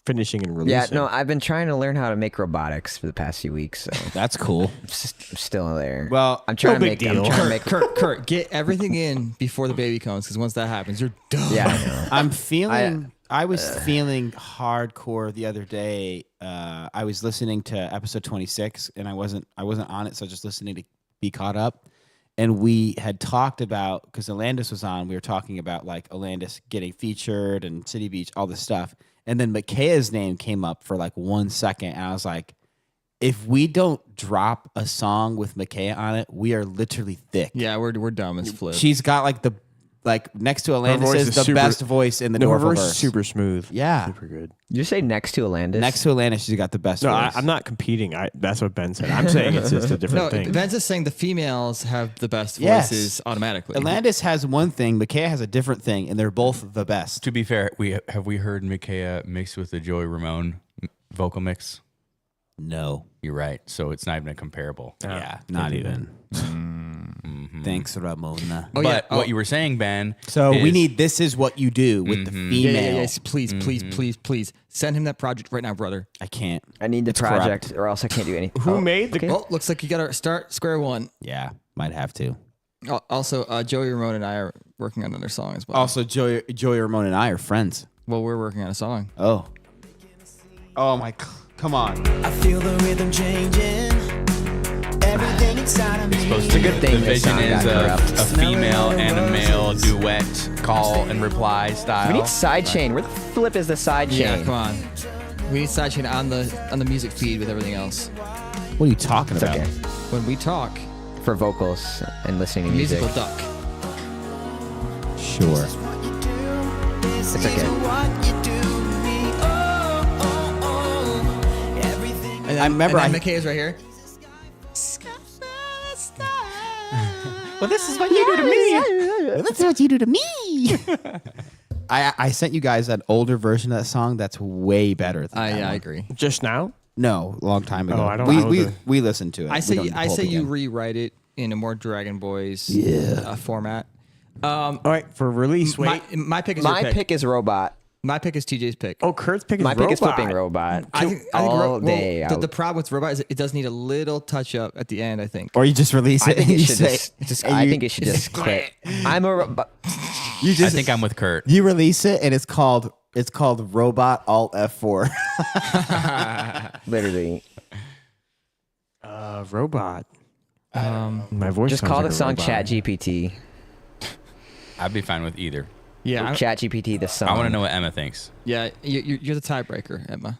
finishing and releasing. Yeah, no, I've been trying to learn how to make robotics for the past few weeks, so That's cool. I'm still there. Well, I'm trying no to big make deal. I'm trying to make Kurt, get everything in before the baby comes, because once that happens, you're done. Yeah, I know. I'm feeling. I was feeling hardcore the other day. I was listening to episode 26, and I wasn't on it, so I was just listening to be caught up. And we had talked about, because Alandis was on, we were talking about like Alandis getting featured and City Beach, all this stuff. And then Makaya's name came up for like 1 second, and I was like, if we don't drop a song with Makaya on it, we are literally thick. Yeah, we're dumb as flip. She's got like next to Alandis voice is is the super- best voice in the No, her voice Doerfel-verse. is super smooth. Yeah. Super good. You say next to Alandis? Next to Alandis, she's got the best No, voice. I'm not competing. That's what Ben said. I'm saying it's just a different No, thing. Ben's just saying the females have the best Yes. voices automatically. Alandis has one thing, Makaya has a different thing, and they're both the best. To be fair, we heard Makaya mixed with the Joey Ramone vocal mix? No. You're right. So it's not even a comparable. Yeah, not even. Thanks, Ramona. Oh, But yeah. what you were saying, Ben. So we is- need This Is What You Do with the female. Yes, please, please. Send him that project right now, brother. I can't. I need the It's project, corrupt. or else I can't do anything. Who made the? okay. Oh, looks like you got to start square one. Yeah, might have to. Also, Joey Ramone and I are working on another song as well. Also, Joey Ramone and I are friends. Well, we're working on a song. Oh. Oh, my. Come on. I feel the rhythm changing. Everything inside of me. Supposed It's a good thing the this vision song is got corrupt. a female and a male duet call and reply style. We need sidechain. Where the flip is the sidechain? Yeah, come on. We need sidechain on the music feed with everything else. What are you talking It's about? okay. When we talk, For vocals and listening to music. musical duck. Sure. It's okay. And I remember and I- then McKay is right here. Well, this is what you do to me. Well, this is what you do to me. I sent you guys an older version of that song that's way better than that Yeah, I one. agree. Just now? No, a long time ago. I don't know we listened to it. I We say don't need to I pull it say you again. rewrite it in a more Dragon Boys format. All right, for release. Wait. My pick is My your pick is Robot. My pick is TJ's pick. Oh, Kurt's pick is My pick is Robot. flipping Robot. I think all day. The problem with Robot is it does need a little touch up at the end, I think. Or you just release I it. think and it you should say- just. and I you- think it should just quit. I'm a robot. You I just think I'm with Kurt. you release it and it's called Robot Alt F4. Literally. Robot. My voice. Just sounds call like the a song robot. Chat GPT. I'd be fine with either. Yeah, Chat GPT the song. I want to know what Emma thinks. yeah. You're the tiebreaker, Emma.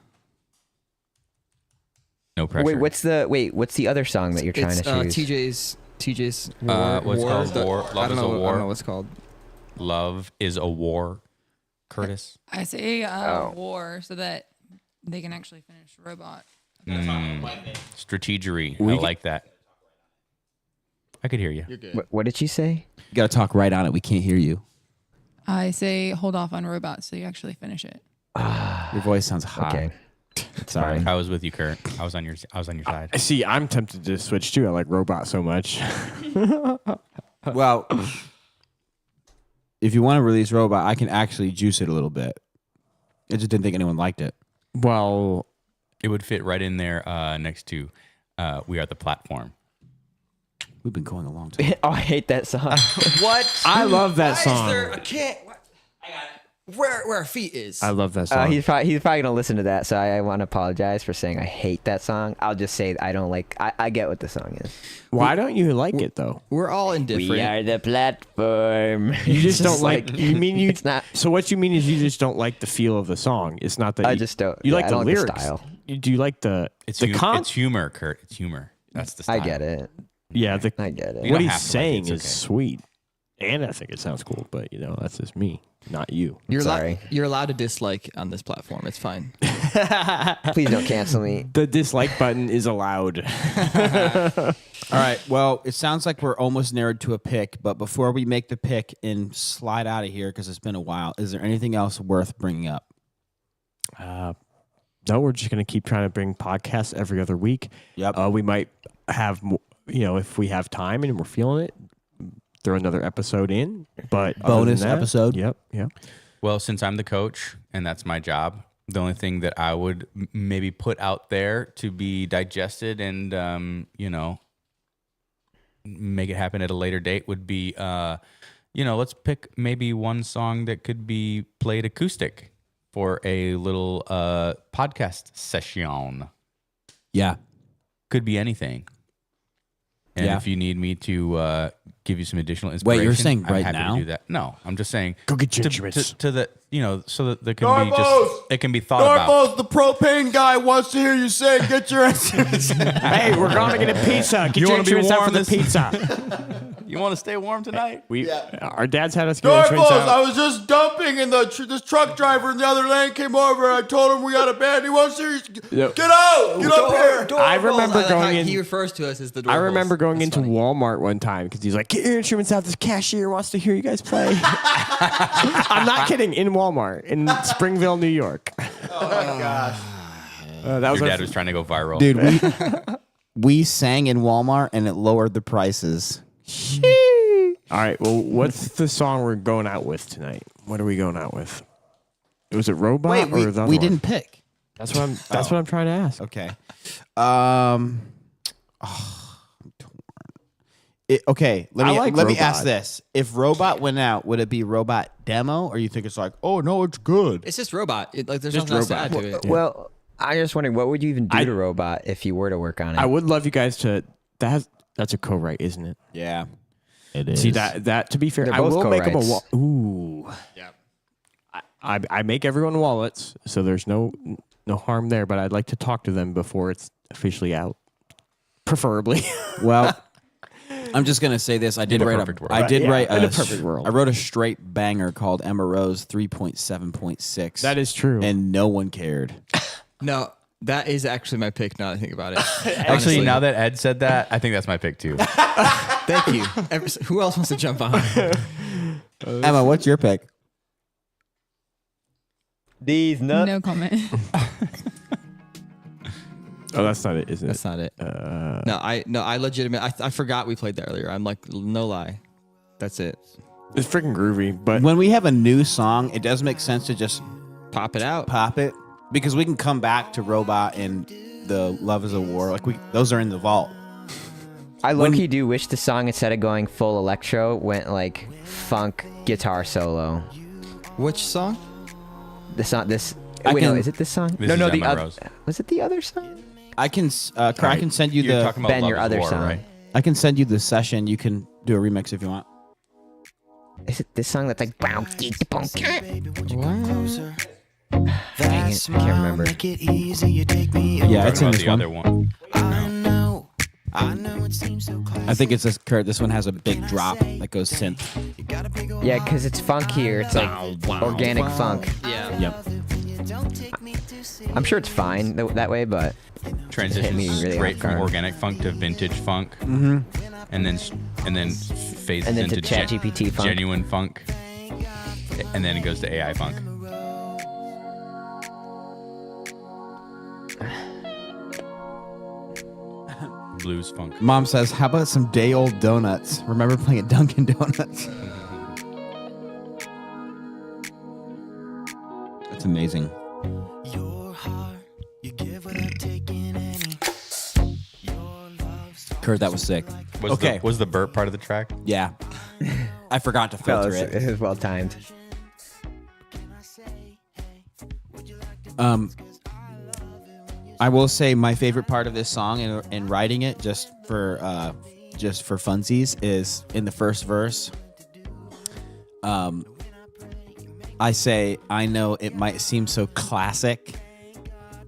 No pressure. What's the other song that you're trying It's to choose? TJ's War. what's War, called War? Love I don't is know. a I War. don't know what's called. Love is a war. Curtis. I say war so that they can actually finish Robot. Strategery. I like that. I could hear you. You're good. What did she say? You got to talk right on it. We can't hear you. I say hold off on Robot so you actually finish it. Your voice sounds hot. Okay. Sorry. I was with you, Kurt. I was on your side. I see. I'm tempted to switch too. I like Robot so much. Well, if you want to release Robot, I can actually juice it a little bit. I just didn't think anyone liked it. Well, It would fit right in there next to We Are the Platform. We've been going a long time. Oh, I hate that song. What? I love that Why song. Is there, I can't. What? I got it. Where our feet is. I love that song. He's probably gonna listen to that, so I want to apologize for saying I hate that song. I'll just say I don't like. I get what the song is. Why don't you like it though? We're all indifferent. We are the platform. You just don't like. You mean you? It's not. So what you mean is you just don't like the feel of the song. It's not that I you, just don't. You yeah, like I the don't lyrics. Like the style. Do you like the It's the humor, Kurt. It's humor. That's the style. I get it. Yeah, I get it. You what don't he's have to like it, saying it's is okay. sweet. And I think it sounds cool, but that's just me, not you. You're Sorry. You're allowed to dislike on this platform. It's fine. Please don't cancel me. The dislike button is allowed. All right. Well, it sounds like we're almost narrowed to a pick, but before we make the pick and slide out of here, because it's been a while, is there anything else worth bringing up? No, we're just going to keep trying to bring podcasts every other week. Yep. We might have, if we have time and we're feeling it, throw another episode in. But Bonus other than that, episode. Yep. Well, since I'm the coach and that's my job, the only thing that I would maybe put out there to be digested and, make it happen at a later date would be, let's pick maybe one song that could be played acoustic for a little podcast session. Yeah. Could be anything. And Yeah. if you need me to give you some additional inspiration, Wait, you're saying I'm right happy now? to do that. No, I'm just saying Go get your to instruments. the so that there can be it can be thought about. The propane guy wants to hear you say, get your instruments. Hey, we're going to get a pizza. Get You your wanna be instruments out for warm the this- pizza. You want to stay warm tonight? Our dad's had us get instruments out. was just dumping, and this truck driver in the other lane came over. I told him we got a band. He wants to hear you. Yep. Get out! Get up here! I remember like how going in. He refers to us as the. I Doerfels. remember going That's into funny. Walmart one time because he's like, "Get your instruments out. This cashier wants to hear you guys play." I'm not kidding. In Walmart in Springville, New York. Oh my gosh. That was Your our dad was trying to go viral. Dude, we sang in Walmart, and it lowered the prices. All right. Well, what's the song we're going out with tonight? What are we going out with? Was it Robot Wait, or the other we one? didn't pick. That's what I'm. That's what I'm trying to ask. Okay. I'm torn. Okay, I let me like ask Robot. this: if Robot went out, would it be Robot demo, or you think it's like, oh no, it's good? It's just robot. There's Just nothing else to robot. add to it. Well, I'm just wondering, what would you even do to Robot if you were to work on it? I would love you guys to. That's a co-write, isn't it? Yeah, it is. See that. To be fair, They're I both will make them a co-writes. Ooh. Yeah. I make everyone wallets, so there's no harm there. But I'd like to talk to them before it's officially out, preferably. Well, I'm just gonna say this: I did a write perfect world. I did Yeah, write in a perfect world. I wrote a straight banger called Emma Rose 3.7.6. That is true. and no one cared. No, that is actually my pick. Now that I think about it. Actually, Honestly. now that Ed said that, I think that's my pick too. Thank you. Who else wants to jump on? Emma, what's your pick? These nuts. No comment. Oh, that's not it, isn't That's it? not it. I legitimately. I forgot we played that earlier. I'm like, no lie. That's it. It's freaking groovy, but When we have a new song, it does make sense to just Pop it out. pop it because we can come back to Robot and the Love Is a War. Like those are in the vault. I low-key do wish the song, instead of going full electro, went like funk guitar solo. Which song? This song, this. I Wait, can- no, is it this song? This no, is no, the Emma other. Rose. Was it the other song? I can I can send you You're the talking about Ben, Love your is other War, song. right? I can send you the session. You can do a remix if you want. Is it this song that's like? Dang it, I can't remember. Yeah, it's Talking in about this the one. other one. I think it's this. Kurt, this one has a big drop that goes synth. Yeah, because it's funkier. It's like organic funk. Yeah. Yep. I'm sure it's fine that way, but Transitions me really straight off from guard. organic funk to vintage funk, Mm-hmm. and then phases And then to into ChatGPT funk. genuine funk, and then it goes to AI funk. Blues funk. Mom says, "How about some day old donuts? Remember playing at Dunkin' Donuts?" That's amazing. Kurt, that was sick. Was the burp part of the track? Yeah. I forgot to no, filter it it. was well timed. I will say my favorite part of this song and writing it just for funsies is in the first verse. I say, I know it might seem so classic,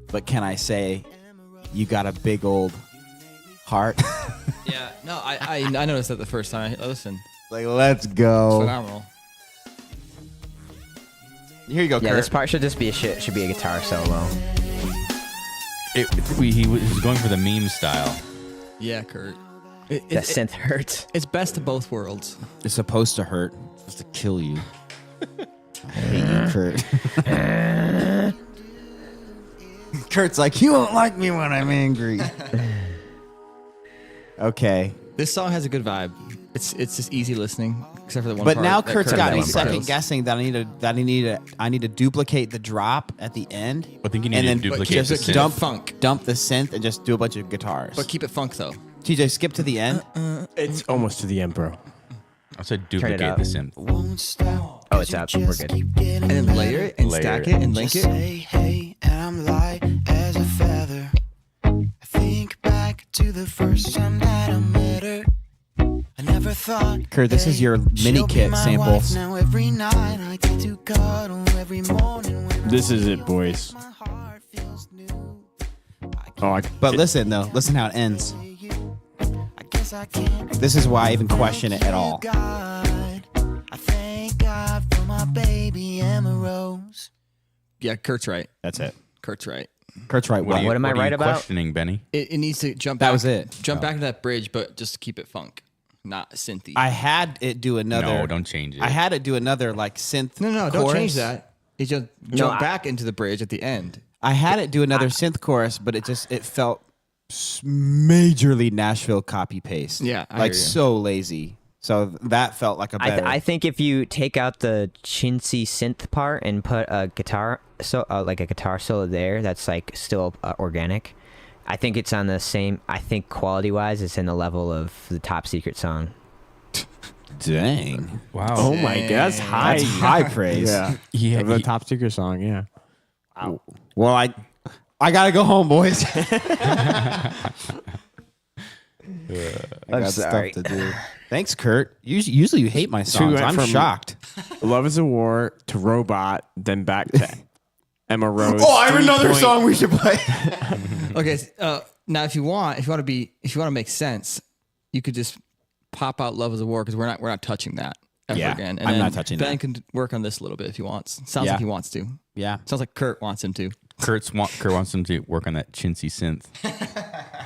but can I say you got a big old heart? Yeah. No, I noticed that the first time I listened. Like, let's go. Phenomenal. Here you go, Yeah, Kurt. this part should just be should be a guitar solo. He was going for the meme style. Yeah, Kurt. That synth hurts. It's best of both worlds. It's supposed to hurt. It's supposed to kill you. I hate you, Kurt. Kurt's like, you won't like me when I'm angry. Okay. This song has a good vibe. It's just easy listening, except for the one But part now that Kurt's Kurt got me kills. second guessing that I need to duplicate the drop at the end. I think you need and to then duplicate just the synth. dump the synth and just do a bunch of guitars. But keep it funk though. TJ, skip to the end. It's almost to the end, bro. I said Turn it duplicate up. the synth. Oh, it's up. We're good. And then layer it and Layer stack it. it and link it. Hey, and I'm light as a feather. I think back to the first time that I met her. I never thought. Kurt, this is your mini kit samples. Now every night I take to cuddle every morning when This is it, boys. my heart feels new. Oh, But listen though, listen how it ends. I guess I can't. This is why I even question it at all. God, I thank God for my baby Emma Rose. Yeah, Kurt's right. That's it. Kurt's right. Kurt's right. What am I right about? Questioning, Benny. It needs to jump. That back, was it. Jump back to that bridge, but just keep it funk, not synthy. I had it do another. No, don't change it. I had it do another like synth. no, don't chorus. change that. It just jump back into the bridge at the end. I had it do another synth chorus, but it felt majorly Nashville copy paste. Yeah, I like hear you. so lazy. So that felt like a better. I think if you take out the chintzy synth part and put a guitar like a guitar solo there, that's like still organic. I think it's on the same. I think quality wise, it's in the level of the Top Secret song. Dang. Wow. oh my god, that's high. That's high praise. Yeah, Yeah, the he- Top Secret song. Yeah. Well, I gotta go home, boys. I got sorry. stuff to do. Thanks, Kurt. Usually you hate my songs. went I'm from- shocked. Love is a War to Robot, then back to Emma Rose. Oh, I have another 3 song we should play. Okay, now if you want to make sense, you could just pop out "Love Is a War" because we're not touching that ever Yeah, again. I'm then not touching Ben that. can work on this a little bit if he wants. Sounds Yeah. like he wants to. Yeah. Sounds like Kurt wants him to. Kurt wants him to work on that chintzy synth.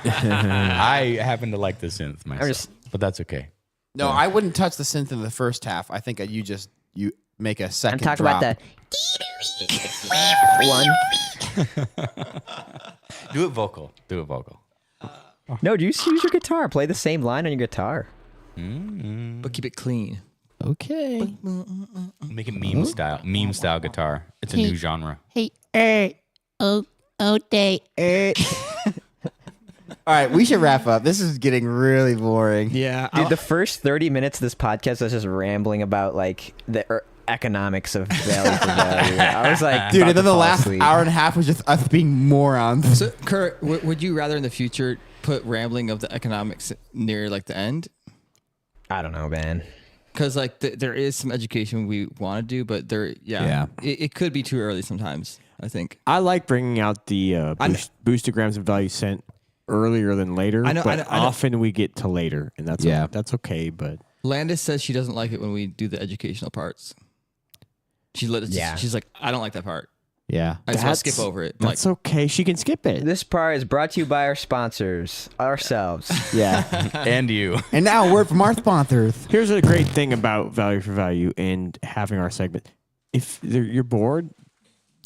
I happen to like the synth myself, but that's okay. No, I wouldn't touch the synth in the first half. I think you make a I'm second talking drop. about the one. Do it vocal. No, use your guitar. Play the same line on your guitar. But keep it clean. Okay. Make it meme style guitar. It's a new genre. Hey, day. All right, we should wrap up. This is getting really boring. Yeah, Dude, the first 30 minutes of this podcast was just rambling about like the economics of value for value. I was like, Dude, about and then to the fall last asleep. hour and a half was just us being morons. So, Kurt, would you rather in the future put rambling of the economics near like the end? I don't know, man. Because like there is some education we want to do, but it could be too early sometimes. I think. I like bringing out the boostograms of value sent earlier than later. I know- but I know. often we get to later, and that's Yeah. that's okay. But Landis says she doesn't like it when we do the educational parts. She's like, I don't like that part. Yeah. I just want to skip over it. I'm that's okay. She can skip it. This part is brought to you by our sponsors, ourselves. Yeah. And you. And now a word from our sponsors. Here's a great thing about value for value and having our segment. If you're bored,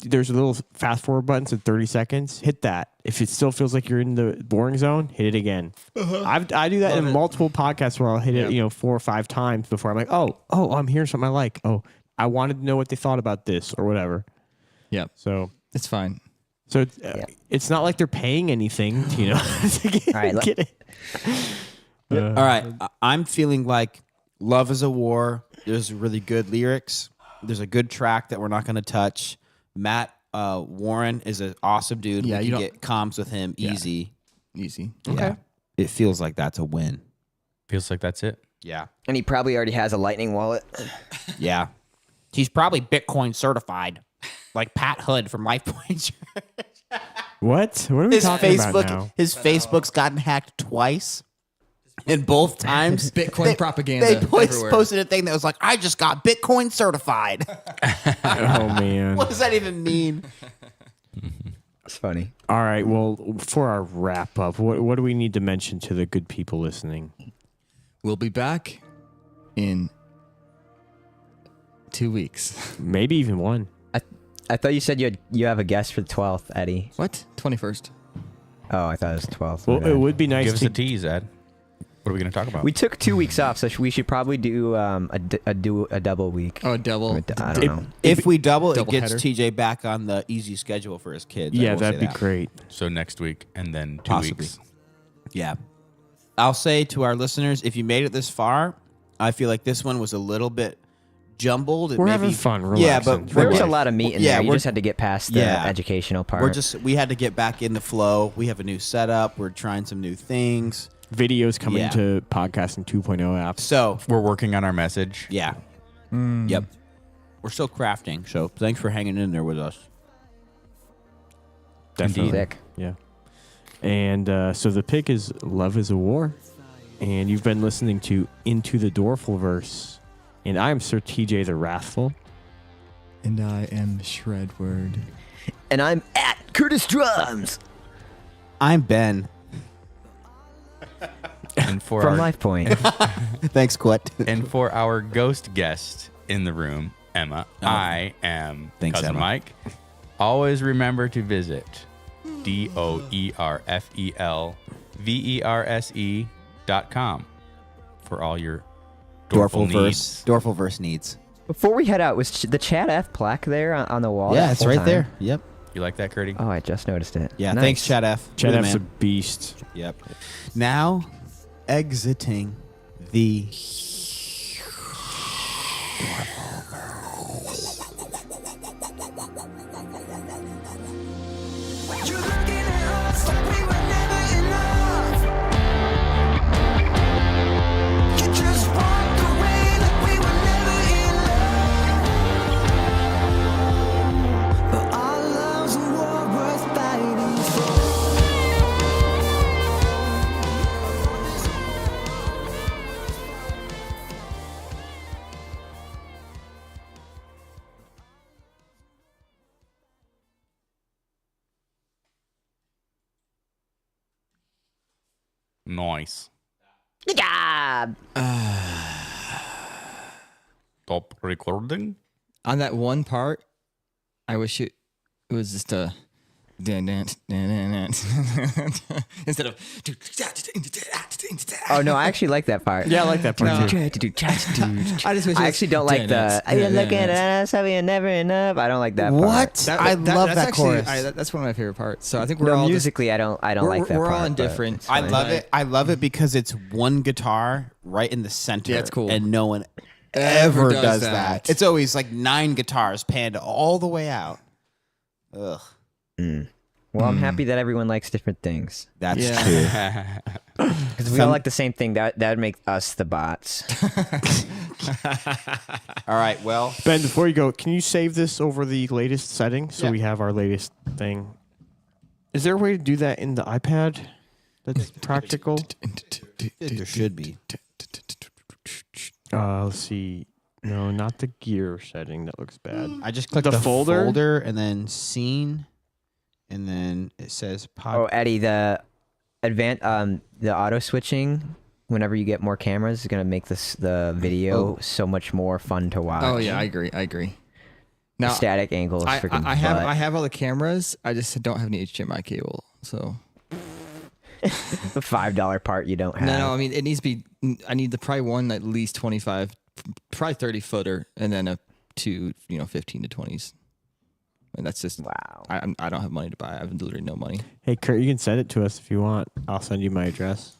there's a little fast forward button to 30 seconds. Hit that. If it still feels like you're in the boring zone, hit it again. I do that in multiple podcasts where I'll hit it 4 or 5 times before I'm like, oh, I'm hearing something I like. Oh, I wanted to know what they thought about this or whatever. Yeah. So it's fine. So it's not like they're paying anything, All right, get it. All right. I'm feeling like Love is a War. There's really good lyrics. There's a good track that we're not going to touch. Matt Warren is an awesome dude. Yeah, we you can don't- get comms with him easy. Easy. Yeah. It feels like that's a win. Feels like that's it. Yeah. And he probably already has a Lightning wallet. Yeah. He's probably Bitcoin certified, like Pat Hood from LifePoint. What? What are we talking about now? His Facebook's gotten hacked twice. And both times, Bitcoin propaganda They everywhere. posted a thing that was like, "I just got Bitcoin certified." Oh man. What does that even mean? It's funny. All right. Well, for our wrap up, what do we need to mention to the good people listening? We'll be back in 2 weeks. Maybe even one. I thought you said you have a guest for the 12th, Eddie. What? 21st. Oh, I thought it was the 12th. Well, it would be nice Give us to a tease, Ed. What are we going to talk about? We took 2 weeks off, so we should probably do a double week. Oh, a double. I don't know. If we double, it Double gets header. TJ back on the easy schedule for his kids. I Yeah, will that'd say be that. great. So next week and then 2 Possibly. weeks. Yeah. I'll say to our listeners, if you made it this far, I feel like this one was a little bit jumbled. We're having fun, Yeah, relaxing. but There was a lot of meat in there. You we're- just had to get past the educational part. we had to get back in the flow. We have a new setup. We're trying some new things. Videos coming Yeah. to podcasting 2.0 apps. So We're working on our message. yeah. Yep. We're still crafting. So thanks for hanging in there with us. Definitely. Sick. Yeah. And so the pick is Love is a War. And you've been listening to Into the Doerfel-verse. And I'm Sir TJ the Wrathful. And I am Shredward. And I'm at Curtis Drums I'm Ben. And for from our, LifePoint. Thanks, Quit. and for our ghost guest in the room, Emma, I am Thanks, Cousin Emma. Mike. Always remember to visit DOERFELVERSE.com for all your Doerfel needs. Doerfel-verse needs. Before we head out, was the Chad F plaque there on the wall? Yeah, that it's whole right time? there. Yep. You like that, Curdy? Oh, I just noticed it. Yeah, Nice. thanks, Chad F. Chad You're the F's a man. beast. Yep. Now, exiting the You're looking at us like we were never enough. You just walked away like we were never in love. But our love's a war worth fighting for. Nice. Good job. Stop recording. On that one part, I wish it was just a instead of. Oh no, I actually like that part. Yeah, I like that part No. too. I just wish I actually don't like the "You're looking at us, so we're never enough." I don't like that part. What? I love that actually, chorus. that's one of my favorite parts. So I think we're No, all just- musically, I don't like that we're part. all but indifferent. it's I fine. love it. I love it because it's one guitar right in the center. Yeah, it's cool. And no one ever does does that. that. It's always like 9 guitars panned all the way out. Ugh. Well, I'm happy that everyone likes different things. That's Yeah. true. Because we all like the same thing. That would make us the bots. All right, well, Ben, before you go, can you save this over the latest setting so Yeah. we have our latest thing? Is there a way to do that in the iPad that's practical? there should be. Let's see. No, not the gear setting. That looks bad. I just clicked The the folder? folder and then scene, and then it says pod. Oh, Eddie, the auto switching. Whenever you get more cameras, is gonna make the video so much more fun to watch. Oh yeah, I agree. The Now static angle is I freaking. I have all the cameras. I just don't have any HDMI cable. So the $5 part you don't have. no, I mean it needs to be. I need probably one at least 25, probably 30 footer, and then a 2, 15 to 20s. And that's just Wow. I don't have money to buy. I have literally no money. Hey, Kurt, you can send it to us if you want. I'll send you my address.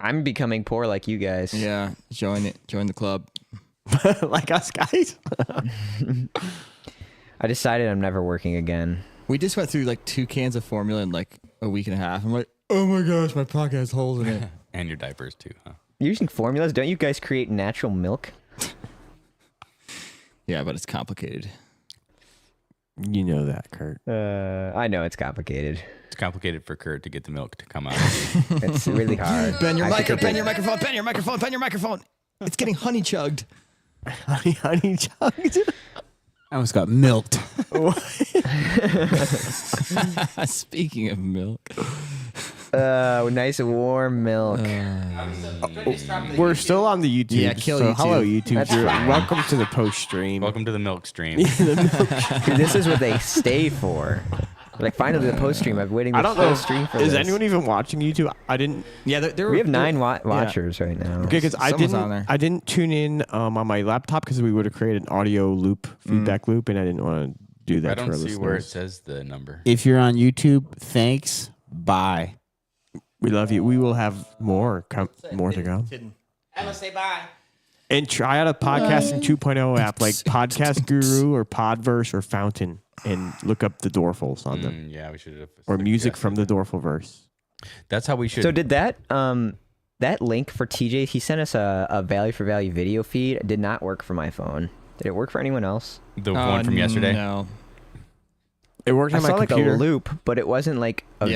I'm becoming poor like you guys. Yeah, join the club. Like us guys. I decided I'm never working again. We just went through like 2 cans of formula in like a week and a half. I'm like, oh my gosh, my pocket has holes in it. And your diapers too, huh? You're using formulas? Don't you guys create natural milk? Yeah, but it's complicated. You know that, Kurt. I know it's complicated. It's complicated for Kurt to get the milk to come out. It's really hard. Ben your I have to microphone, take Ben your microphone, Ben your microphone, Ben your microphone. It's getting honey chugged. honey chugged. I almost got milked. Speaking of milk. Nice warm milk. We're still on the YouTube. Yeah, kill so YouTube. hello, YouTube. That's You're fine. welcome to the post stream. Welcome to the milk stream. Dude, this is what they stay for. Like, finally, the post stream. I've been waiting I the don't know. full stream for Is this. anyone even watching YouTube? I didn't. Yeah, We have 9 watchers right now. Okay, because Someone's on there. I didn't tune in on my laptop because we would have created an audio loop, feedback loop, and I didn't want to do that. I for our don't see where it listeners. says the number. If you're on YouTube, thanks. Bye. We love you. We will have more to come. I'm gonna say bye. And try out a podcasting 2.0 app like Podcast Guru or Podverse or Fountain, and look up the Doerfels on them, Yeah, we should have. or music from the Doerfel-verse. That's how we should. So did that link for TJ? He sent us a value for value video feed. It did not work for my phone. Did it work for anyone else? the one from yesterday? No. It worked I on my saw like computer. a loop, but it wasn't like a